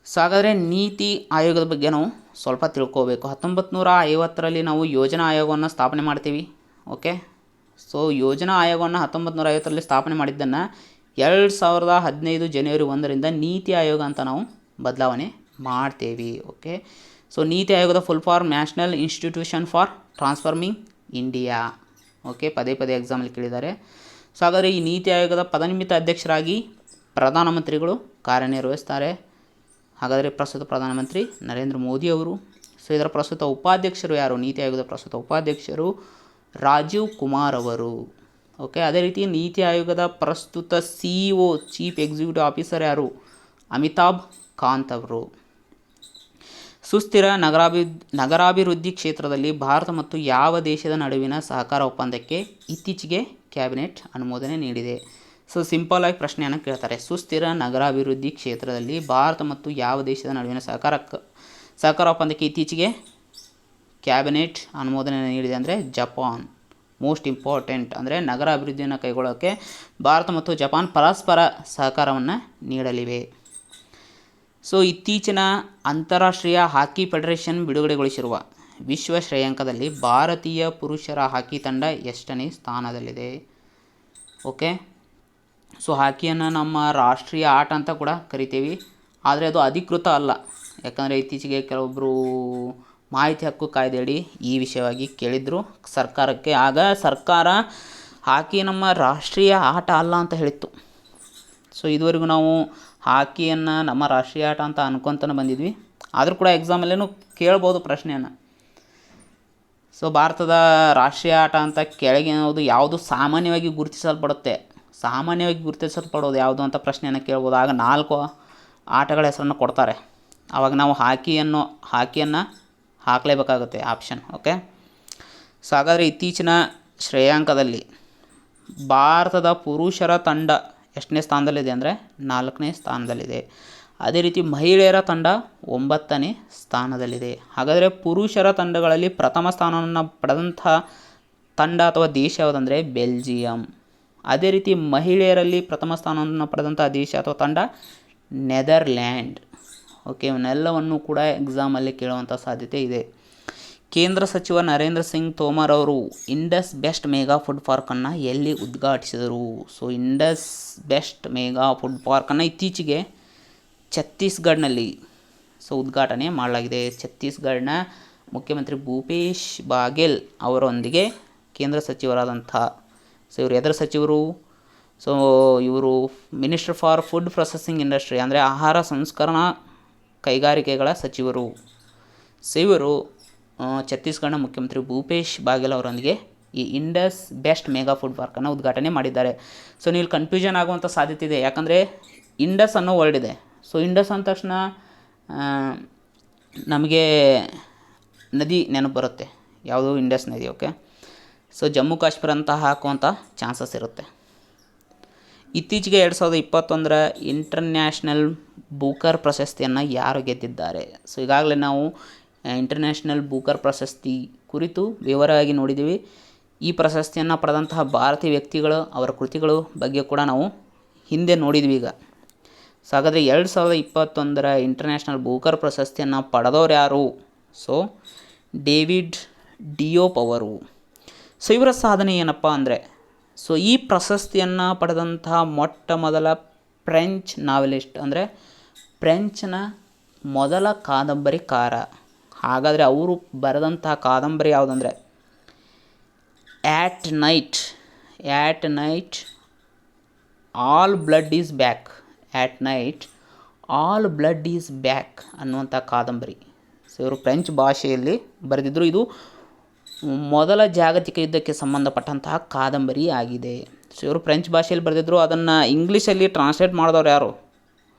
ಸೊ ಹಾಗಾದರೆ ನೀತಿ ಆಯೋಗದ ಬಗ್ಗೆ ನಾವು ಸ್ವಲ್ಪ ತಿಳ್ಕೋಬೇಕು. 1950ರಲ್ಲಿ ನಾವು ಯೋಜನಾ ಆಯೋಗವನ್ನು ಸ್ಥಾಪನೆ ಮಾಡ್ತೀವಿ. ಓಕೆ, ಸೊ ಯೋಜನಾ ಆಯೋಗವನ್ನು 1950ರಲ್ಲಿ ಸ್ಥಾಪನೆ ಮಾಡಿದ್ದನ್ನು 2015 ಜನವರಿ 1ರಿಂದ ನೀತಿ ಆಯೋಗ ಅಂತ ನಾವು ಬದಲಾವಣೆ ಮಾಡ್ತೇವೆ. ಓಕೆ, ಸೊ ನೀತಿ ಆಯೋಗದ full form national institution for transforming India. Okay, ಪದೇ ಎಕ್ಸಾಮಲ್ಲಿ ಕೇಳಿದ್ದಾರೆ. ಸೊ ಹಾಗಾದರೆ ಈ ನೀತಿ ಆಯೋಗದ ಪದನಿಮಿತ್ತ ಅಧ್ಯಕ್ಷರಾಗಿ ಪ್ರಧಾನಮಂತ್ರಿಗಳು ಕಾರ್ಯನಿರ್ವಹಿಸ್ತಾರೆ. ಹಾಗಾದರೆ ಪ್ರಸ್ತುತ ಪ್ರಧಾನಮಂತ್ರಿ ನರೇಂದ್ರ ಮೋದಿ ಅವರು. ಸೊ ಇದರ ಪ್ರಸ್ತುತ ಉಪಾಧ್ಯಕ್ಷರು ಯಾರು? ನೀತಿ ಆಯೋಗದ ಪ್ರಸ್ತುತ ಉಪಾಧ್ಯಕ್ಷರು ರಾಜೀವ್ ಕುಮಾರ್ ಅವರು. ಓಕೆ, ಅದೇ ರೀತಿ ನೀತಿ ಆಯೋಗದ ಪ್ರಸ್ತುತ CEO ಚೀಫ್ ಎಕ್ಸಿಕ್ಯೂಟಿವ್ ಆಫೀಸರ್ ಯಾರು? ಅಮಿತಾಬ್ ಕಾಂತ್ ಅವರು. ಸುಸ್ಥಿರ ನಗರಾಭಿವೃದ್ಧಿ ಕ್ಷೇತ್ರದಲ್ಲಿ ಭಾರತ ಮತ್ತು ಯಾವ ದೇಶದ ನಡುವಿನ ಸಹಕಾರ ಒಪ್ಪಂದಕ್ಕೆ ಇತ್ತೀಚೆಗೆ ಕ್ಯಾಬಿನೆಟ್ ಅನುಮೋದನೆ ನೀಡಿದೆ? ಸೊ ಸಿಂಪಲ್ ಆಗಿ ಪ್ರಶ್ನೆಯನ್ನು ಕೇಳ್ತಾರೆ. ಸುಸ್ಥಿರ ನಗರಾಭಿವೃದ್ಧಿ ಕ್ಷೇತ್ರದಲ್ಲಿ ಭಾರತ ಮತ್ತು ಯಾವ ದೇಶದ ನಡುವಿನ ಸಹಕಾರ ಒಪ್ಪಂದಕ್ಕೆ ಇತ್ತೀಚೆಗೆ ಕ್ಯಾಬಿನೆಟ್ ಅನುಮೋದನೆ ನೀಡಿದೆ ಅಂದರೆ ಜಪಾನ್. ಮೋಸ್ಟ್ ಇಂಪಾರ್ಟೆಂಟ್ ಅಂದರೆ ನಗರ ಅಭಿವೃದ್ಧಿಯನ್ನು ಕೈಗೊಳ್ಳೋಕ್ಕೆ ಭಾರತ ಮತ್ತು ಜಪಾನ್ ಪರಸ್ಪರ ಸಹಕಾರವನ್ನು ನೀಡಲಿವೆ. ಸೊ ಇತ್ತೀಚಿನ ಅಂತಾರಾಷ್ಟ್ರೀಯ ಹಾಕಿ ಫೆಡರೇಷನ್ ಬಿಡುಗಡೆಗೊಳಿಸಿರುವ ವಿಶ್ವ ಶ್ರೇಯಾಂಕದಲ್ಲಿ ಭಾರತೀಯ ಪುರುಷರ ಹಾಕಿ ತಂಡ ಎಷ್ಟನೇ ಸ್ಥಾನದಲ್ಲಿದೆ? ಓಕೆ, ಸೊ ಹಾಕಿಯನ್ನು ನಮ್ಮ ರಾಷ್ಟ್ರೀಯ ಆಟ ಅಂತ ಕೂಡ ಕರಿತೀವಿ, ಆದರೆ ಅದು ಅಧಿಕೃತ ಅಲ್ಲ. ಯಾಕಂದರೆ ಇತ್ತೀಚೆಗೆ ಕೆಲವೊಬ್ಬರು ಮಾಹಿತಿ ಹಕ್ಕು ಕಾಯ್ದೆಯಡಿ ಈ ವಿಷಯವಾಗಿ ಕೇಳಿದರು ಸರ್ಕಾರಕ್ಕೆ. ಆಗ ಸರ್ಕಾರ ಹಾಕಿ ನಮ್ಮ ರಾಷ್ಟ್ರೀಯ ಆಟ ಅಲ್ಲ ಅಂತ ಹೇಳಿತ್ತು. ಸೊ ಇದುವರೆಗೂ ನಾವು ಹಾಕಿಯನ್ನು ನಮ್ಮ ರಾಷ್ಟ್ರೀಯ ಆಟ ಅಂತ ಅನ್ಕೊತಾನೆ ಬಂದಿದ್ವಿ. ಆದರೂ ಕೂಡ ಎಕ್ಸಾಮಲ್ಲೇನು ಕೇಳ್ಬೋದು ಪ್ರಶ್ನೆಯನ್ನು. ಸೊ ಭಾರತದ ರಾಷ್ಟ್ರೀಯ ಆಟ ಅಂತ ಕೆಳಗಿನದು ಯಾವುದು ಸಾಮಾನ್ಯವಾಗಿ ಗುರುತಿಸಲ್ಪಡೋದು ಯಾವುದು ಅಂತ ಪ್ರಶ್ನೆಯನ್ನು ಕೇಳ್ಬೋದು. ಆಗ 4 ಆಟಗಳ ಹೆಸರನ್ನು ಕೊಡ್ತಾರೆ. ಆವಾಗ ನಾವು ಹಾಕಿಯನ್ನು ಹಾಕಲೇಬೇಕಾಗುತ್ತೆ ಆಪ್ಷನ್. ಓಕೆ, ಸೊ ಹಾಗಾದರೆ ಇತ್ತೀಚಿನ ಶ್ರೇಯಾಂಕದಲ್ಲಿ ಭಾರತದ ಪುರುಷರ ತಂಡ ಎಷ್ಟನೇ ಸ್ಥಾನದಲ್ಲಿದೆ ಅಂದರೆ 4ನೇ ಸ್ಥಾನದಲ್ಲಿದೆ. ಅದೇ ರೀತಿ ಮಹಿಳೆಯರ ತಂಡ 9ನೇ ಸ್ಥಾನದಲ್ಲಿದೆ. ಹಾಗಾದರೆ ಪುರುಷರ ತಂಡಗಳಲ್ಲಿ ಪ್ರಥಮ ಸ್ಥಾನವನ್ನು ಪಡೆದಂಥ ತಂಡ ಅಥವಾ ದೇಶ ಯಾವುದಂದರೆ ಬೆಲ್ಜಿಯಂ. ಅದೇ ರೀತಿ ಮಹಿಳೆಯರಲ್ಲಿ ಪ್ರಥಮ ಸ್ಥಾನವನ್ನು ಪಡೆದಂಥ ದೇಶ ಅಥವಾ ತಂಡ ನೆದರ್ಲ್ಯಾಂಡ್. ಓಕೆ, ಇವನ್ನೆಲ್ಲವನ್ನು ಕೂಡ ಎಕ್ಸಾಮಲ್ಲಿ ಕೇಳುವಂಥ ಸಾಧ್ಯತೆ ಇದೆ. ಕೇಂದ್ರ ಸಚಿವ ನರೇಂದ್ರ ಸಿಂಗ್ ತೋಮರ್ ಅವರು ಇಂಡಸ್ ಬೆಸ್ಟ್ ಮೇಗಾ ಫುಡ್ ಪಾರ್ಕನ್ನು ಎಲ್ಲಿ ಉದ್ಘಾಟಿಸಿದರು? So Indus best mega food ಪಾರ್ಕನ್ನು ಇತ್ತೀಚೆಗೆ ಛತ್ತೀಸ್ಗಢನಲ್ಲಿ ಉದ್ಘಾಟನೆ ಮಾಡಲಾಗಿದೆ. ಛತ್ತೀಸ್ಗಢನ ಮುಖ್ಯಮಂತ್ರಿ ಭೂಪೇಶ್ ಬಾಗೆಲ್ ಅವರೊಂದಿಗೆ ಕೇಂದ್ರ ಸಚಿವರಾದಂಥ ಇವರು ಎದರ ಸಚಿವರು? ಇವರು minister for food processing industry ಅಂದರೆ ಆಹಾರ ಸಂಸ್ಕರಣಾ ಕೈಗಾರಿಕೆಗಳ ಸಚಿವರು. ಇವರು ಛತ್ತೀಸ್ಗಢನ ಮುಖ್ಯಮಂತ್ರಿ ಭೂಪೇಶ್ ಬಾಗೆಲ್ ಅವರೊಂದಿಗೆ ಈ ಇಂಡಸ್ ಬೆಸ್ಟ್ ಮೇಗಾ ಫುಡ್ ಪಾರ್ಕನ್ನು ಉದ್ಘಾಟನೆ ಮಾಡಿದ್ದಾರೆ. ನೀವು ಕನ್ಫ್ಯೂಷನ್ ಆಗುವಂಥ ಸಾಧ್ಯತೆ ಇದೆ, ಯಾಕಂದರೆ ಇಂಡಸ್ ಅನ್ನೋ ವರ್ಡ್ ಇದೆ. ಇಂಡಸ್ ಅಂದ ತಕ್ಷಣ ನಮಗೆ ನದಿ ನೆನಪು ಬರುತ್ತೆ, ಯಾವುದು? ಇಂಡಸ್ ನದಿ. ಓಕೆ, ಜಮ್ಮು ಕಾಶ್ಮೀರ ಅಂತ ಹಾಕುವಂಥ ಚಾನ್ಸಸ್ ಇರುತ್ತೆ. ಇತ್ತೀಚೆಗೆ 2021ರ ಇಂಟರ್ನ್ಯಾಷನಲ್ ಬೂಕರ್ ಪ್ರಶಸ್ತಿಯನ್ನು ಯಾರು ಗೆದ್ದಿದ್ದಾರೆ? ಈಗಾಗಲೇ ನಾವು ಇಂಟರ್ನ್ಯಾಷನಲ್ ಬೂಕರ್ ಪ್ರಶಸ್ತಿ ಕುರಿತು ವಿವರವಾಗಿ ನೋಡಿದ್ದೀವಿ. ಈ ಪ್ರಶಸ್ತಿಯನ್ನು ಪಡೆದಂತಹ ಭಾರತೀಯ ವ್ಯಕ್ತಿಗಳು, ಅವರ ಕೃತಿಗಳು ಬಗ್ಗೆ ಕೂಡ ನಾವು ಹಿಂದೆ ನೋಡಿದ್ವಿ. ಈಗ ಹಾಗಾದರೆ 2021ರ ಇಂಟರ್ನ್ಯಾಷನಲ್ ಬೂಕರ್ ಪ್ರಶಸ್ತಿಯನ್ನು ಪಡೆದವರು ಯಾರು? ಡೇವಿಡ್ ಡಿಯೋಪ್ ಅವರು. ಇವರ ಸಾಧನೆ ಏನಪ್ಪ ಅಂದರೆ, ಈ ಪ್ರಶಸ್ತಿಯನ್ನು ಪಡೆದಂತಹ ಮೊಟ್ಟ ಮೊದಲ ಫ್ರೆಂಚ್ ನಾವೆಲಿಸ್ಟ್, ಅಂದರೆ ಫ್ರೆಂಚ್ನ ಮೊದಲ ಕಾದಂಬರಿಕಾರ. ಹಾಗಾದರೆ ಅವರು ಬರೆದಂತಹ ಕಾದಂಬರಿ ಯಾವುದಂದರೆ at night all blood is black. At night all blood is black ಅನ್ನುವಂಥ ಕಾದಂಬರಿ. ಇವರು ಫ್ರೆಂಚ್ ಭಾಷೆಯಲ್ಲಿ ಬರೆದಿದ್ದರು. ಇದು ಮೊದಲ ಜಾಗತಿಕ ಯುದ್ಧಕ್ಕೆ ಸಂಬಂಧಪಟ್ಟಂತಹ ಕಾದಂಬರಿ ಆಗಿದೆ. ಇವರು ಫ್ರೆಂಚ್ ಭಾಷೆಯಲ್ಲಿ ಬರೆದಿದ್ದರು. ಅದನ್ನು ಇಂಗ್ಲೀಷಲ್ಲಿ ಟ್ರಾನ್ಸ್ಲೇಟ್ ಮಾಡಿದವ್ರು ಯಾರು?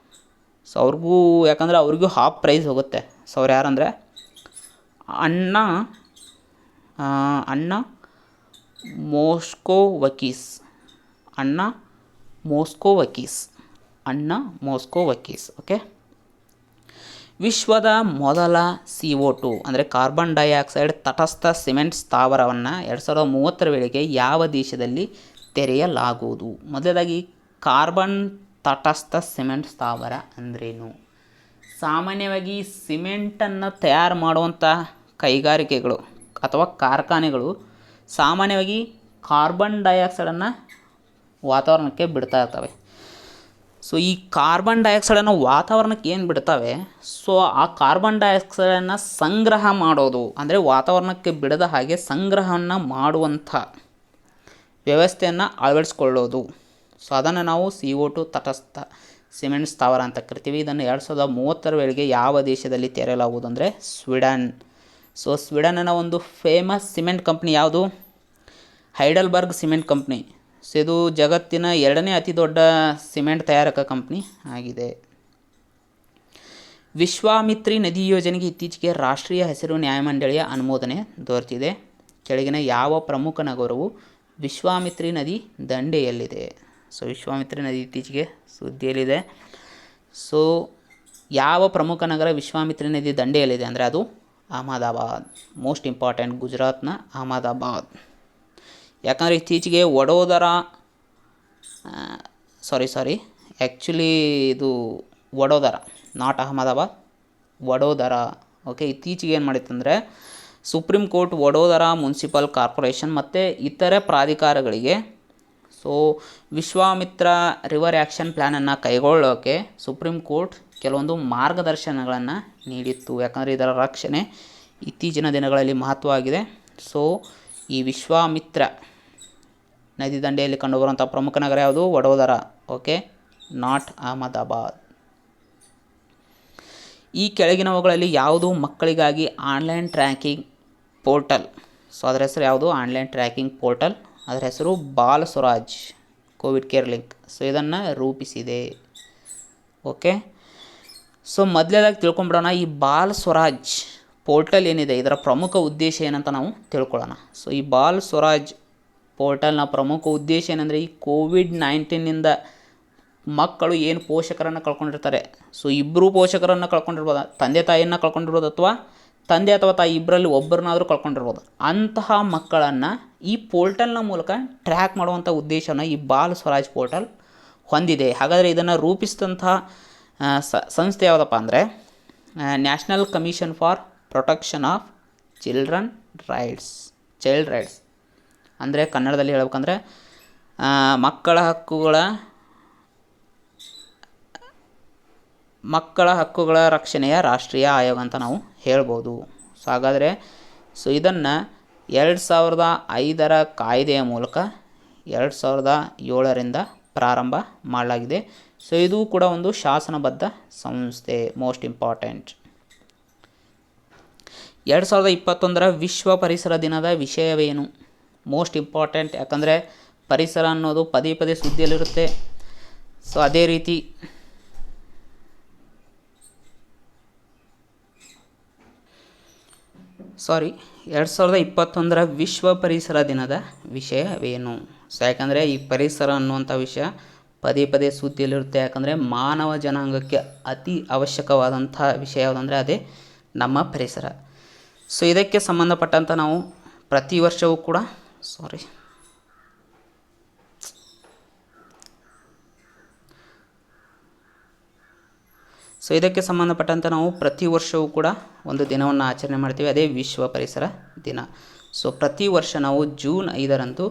ಅವ್ರಿಗೂ, ಯಾಕಂದರೆ ಅವ್ರಿಗೂ ಹಾಫ್ ಪ್ರೈಸ್ ಹೋಗುತ್ತೆ. ಅವ್ರು ಯಾರಂದರೆ ಅಣ್ಣ ಮೋಸ್ಕೋವಕೀಸ್. ಓಕೆ, ವಿಶ್ವದ ಮೊದಲ CO2 ಅಂದರೆ ಕಾರ್ಬನ್ ಡೈಆಕ್ಸೈಡ್ ತಟಸ್ಥ ಸಿಮೆಂಟ್ ಸ್ಥಾವರವನ್ನು 2030ರ ವೇಳೆಗೆ ಯಾವ ದೇಶದಲ್ಲಿ ತೆರೆಯಲಾಗುವುದು? ಮೊದಲಾಗಿ ಕಾರ್ಬನ್ ತಟಸ್ಥ ಸಿಮೆಂಟ್ ಸ್ಥಾವರ ಅಂದ್ರೇನು? ಸಾಮಾನ್ಯವಾಗಿ ಸಿಮೆಂಟನ್ನು ತಯಾರು ಮಾಡುವಂಥ ಕೈಗಾರಿಕೆಗಳು ಅಥವಾ ಕಾರ್ಖಾನೆಗಳು ಸಾಮಾನ್ಯವಾಗಿ ಕಾರ್ಬನ್ ಡೈಆಕ್ಸೈಡನ್ನು ವಾತಾವರಣಕ್ಕೆ ಬಿಡ್ತಾ ಇರ್ತವೆ. ಈ ಕಾರ್ಬನ್ ಡೈಆಕ್ಸೈಡನ್ನು ವಾತಾವರಣಕ್ಕೆ ಏನು ಬಿಡ್ತವೆ, ಆ ಕಾರ್ಬನ್ ಡೈಆಕ್ಸೈಡನ್ನು ಸಂಗ್ರಹ ಮಾಡೋದು, ಅಂದರೆ ವಾತಾವರಣಕ್ಕೆ ಬಿಡದ ಹಾಗೆ ಸಂಗ್ರಹವನ್ನು ಮಾಡುವಂಥ ವ್ಯವಸ್ಥೆಯನ್ನು ಅಳವಡಿಸ್ಕೊಳ್ಳೋದು. ಅದನ್ನು ನಾವು CO2 ತಟಸ್ಥ ಸಿಮೆಂಟ್ ಸ್ಥಾವರ ಅಂತ ಕರಿತೀವಿ. ಇದನ್ನು 2030ರ ವೇಳೆಗೆ ಯಾವ ದೇಶದಲ್ಲಿ ತೆರೆಯಲಾಗುವುದು ಅಂದರೆ ಸ್ವೀಡನ್. ಸ್ವೀಡನ್ನ ಒಂದು ಫೇಮಸ್ ಸಿಮೆಂಟ್ ಕಂಪ್ನಿ ಯಾವುದು? Heidelberg cement company. ಇದು ಜಗತ್ತಿನ 2ನೇ ಅತಿ ದೊಡ್ಡ ಸಿಮೆಂಟ್ ತಯಾರಕ ಕಂಪ್ನಿ ಆಗಿದೆ. ವಿಶ್ವಾಮಿತ್ರಿ ನದಿ ಯೋಜನೆಗೆ ಇತ್ತೀಚೆಗೆ ರಾಷ್ಟ್ರೀಯ ಹಸಿರು ನ್ಯಾಯಮಂಡಳಿಯ ಅನುಮೋದನೆ ದೊರೆತಿದೆ. ಕೆಳಗಿನ ಯಾವ ಪ್ರಮುಖ ನಗರವು ವಿಶ್ವಾಮಿತ್ರಿ ನದಿ ದಂಡೆಯಲ್ಲಿದೆ? ವಿಶ್ವಾಮಿತ್ರಿ ನದಿ ಇತ್ತೀಚೆಗೆ ಸುದ್ದಿಯಲ್ಲಿದೆ. ಯಾವ ಪ್ರಮುಖ ನಗರ ವಿಶ್ವಾಮಿತ್ರಿ ನದಿ ದಂಡೆಯಲ್ಲಿದೆ ಅಂದರೆ ಅದು ಅಹಮದಾಬಾದ್. ಮೋಸ್ಟ್ ಇಂಪಾರ್ಟೆಂಟ್, ಗುಜರಾತ್ನ ಅಹಮದಾಬಾದ್. ಯಾಕಂದರೆ ಇತ್ತೀಚೆಗೆ ಇದು ವಡೋದರ, ನಾಟ್ ಅಹಮದಾಬಾದ್, ವಡೋದರ. ಓಕೆ, ಇತ್ತೀಚೆಗೆ ಏನು ಮಾಡಿತ್ತಂದರೆ Supreme Court Vadodara municipal corporation ಮತ್ತು ಇತರೆ ಪ್ರಾಧಿಕಾರಗಳಿಗೆ ವಿಶ್ವಾಮಿತ್ರ ರಿವರ್ ಆ್ಯಕ್ಷನ್ ಪ್ಲ್ಯಾನನ್ನು ಕೈಗೊಳ್ಳೋಕ್ಕೆ ಸುಪ್ರೀಂ ಕೋರ್ಟ್ ಕೆಲವೊಂದು ಮಾರ್ಗದರ್ಶನಗಳನ್ನು ನೀಡಿತ್ತು. ಯಾಕಂದರೆ ಇದರ ರಕ್ಷಣೆ ಇತ್ತೀಚಿನ ದಿನಗಳಲ್ಲಿ ಮಹತ್ವವಾಗಿದೆ. ಈ ವಿಶ್ವಾಮಿತ್ರ ನದಿ ದಂಡೆಯಲ್ಲಿ ಕಂಡುಬರುವಂಥ ಪ್ರಮುಖ ನಗರ ಯಾವುದು? ವಡೋದರ. Okay, not Ahmedabad. ಈ ಕೆಳಗಿನವುಗಳಲ್ಲಿ ಯಾವುದು ಮಕ್ಕಳಿಗಾಗಿ ಆನ್ಲೈನ್ ಟ್ರ್ಯಾಕಿಂಗ್ ಪೋರ್ಟಲ್? ಅದರ ಹೆಸರು ಯಾವುದು? Online tracking portal. ಅದರ ಹೆಸರು ball Swaraj Covid care link. ಇದನ್ನು ರೂಪಿಸಿದೆ. ಓಕೆ, ಮೊದಲೇದಾಗಿ ತಿಳ್ಕೊಂಬಿಡೋಣ, ಈ ಬಾಲ್ ಸ್ವರಾಜ್ ಪೋರ್ಟಲ್ ಏನಿದೆ ಇದರ ಪ್ರಮುಖ ಉದ್ದೇಶ ಏನಂತ ನಾವು ತಿಳ್ಕೊಳ್ಳೋಣ. ಈ ಬಾಲ್ ಸ್ವರಾಜ್ ಪೋರ್ಟಲ್ನ ಪ್ರಮುಖ ಉದ್ದೇಶ ಏನಂದರೆ ಈ ಕೋವಿಡ್-19ನಿಂದ ಮಕ್ಕಳು ಏನು ಪೋಷಕರನ್ನು ಕಳ್ಕೊಂಡಿರ್ತಾರೆ, ಇಬ್ಬರು ಪೋಷಕರನ್ನು ಕಳ್ಕೊಂಡಿರ್ಬೋದು, ತಂದೆ ತಾಯಿಯನ್ನು ಕಳ್ಕೊಂಡಿರ್ಬೋದು ಅಥವಾ ತಂದೆ ಅಥವಾ ತಾಯಿ ಇಬ್ಬರಲ್ಲಿ ಒಬ್ಬರನ್ನಾದರೂ ಕಳ್ಕೊಂಡಿರ್ಬೋದು. ಅಂತಹ ಮಕ್ಕಳನ್ನು ಈ ಪೋರ್ಟಲ್ನ ಮೂಲಕ ಟ್ರ್ಯಾಕ್ ಮಾಡುವಂಥ ಉದ್ದೇಶನ ಈ ಬಾಲ್ ಸ್ವರಾಜ್ ಪೋರ್ಟಲ್ ಹೊಂದಿದೆ. ಹಾಗಾದರೆ ಇದನ್ನು ರೂಪಿಸಿದಂತಹ ಸಂಸ್ಥೆ ಯಾವುದಪ್ಪ ಅಂದರೆ national commission for protection of child rights. ಅಂದರೆ ಕನ್ನಡದಲ್ಲಿ ಹೇಳ್ಬೇಕಂದ್ರೆ ಮಕ್ಕಳ ಹಕ್ಕುಗಳ ರಕ್ಷಣೆಯ ರಾಷ್ಟ್ರೀಯ ಆಯೋಗ ಅಂತ ನಾವು ಹೇಳ್ಬೋದು. ಸೊ ಹಾಗಾದರೆ ಇದನ್ನು 2005 ಕಾಯ್ದೆಯ ಮೂಲಕ 2007 ಪ್ರಾರಂಭ ಮಾಡಲಾಗಿದೆ. ಸೊ ಇದು ಕೂಡ ಒಂದು ಶಾಸನಬದ್ಧ ಸಂಸ್ಥೆ. ಮೋಸ್ಟ್ ಇಂಪಾರ್ಟೆಂಟ್ 2021 ವಿಶ್ವ ಪರಿಸರ ದಿನದ ವಿಷಯವೇನು? ಮೋಸ್ಟ್ ಇಂಪಾರ್ಟೆಂಟ್, ಯಾಕಂದರೆ ಪರಿಸರ ಅನ್ನೋದು ಪದೇ ಪದೇ ಸುದ್ದಿಯಲ್ಲಿರುತ್ತೆ. ಸೊ ಅದೇ ರೀತಿ 2021 ವಿಶ್ವ ಪರಿಸರ ದಿನದ ವಿಷಯವೇನು? ಸೊ ಯಾಕಂದರೆ ಈ ಪರಿಸರ ಅನ್ನುವಂಥ ವಿಷಯ ಪದೇ ಪದೇ ಸುದ್ದಿಯಲ್ಲಿರುತ್ತೆ. ಯಾಕಂದರೆ ಮಾನವ ಜನಾಂಗಕ್ಕೆ ಅತಿ ಅವಶ್ಯಕವಾದಂಥ ವಿಷಯ ಯಾವುದಂದರೆ ಅದೇ ನಮ್ಮ ಪರಿಸರ. ಸೊ ಇದಕ್ಕೆ ಸಂಬಂಧಪಟ್ಟಂಥ ನಾವು ಪ್ರತಿ ವರ್ಷವೂ ಕೂಡ ಪ್ರತಿ ವರ್ಷವೂ ಕೂಡ ಒಂದು ದಿನವನ್ನು ಆಚರಣೆ ಮಾಡ್ತೀವಿ, ಅದೇ ವಿಶ್ವ ಪರಿಸರ ದಿನ. ಸೊ ಪ್ರತಿ ವರ್ಷ ನಾವು ಜೂನ್ 5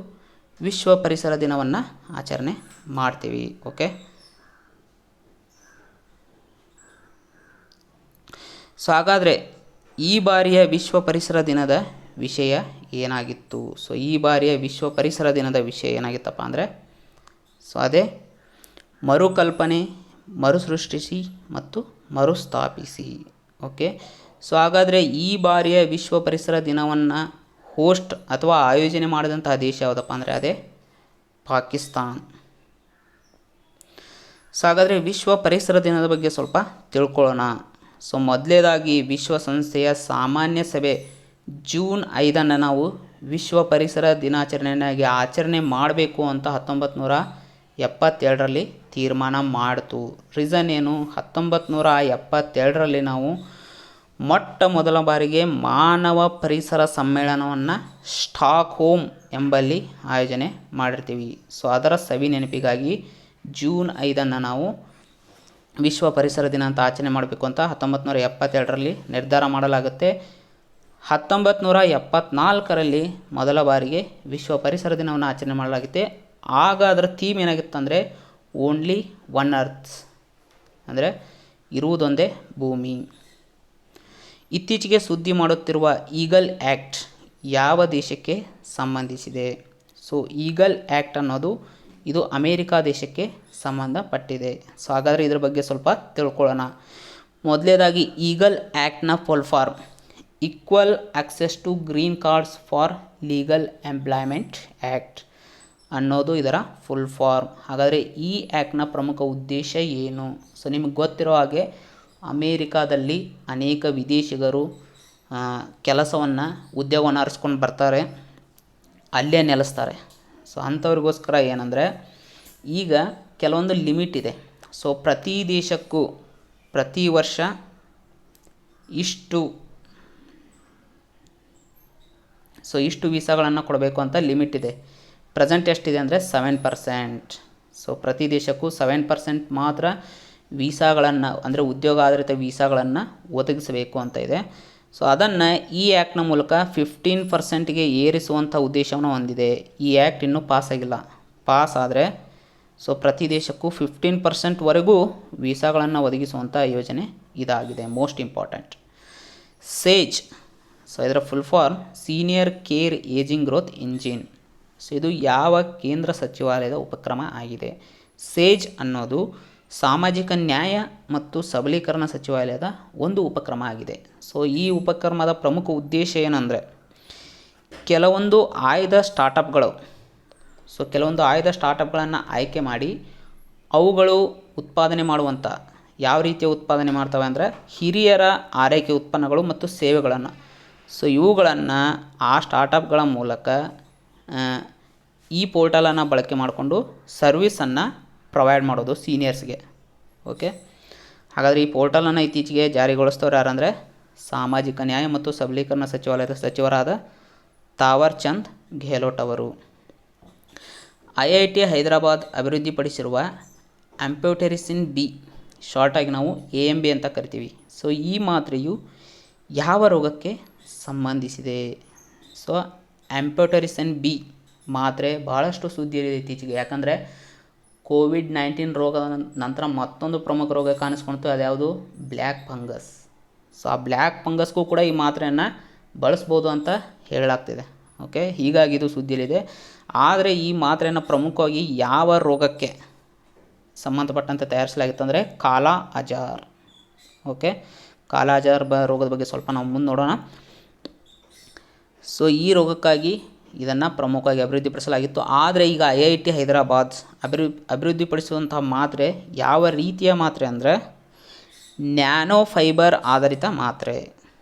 ವಿಶ್ವ ಪರಿಸರ ದಿನವನ್ನು ಆಚರಣೆ ಮಾಡ್ತೀವಿ. ಓಕೆ, ಸೊ ಹಾಗಾದರೆ ಈ ಬಾರಿಯ ವಿಶ್ವ ಪರಿಸರ ದಿನದ ವಿಷಯ ಏನಾಗಿತ್ತು? ಸೊ ಈ ಬಾರಿಯ ವಿಶ್ವ ಪರಿಸರ ದಿನದ ವಿಷಯ ಏನಾಗಿತ್ತಪ್ಪ ಅಂದರೆ ಅದೇ ಮರುಕಲ್ಪನೆ, ಮರುಸೃಷ್ಟಿಸಿ ಮತ್ತು ಮರುಸ್ಥಾಪಿಸಿ. ಓಕೆ, ಸೊ ಹಾಗಾದರೆ ಈ ಬಾರಿಯ ವಿಶ್ವ ಪರಿಸರ ದಿನವನ್ನು ಹೋಸ್ಟ್ ಅಥವಾ ಆಯೋಜನೆ ಮಾಡಿದಂತಹ ದೇಶ ಯಾವುದಪ್ಪ ಅಂದರೆ ಅದೇ ಪಾಕಿಸ್ತಾನ್. ಸೊ ಹಾಗಾದರೆ ವಿಶ್ವ ಪರಿಸರ ದಿನದ ಬಗ್ಗೆ ಸ್ವಲ್ಪ ತಿಳ್ಕೊಳ್ಳೋಣ. ಸೊ ಮೊದಲನೇದಾಗಿ ವಿಶ್ವಸಂಸ್ಥೆಯ ಸಾಮಾನ್ಯ ಸಭೆ ಜೂನ್ 5 ನಾವು ವಿಶ್ವ ಪರಿಸರ ದಿನಾಚರಣೆಯಾಗಿ ಆಚರಣೆ ಮಾಡಬೇಕು ಅಂತ 1977 ತೀರ್ಮಾನ ಮಾಡಿತು. ರೀಸನ್ ಏನು? 1977 ನಾವು ಮೊಟ್ಟ ಮೊದಲ ಬಾರಿಗೆ ಮಾನವ ಪರಿಸರ ಸಮ್ಮೇಳನವನ್ನು ಸ್ಟಾಕ್ಹೋಮ್ ಎಂಬಲ್ಲಿ ಆಯೋಜನೆ ಮಾಡಿರ್ತೀವಿ. ಸೊ ಅದರ ಸವಿ ನೆನಪಿಗಾಗಿ ಜೂನ್ 5 ನಾವು ವಿಶ್ವ ಪರಿಸರ ದಿನ ಅಂತ ಆಚರಣೆ ಮಾಡಬೇಕು ಅಂತ 1977 ನಿರ್ಧಾರ ಮಾಡಲಾಗುತ್ತೆ. 1974 ಮೊದಲ ಬಾರಿಗೆ ವಿಶ್ವ ಪರಿಸರ ದಿನವನ್ನು ಆಚರಣೆ ಮಾಡಲಾಗುತ್ತೆ. ಆಗ ಅದರ ಥೀಮ್ ಏನಾಗಿತ್ತು ಅಂದರೆ ಓನ್ಲಿ ಒನ್ ಅರ್ತ್, ಅಂದರೆ ಇರುವುದೊಂದೇ ಭೂಮಿ. ಇತ್ತೀಚೆಗೆ ಸುದ್ದಿ ಮಾಡುತ್ತಿರುವ ಈಗಲ್ ಆ್ಯಕ್ಟ್ ಯಾವ ದೇಶಕ್ಕೆ ಸಂಬಂಧಿಸಿದೆ? ಸೊ ಈಗಲ್ ಆ್ಯಕ್ಟ್ ಅನ್ನೋದು ಇದು ಅಮೇರಿಕಾ ದೇಶಕ್ಕೆ ಸಂಬಂಧಪಟ್ಟಿದೆ. ಸೊ ಹಾಗಾದರೆ ಇದ್ರ ಬಗ್ಗೆ ಸ್ವಲ್ಪ ತಿಳ್ಕೊಳ್ಳೋಣ. ಮೊದಲನೇದಾಗಿ ಈಗಲ್ ಆ್ಯಕ್ಟ್ನ full form equal access to green cards for legal employment act ಅನ್ನೋದು ಇದರ ಫುಲ್ ಫಾರ್ಮ್. ಹಾಗಾದರೆ ಈ ಆ್ಯಕ್ಟ್ನ ಪ್ರಮುಖ ಉದ್ದೇಶ ಏನು? ಸೊ ನಿಮಗೆ ಗೊತ್ತಿರೋ ಹಾಗೆ ಅಮೇರಿಕಾದಲ್ಲಿ ಅನೇಕ ವಿದೇಶಿಗರು ಉದ್ಯೋಗವನ್ನು ಅರಸ್ಕೊಂಡು ಬರ್ತಾರೆ, ಅಲ್ಲೇ ನೆಲೆಸ್ತಾರೆ. ಸೊ ಅಂಥವ್ರಿಗೋಸ್ಕರ ಏನಂದರೆ ಈಗ ಕೆಲವೊಂದು ಲಿಮಿಟ್ ಇದೆ. ಸೊ ಪ್ರತಿ ದೇಶಕ್ಕೂ ಪ್ರತಿ ವರ್ಷ ಇಷ್ಟು ವೀಸಾಗಳನ್ನು ಕೊಡಬೇಕು ಅಂತ ಲಿಮಿಟ್ ಇದೆ. ಪ್ರೆಸೆಂಟ್ ಎಷ್ಟಿದೆ ಅಂದರೆ 7%. ಸೊ ಪ್ರತಿ ದೇಶಕ್ಕೂ 7% ಮಾತ್ರ ವೀಸಾಗಳನ್ನು ಅಂದರೆ ಉದ್ಯೋಗ ಆಧಾರಿತ ವೀಸಾಗಳನ್ನು ಒದಗಿಸಬೇಕು ಅಂತ ಇದೆ. ಸೊ ಅದನ್ನು ಈ ಆ್ಯಕ್ಟ್ನ ಮೂಲಕ 15%ಗೆ ಏರಿಸುವಂಥ ಉದ್ದೇಶವನ್ನು ಹೊಂದಿದೆ. ಈ ಆ್ಯಕ್ಟ್ ಇನ್ನೂ ಪಾಸ್ ಆಗಿಲ್ಲ. ಪಾಸ್ ಆದರೆ ಸೊ ಪ್ರತಿ ದೇಶಕ್ಕೂ 15%ವರೆಗೂ ವೀಸಾಗಳನ್ನು ಒದಗಿಸುವಂಥ ಯೋಜನೆ ಇದಾಗಿದೆ. Most important SAGE. ಸೊ ಇದರ full form senior care ageing growth engine. So ಇದು ಯಾವ ಕೇಂದ್ರ ಸಚಿವಾಲಯದ ಉಪಕ್ರಮ ಆಗಿದೆ? ಸೇಜ್ ಅನ್ನೋದು ಸಾಮಾಜಿಕ ನ್ಯಾಯ ಮತ್ತು ಸಬಲೀಕರಣ ಸಚಿವಾಲಯದ ಒಂದು ಉಪಕ್ರಮ ಆಗಿದೆ. ಸೊ ಈ ಉಪಕ್ರಮದ ಪ್ರಮುಖ ಉದ್ದೇಶ ಏನಂದರೆ ಕೆಲವೊಂದು ಆಯ್ದ ಸ್ಟಾರ್ಟಪ್ಗಳನ್ನು ಆಯ್ಕೆ ಮಾಡಿ ಅವುಗಳು ಉತ್ಪಾದನೆ ಮಾಡುವಂಥ ಯಾವ ರೀತಿಯ ಉತ್ಪಾದನೆ ಮಾಡ್ತವೆ ಅಂದರೆ ಹಿರಿಯರ ಆರೈಕೆ ಉತ್ಪನ್ನಗಳು ಮತ್ತು ಸೇವೆಗಳನ್ನು. ಸೊ ಇವುಗಳನ್ನು ಆ ಸ್ಟಾರ್ಟಪ್ಗಳ ಮೂಲಕ ಈ ಪೋರ್ಟಲನ್ನು ಬಳಕೆ ಮಾಡಿಕೊಂಡು ಸರ್ವಿಸನ್ನು ಪ್ರೊವೈಡ್ ಮಾಡೋದು ಸೀನಿಯರ್ಸ್ಗೆ. ಓಕೆ, ಹಾಗಾದರೆ ಈ ಪೋರ್ಟಲನ್ನು ಇತ್ತೀಚೆಗೆ ಜಾರಿಗೊಳಿಸ್ತವ್ರು ಯಾರಂದರೆ ಸಾಮಾಜಿಕ ನ್ಯಾಯ ಮತ್ತು ಸಬಲೀಕರಣ ಸಚಿವಾಲಯದ ಸಚಿವರಾದ ತಾವರ್ ಚಂದ್ ಗೆಹ್ಲೋಟ್ ಅವರು. IIT ಹೈದರಾಬಾದ್ ಅಭಿವೃದ್ಧಿಪಡಿಸಿರುವ ಆಂಪ್ಯೋಟೆರಿಸಿನ್ B, ಶಾರ್ಟಾಗಿ ನಾವು AMB ಅಂತ ಕರಿತೀವಿ. ಸೊ ಈ ಮಾತ್ರೆಯು ಯಾವ ರೋಗಕ್ಕೆ ಸಂಬಂಧಿಸಿದೆ? ಸೊ ಆಂಪ್ಯೋಟೆರಿಸಿನ್ B ಮಾತ್ರೆ ಭಾಳಷ್ಟು ಸುದ್ದಿಯಲ್ಲಿದೆ ಇತ್ತೀಚೆಗೆ. ಯಾಕಂದರೆ COVID-19 ರೋಗದ ನಂತರ ಮತ್ತೊಂದು ಪ್ರಮುಖ ರೋಗ ಕಾಣಿಸ್ಕೊಳ್ತು, ಅದ್ಯಾವುದು? Black fungus. ಸೊ ಆ ಬ್ಲ್ಯಾಕ್ ಫಂಗಸ್ಗೂ ಕೂಡ ಈ ಮಾತ್ರೆಯನ್ನು ಬಳಸ್ಬೋದು ಅಂತ ಹೇಳಲಾಗ್ತಿದೆ. ಓಕೆ, ಹೀಗಾಗಿ ಇದು ಸುದ್ದಿಯಲ್ಲಿದೆ. ಆದರೆ ಈ ಮಾತ್ರೆಯನ್ನು ಪ್ರಮುಖವಾಗಿ ಯಾವ ರೋಗಕ್ಕೆ ಸಂಬಂಧಪಟ್ಟಂತೆ ತಯಾರಿಸಲಾಗಿತ್ತು ಅಂದರೆ ಕಾಲಾ ಅಜಾರ್. ಓಕೆ, ಕಾಲಾ ಅಜಾರ್ ರೋಗದ ಬಗ್ಗೆ ಸ್ವಲ್ಪ ನಾವು ಮುಂದೆ ನೋಡೋಣ. ಸೊ ಈ ರೋಗಕ್ಕಾಗಿ ಇದನ್ನು ಪ್ರಮುಖವಾಗಿ ಅಭಿವೃದ್ಧಿಪಡಿಸಲಾಗಿತ್ತು. ಆದರೆ ಈಗ IIT ಹೈದರಾಬಾದ್ ಅಭಿವೃದ್ಧಿಪಡಿಸುವಂತಹ ಮಾತ್ರೆ ಯಾವ ರೀತಿಯ ಮಾತ್ರೆ ಅಂದರೆ ನ್ಯಾನೋ ಫೈಬರ್ ಆಧಾರಿತ ಮಾತ್ರೆ.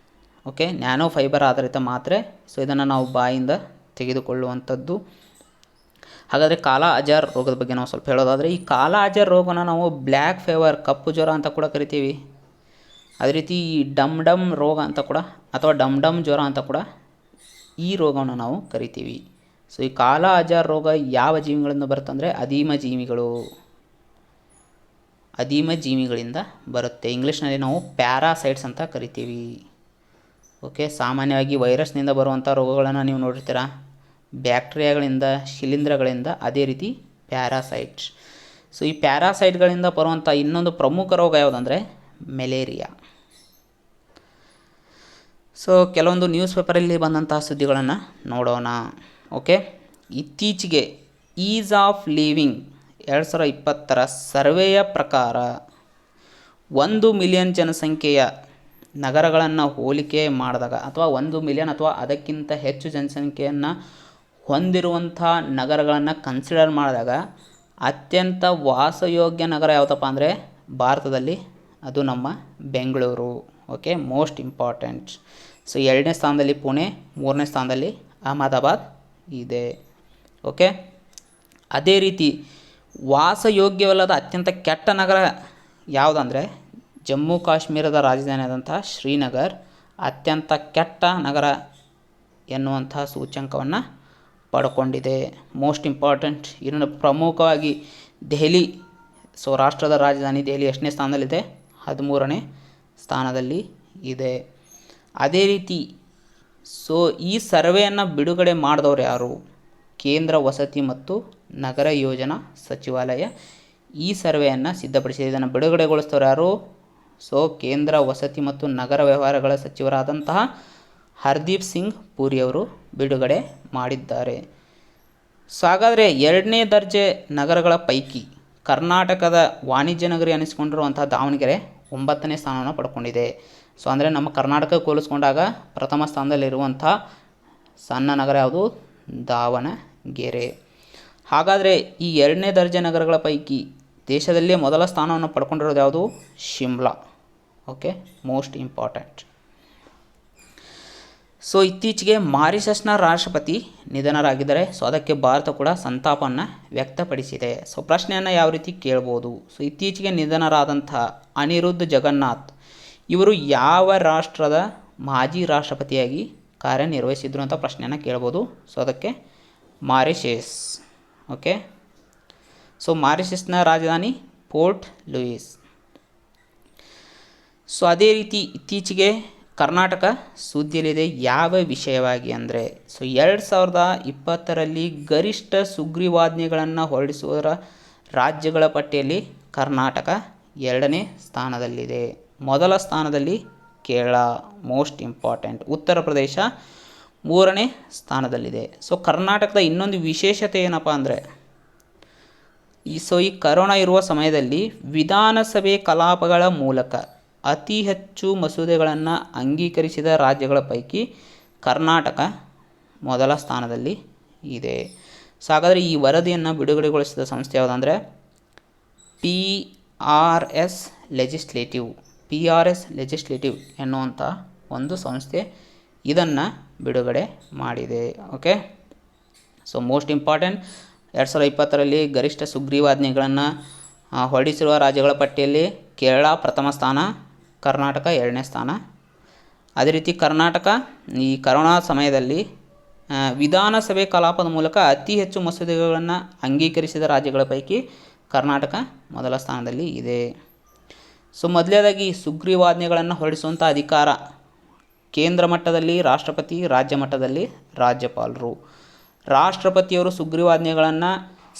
ಓಕೆ, ನ್ಯಾನೋ ಫೈಬರ್ ಆಧಾರಿತ ಮಾತ್ರೆ. ಸೊ ಇದನ್ನು ನಾವು ಬಾಯಿಂದ ತೆಗೆದುಕೊಳ್ಳುವಂಥದ್ದು. ಹಾಗಾದರೆ ಕಾಲಾ ಅಜಾರ್ ರೋಗದ ಬಗ್ಗೆ ನಾವು ಸ್ವಲ್ಪ ಹೇಳೋದಾದರೆ, ಈ ಕಾಲಾ ಅಜಾರ್ ರೋಗನ ನಾವು ಬ್ಲ್ಯಾಕ್ ಫೀವರ್, ಕಪ್ಪು ಜ್ವರ ಅಂತ ಕೂಡ ಕರಿತೀವಿ. ಅದೇ ರೀತಿ ಡಮ್ ಡಮ್ ರೋಗ ಅಂತ ಕೂಡ, ಅಥವಾ ಡಮ್ ಡಮ್ ಜ್ವರ ಅಂತ ಕೂಡ ಈ ರೋಗವನ್ನು ನಾವು ಕರಿತೀವಿ. ಸೊ ಈ ಕಾಲಾ ಅಜಾರ್ ರೋಗ ಯಾವ ಜೀವಿಗಳಿಂದ ಬರುತ್ತಂದರೆ ಅಧೀಮ ಜೀವಿಗಳಿಂದ ಬರುತ್ತೆ. ಇಂಗ್ಲೀಷ್ನಲ್ಲಿ ನಾವು ಪ್ಯಾರಾಸೈಟ್ಸ್ ಅಂತ ಕರಿತೀವಿ. ಓಕೆ, ಸಾಮಾನ್ಯವಾಗಿ ವೈರಸ್ನಿಂದ ಬರುವಂಥ ರೋಗಗಳನ್ನು ನೀವು ನೋಡಿರ್ತೀರ, ಬ್ಯಾಕ್ಟೀರಿಯಾಗಳಿಂದ, ಶಿಲೀಂಧ್ರಗಳಿಂದ, ಅದೇ ರೀತಿ ಪ್ಯಾರಾಸೈಟ್ಸ್. ಸೊ ಈ ಪ್ಯಾರಾಸೈಟ್ಗಳಿಂದ ಬರುವಂಥ ಇನ್ನೊಂದು ಪ್ರಮುಖ ರೋಗ ಯಾವುದಂದರೆ ಮೆಲೇರಿಯಾ. ಸೊ ಕೆಲವೊಂದು ನ್ಯೂಸ್ ಪೇಪರಲ್ಲಿ ಬಂದಂತಹ ಸುದ್ದಿಗಳನ್ನು ನೋಡೋಣ. ಓಕೆ, ಇತ್ತೀಚೆಗೆ ಈಸ್ ಆಫ್ ಲಿವಿಂಗ್ 2020ರ ಸರ್ವೆಯ ಪ್ರಕಾರ 1 ಮಿಲಿಯನ್ ಜನಸಂಖ್ಯೆಯ ನಗರಗಳನ್ನು ಹೋಲಿಕೆ ಮಾಡಿದಾಗ, ಅಥವಾ 1 ಮಿಲಿಯನ್ ಅಥವಾ ಅದಕ್ಕಿಂತ ಹೆಚ್ಚು ಜನಸಂಖ್ಯೆಯನ್ನು ಹೊಂದಿರುವಂಥ ನಗರಗಳನ್ನು ಕನ್ಸಿಡರ್ ಮಾಡಿದಾಗ ಅತ್ಯಂತ ವಾಸಯೋಗ್ಯ ನಗರ ಯಾವುದಪ್ಪ ಅಂದರೆ ಭಾರತದಲ್ಲಿ ಅದು ನಮ್ಮ Bengaluru. Okay, most important. So 2ನೇ ಸ್ಥಾನದಲ್ಲಿ ಪುಣೆ, 3ನೇ ಸ್ಥಾನದಲ್ಲಿ ಅಹಮದಾಬಾದ್ ಇದೆ. ಓಕೆ, ಅದೇ ರೀತಿ ವಾಸಯೋಗ್ಯವಲ್ಲದ ಅತ್ಯಂತ ಕೆಟ್ಟ ನಗರ ಯಾವುದಂದರೆ ಜಮ್ಮು ಕಾಶ್ಮೀರದ ರಾಜಧಾನಿ ಆದಂತಹ ಶ್ರೀನಗರ್ ಅತ್ಯಂತ ಕೆಟ್ಟ ನಗರ ಎನ್ನುವಂತಹ ಸೂಚ್ಯಂಕವನ್ನು ಪಡ್ಕೊಂಡಿದೆ. Most important. ಇದನ್ನು ಪ್ರಮುಖವಾಗಿ ದೆಹಲಿ, ಸೊ ರಾಷ್ಟ್ರದ ರಾಜಧಾನಿ ದೆಹಲಿ ಎಷ್ಟನೇ ಸ್ಥಾನದಲ್ಲಿದೆ? 13ನೇ ಸ್ಥಾನದಲ್ಲಿ ಇದೆ. ಅದೇ ರೀತಿ ಸೊ ಈ ಸರ್ವೆಯನ್ನು ಬಿಡುಗಡೆ ಮಾಡಿದವರು ಯಾರು? ಕೇಂದ್ರ ವಸತಿ ಮತ್ತು ನಗರ ಯೋಜನಾ ಸಚಿವಾಲಯ ಈ ಸರ್ವೆಯನ್ನು ಸಿದ್ಧಪಡಿಸಿದೆ. ಇದನ್ನು ಬಿಡುಗಡೆಗೊಳಿಸಿದವರು ಯಾರು? ಸೊ ಕೇಂದ್ರ ವಸತಿ ಮತ್ತು ನಗರ ವ್ಯವಹಾರಗಳ ಸಚಿವರಾದಂತಹ ಹರ್ದೀಪ್ ಸಿಂಗ್ ಪುರಿ ಅವರು ಬಿಡುಗಡೆ ಮಾಡಿದ್ದಾರೆ. ಸೊ ಹಾಗಾದರೆ 2ನೇ ದರ್ಜೆ ನಗರಗಳ ಪೈಕಿ ಕರ್ನಾಟಕದ ವಾಣಿಜ್ಯ ನಗರಿ ಅನಿಸಿಕೊಂಡಿರುವಂತಹ ದಾವಣಗೆರೆ 9ನೇ ಸ್ಥಾನವನ್ನು ಪಡ್ಕೊಂಡಿದೆ. ಸೊ ಅಂದರೆ ನಮ್ಮ ಕರ್ನಾಟಕಕ್ಕೆ ಹೋಲಿಸ್ಕೊಂಡಾಗ ಪ್ರಥಮ ಸ್ಥಾನದಲ್ಲಿರುವಂಥ ಸಣ್ಣ ನಗರ ಯಾವುದು? ದಾವಣಗೆರೆ. ಹಾಗಾದರೆ ಈ 2ನೇ ದರ್ಜೆ ನಗರಗಳ ಪೈಕಿ ದೇಶದಲ್ಲೇ ಮೊದಲ ಸ್ಥಾನವನ್ನು ಪಡ್ಕೊಂಡಿರೋದು ಯಾವುದು? Shimla. Okay, most important. So ಇತ್ತೀಚೆಗೆ ಮಾರಿಷಸ್ನ ರಾಷ್ಟ್ರಪತಿ ನಿಧನರಾಗಿದ್ದಾರೆ. ಸೊ ಅದಕ್ಕೆ ಭಾರತ ಕೂಡ ಸಂತಾಪವನ್ನು ವ್ಯಕ್ತಪಡಿಸಿದೆ. ಸೊ ಪ್ರಶ್ನೆಯನ್ನು ಯಾವ ರೀತಿ ಕೇಳ್ಬೋದು? ಸೊ ಇತ್ತೀಚೆಗೆ ನಿಧನರಾದಂಥ ಅನಿರುದ್ಧ್ ಜಗನ್ನಾಥ್ ಇವರು ಯಾವ ರಾಷ್ಟ್ರದ ಮಾಜಿ ರಾಷ್ಟ್ರಪತಿಯಾಗಿ ಕಾರ್ಯನಿರ್ವಹಿಸಿದ್ರು ಅಂತ ಪ್ರಶ್ನೆಯನ್ನು ಕೇಳ್ಬೋದು. ಸೊ ಅದಕ್ಕೆ ಮಾರಿಷಸ್. ಓಕೆ, ಸೊ ಮಾರಿಷಸ್ನ ರಾಜಧಾನಿ ಪೋರ್ಟ್ ಲೂಯಿಸ್. ಸೊ ಅದೇ ರೀತಿ ಇತ್ತೀಚೆಗೆ ಕರ್ನಾಟಕ ಸುದ್ದಿಯಲ್ಲಿದೆ ಯಾವ ವಿಷಯವಾಗಿ ಅಂದರೆ, ಸೊ 2020ರಲ್ಲಿ ಗರಿಷ್ಠ ಸುಗ್ರೀವಾಜ್ಞೆಗಳನ್ನು ಹೊರಡಿಸುವ ರಾಜ್ಯಗಳ ಪಟ್ಟಿಯಲ್ಲಿ ಕರ್ನಾಟಕ 2ನೇ ಸ್ಥಾನದಲ್ಲಿದೆ. ಮೊದಲ ಸ್ಥಾನದಲ್ಲಿ ಕೇರಳ, ಮೋಸ್ಟ್ ಇಂಪಾರ್ಟೆಂಟ್. ಉತ್ತರ ಪ್ರದೇಶ 3ನೇ ಸ್ಥಾನದಲ್ಲಿದೆ. ಸೊ ಕರ್ನಾಟಕದ ಇನ್ನೊಂದು ವಿಶೇಷತೆ ಏನಪ್ಪ ಅಂದರೆ, ಈ ಕರೋನಾ ಇರುವ ಸಮಯದಲ್ಲಿ ವಿಧಾನಸಭೆ ಕಲಾಪಗಳ ಮೂಲಕ ಅತಿ ಹೆಚ್ಚು ಮಸೂದೆಗಳನ್ನು ಅಂಗೀಕರಿಸಿದ ರಾಜ್ಯಗಳ ಪೈಕಿ ಕರ್ನಾಟಕ ಮೊದಲ ಸ್ಥಾನದಲ್ಲಿ ಇದೆ. ಸೊ ಹಾಗಾದರೆ ಈ ವರದಿಯನ್ನು ಬಿಡುಗಡೆಗೊಳಿಸಿದ ಸಂಸ್ಥೆ ಯಾವುದಂದರೆ PRS ಲೆಜಿಸ್ಲೇಟಿವ್ ಎನ್ನುವಂಥ ಒಂದು ಸಂಸ್ಥೆ ಇದನ್ನು ಬಿಡುಗಡೆ ಮಾಡಿದೆ. Okay, so most important. 2020ರಲ್ಲಿ ಗರಿಷ್ಠ ಸುಗ್ರೀವಾಜ್ಞೆಗಳನ್ನು ಹೊರಡಿಸಿರುವ ರಾಜ್ಯಗಳ ಪಟ್ಟಿಯಲ್ಲಿ ಕೇರಳ ಪ್ರಥಮ ಸ್ಥಾನ, ಕರ್ನಾಟಕ 2ನೇ ಸ್ಥಾನ. ಅದೇ ರೀತಿ ಕರ್ನಾಟಕ ಈ ಕರೋನಾ ಸಮಯದಲ್ಲಿ ವಿಧಾನಸಭೆ ಕಲಾಪದ ಮೂಲಕ ಅತಿ ಹೆಚ್ಚು ಮಸೂದೆಗಳನ್ನು ಅಂಗೀಕರಿಸಿದ ರಾಜ್ಯಗಳ ಪೈಕಿ ಕರ್ನಾಟಕ ಮೊದಲ ಸ್ಥಾನದಲ್ಲಿ ಇದೆ. ಸೊ ಮೊದಲನೇದಾಗಿ ಸುಗ್ರೀವಾಜ್ಞೆಗಳನ್ನು ಹೊರಡಿಸುವಂಥ ಅಧಿಕಾರ ಕೇಂದ್ರ ಮಟ್ಟದಲ್ಲಿ ರಾಷ್ಟ್ರಪತಿ, ರಾಜ್ಯ ಮಟ್ಟದಲ್ಲಿ ರಾಜ್ಯಪಾಲರು. ರಾಷ್ಟ್ರಪತಿಯವರು ಸುಗ್ರೀವಾಜ್ಞೆಗಳನ್ನು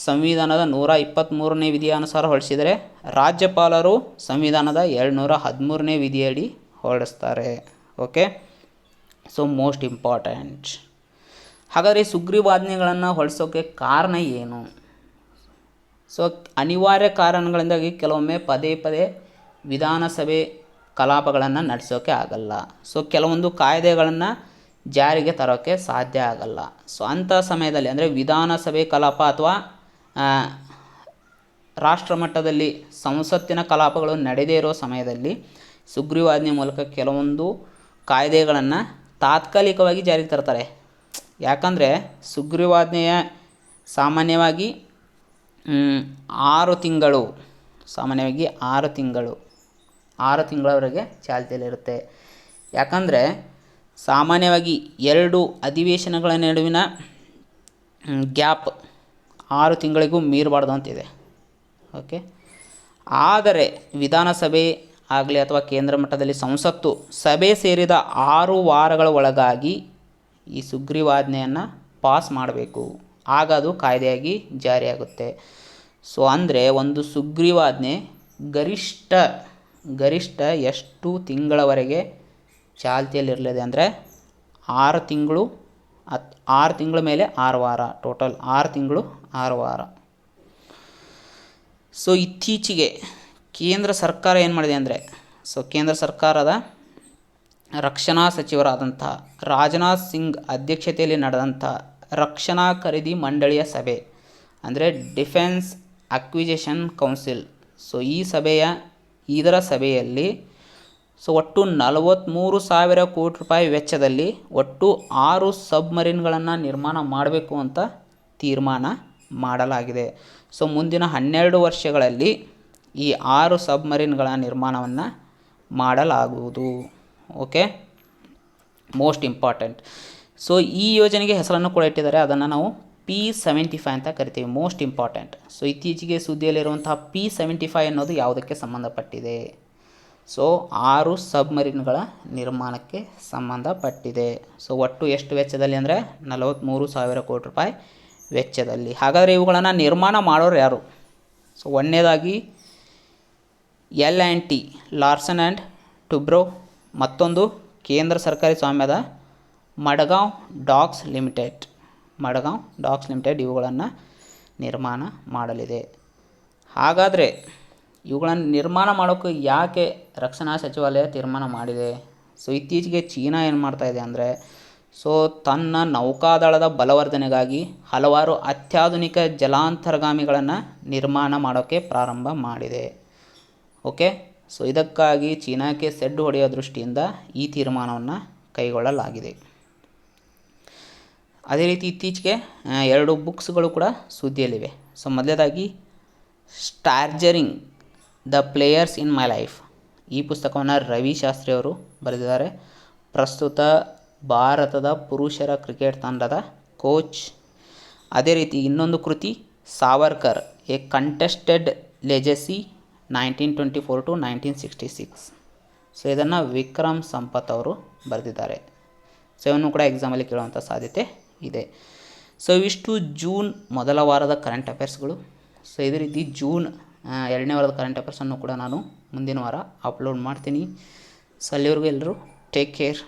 ಸಂವಿಧಾನದ 123ನೇ ವಿಧಿಯ ಅನುಸಾರ ಹೊರಡಿಸಿದರೆ ರಾಜ್ಯಪಾಲರು ಸಂವಿಧಾನದ 213ನೇ ವಿಧಿಯಡಿ ಹೊರಡಿಸ್ತಾರೆ. Okay, so most important. ಹಾಗಾದರೆ ಸುಗ್ರೀವಾಜ್ಞೆಗಳನ್ನು ಹೊರಡಿಸೋಕ್ಕೆ ಕಾರಣ ಏನು? ಸೊ ಅನಿವಾರ್ಯ ಕಾರಣಗಳಿಂದಾಗಿ ಕೆಲವೊಮ್ಮೆ ಪದೇ ಪದೇ ವಿಧಾನಸಭೆ ಕಲಾಪಗಳನ್ನು ನಡೆಸೋಕ್ಕೆ ಆಗಲ್ಲ. ಸೊ ಕೆಲವೊಂದು ಕಾಯ್ದೆಗಳನ್ನು ಜಾರಿಗೆ ತರೋಕ್ಕೆ ಸಾಧ್ಯ ಆಗಲ್ಲ. ಸೊ ಅಂಥ ಸಮಯದಲ್ಲಿ ಅಂದರೆ ವಿಧಾನಸಭೆ ಕಲಾಪ ಅಥವಾ ರಾಷ್ಟ್ರ ಮಟ್ಟದಲ್ಲಿ ಸಂಸತ್ತಿನ ಕಲಾಪಗಳು ನಡೆದೇ ಇರೋ ಸಮಯದಲ್ಲಿ ಸುಗ್ರೀವಾಜ್ಞೆ ಮೂಲಕ ಕೆಲವೊಂದು ಕಾಯ್ದೆಗಳನ್ನು ತಾತ್ಕಾಲಿಕವಾಗಿ ಜಾರಿಗೆ ತರ್ತಾರೆ. ಯಾಕಂದರೆ ಸುಗ್ರೀವಾಜ್ಞೆಯ ಸಾಮಾನ್ಯವಾಗಿ 6 ತಿಂಗಳವರೆಗೆ ಚಾಲ್ತಿಯಲ್ಲಿರುತ್ತೆ. ಯಾಕಂದರೆ ಸಾಮಾನ್ಯವಾಗಿ 2 ಅಧಿವೇಶನಗಳ ನಡುವಿನ ಗ್ಯಾಪ್ 6 ತಿಂಗಳಿಗೂ ಮೀರಬಾರ್ದು ಅಂತಿದೆ. ಓಕೆ, ಆದರೆ ವಿಧಾನಸಭೆ ಆಗಲಿ ಅಥವಾ ಕೇಂದ್ರ ಮಟ್ಟದಲ್ಲಿ ಸಂಸತ್ತು ಸಭೆ ಸೇರಿದ 6 ವಾರಗಳ ಒಳಗಾಗಿ ಈ ಸುಗ್ರೀವಾಜ್ಞೆಯನ್ನು ಪಾಸ್ ಮಾಡಬೇಕು. ಆಗ ಅದು ಕಾಯ್ದೆಯಾಗಿ ಜಾರಿಯಾಗುತ್ತೆ. ಸೊ ಅಂದರೆ ಒಂದು ಸುಗ್ರೀವಾಜ್ಞೆ ಗರಿಷ್ಠ ಎಷ್ಟು ತಿಂಗಳವರೆಗೆ ಚಾಲ್ತಿಯಲ್ಲಿರಲಿದೆ ಅಂದರೆ 6 ತಿಂಗಳು 6 ತಿಂಗಳ ಮೇಲೆ 6 ವಾರ, ಟೋಟಲ್ 6 ತಿಂಗಳು 6 ವಾರ. ಸೊ ಇತ್ತೀಚೆಗೆ ಕೇಂದ್ರ ಸರ್ಕಾರ ಏನು ಮಾಡಿದೆ ಅಂದರೆ ಕೇಂದ್ರ ಸರ್ಕಾರದ ರಕ್ಷಣಾ ಸಚಿವರಾದಂಥ ರಾಜನಾಥ್ ಸಿಂಗ್ ಅಧ್ಯಕ್ಷತೆಯಲ್ಲಿ ನಡೆದಂಥ ರಕ್ಷಣಾ ಖರೀದಿ ಮಂಡಳಿಯ ಸಭೆ ಅಂದರೆ ಡಿಫೆನ್ಸ್ ಅಕ್ವಿಜಿಷನ್ ಕೌನ್ಸಿಲ್. ಸೊ ಇದರ ಸಭೆಯಲ್ಲಿ ಒಟ್ಟು 43,000 ಕೋಟಿ ರೂಪಾಯಿ ವೆಚ್ಚದಲ್ಲಿ ಒಟ್ಟು 6 ಸಬ್ಮರೀನ್ಗಳನ್ನು ನಿರ್ಮಾಣ ಮಾಡಬೇಕು ಅಂತ ತೀರ್ಮಾನ ಮಾಡಲಾಗಿದೆ. ಸೊ ಮುಂದಿನ 12 ವರ್ಷಗಳಲ್ಲಿ ಈ 6 ಸಬ್ಮರೀನ್ಗಳ ನಿರ್ಮಾಣವನ್ನು ಮಾಡಲಾಗುವುದು. Okay, most important. ಸೊ ಈ ಯೋಜನೆಗೆ ಹೆಸರನ್ನು ಕೂಡ ಇಟ್ಟಿದ್ದಾರೆ, ಅದನ್ನು ನಾವು P75 ಅಂತ ಕರಿತೀವಿ. Most important. ಸೊ ಇತ್ತೀಚೆಗೆ ಸುದ್ದಿಯಲ್ಲಿರುವಂತಹ P75 ಅನ್ನೋದು ಯಾವುದಕ್ಕೆ ಸಂಬಂಧಪಟ್ಟಿದೆ? ಸೊ 6 ಸಬ್ಮರೀನ್ಗಳ ನಿರ್ಮಾಣಕ್ಕೆ ಸಂಬಂಧಪಟ್ಟಿದೆ. ಸೊ ಒಟ್ಟು ಎಷ್ಟು ವೆಚ್ಚದಲ್ಲಿ ಅಂದರೆ 43,000 ಕೋಟಿ ರೂಪಾಯಿ ವೆಚ್ಚದಲ್ಲಿ. ಹಾಗಾದರೆ ಇವುಗಳನ್ನು ನಿರ್ಮಾಣ ಮಾಡೋರು ಯಾರು? ಸೊ ಒಂದನೇದಾಗಿ L&T ಲಾರ್ಸನ್ ಆ್ಯಂಡ್ ಟುಬ್ರೋ, ಮತ್ತೊಂದು ಕೇಂದ್ರ ಸರ್ಕಾರಿ ಸ್ವಾಮ್ಯದ ಮಡಗಾಂವ್ ಡಾಕ್ಸ್ ಲಿಮಿಟೆಡ್ ಇವುಗಳನ್ನು ನಿರ್ಮಾಣ ಮಾಡಲಿದೆ. ಹಾಗಾದರೆ ಇವುಗಳನ್ನು ನಿರ್ಮಾಣ ಮಾಡೋಕ್ಕೆ ಯಾಕೆ ರಕ್ಷಣಾ ಸಚಿವಾಲಯ ತೀರ್ಮಾನ ಮಾಡಿದೆ? ಸೊ ಇತ್ತೀಚೆಗೆ ಚೀನಾ ಏನು ಮಾಡ್ತಾಯಿದೆ ಅಂದರೆ ತನ್ನ ನೌಕಾದಳದ ಬಲವರ್ಧನೆಗಾಗಿ ಹಲವಾರು ಅತ್ಯಾಧುನಿಕ ಜಲಾಂತರ್ಗಾಮಿಗಳನ್ನು ನಿರ್ಮಾಣ ಮಾಡೋಕ್ಕೆ ಪ್ರಾರಂಭ ಮಾಡಿದೆ. ಓಕೆ, ಸೊ ಇದಕ್ಕಾಗಿ ಚೀನಾಕ್ಕೆ ಸೆಡ್ಡು ಹೊಡೆಯೋ ದೃಷ್ಟಿಯಿಂದ ಈ ತೀರ್ಮಾನವನ್ನು ಕೈಗೊಳ್ಳಲಾಗಿದೆ. ಅದೇ ರೀತಿ ಇತ್ತೀಚೆಗೆ 2 ಬುಕ್ಸ್ಗಳು ಕೂಡ ಸುದ್ದಿಯಲ್ಲಿವೆ. ಸೊ ಮೊದಲನೇದಾಗಿ stargazing the players in my life. ಈ ಪುಸ್ತಕವನ್ನು ರವಿ ಶಾಸ್ತ್ರಿ ಅವರು ಬರೆದಿದ್ದಾರೆ. ಪ್ರಸ್ತುತ ಭಾರತದ ಪುರುಷರ ಕ್ರಿಕೆಟ್ ತಂಡದ ಕೋಚ್. ಅದೇ ರೀತಿ ಇನ್ನೊಂದು ಕೃತಿ Savarkar a contested legacy 1924 to 1966. So ಇದನ್ನು ವಿಕ್ರಮ್ ಸಂಪತ್ ಅವರು ಬರೆದಿದ್ದಾರೆ. ಸೊ ಇವನ್ನು ಕೂಡ ಎಕ್ಸಾಮಲ್ಲಿ ಕೇಳುವಂಥ ಸಾಧ್ಯತೆ ಇದೆ. ಸೊ ಇವಿಷ್ಟು ಜೂನ್ ಮೊದಲ ವಾರದ ಕರೆಂಟ್ ಅಫೇರ್ಸ್ಗಳು. ಸೊ ಇದೇ ರೀತಿ ಜೂನ್ 2ನೇ ವಾರದ ಕರೆಂಟ್ ಅಫೇರ್ಸನ್ನು ಕೂಡ ನಾನು ಮುಂದಿನ ವಾರ ಅಪ್ಲೋಡ್ ಮಾಡ್ತೀನಿ. ಸೊ ಅಲ್ಲಿವರೆಗೂ ಎಲ್ಲರೂ ಟೇಕ್ ಕೇರ್.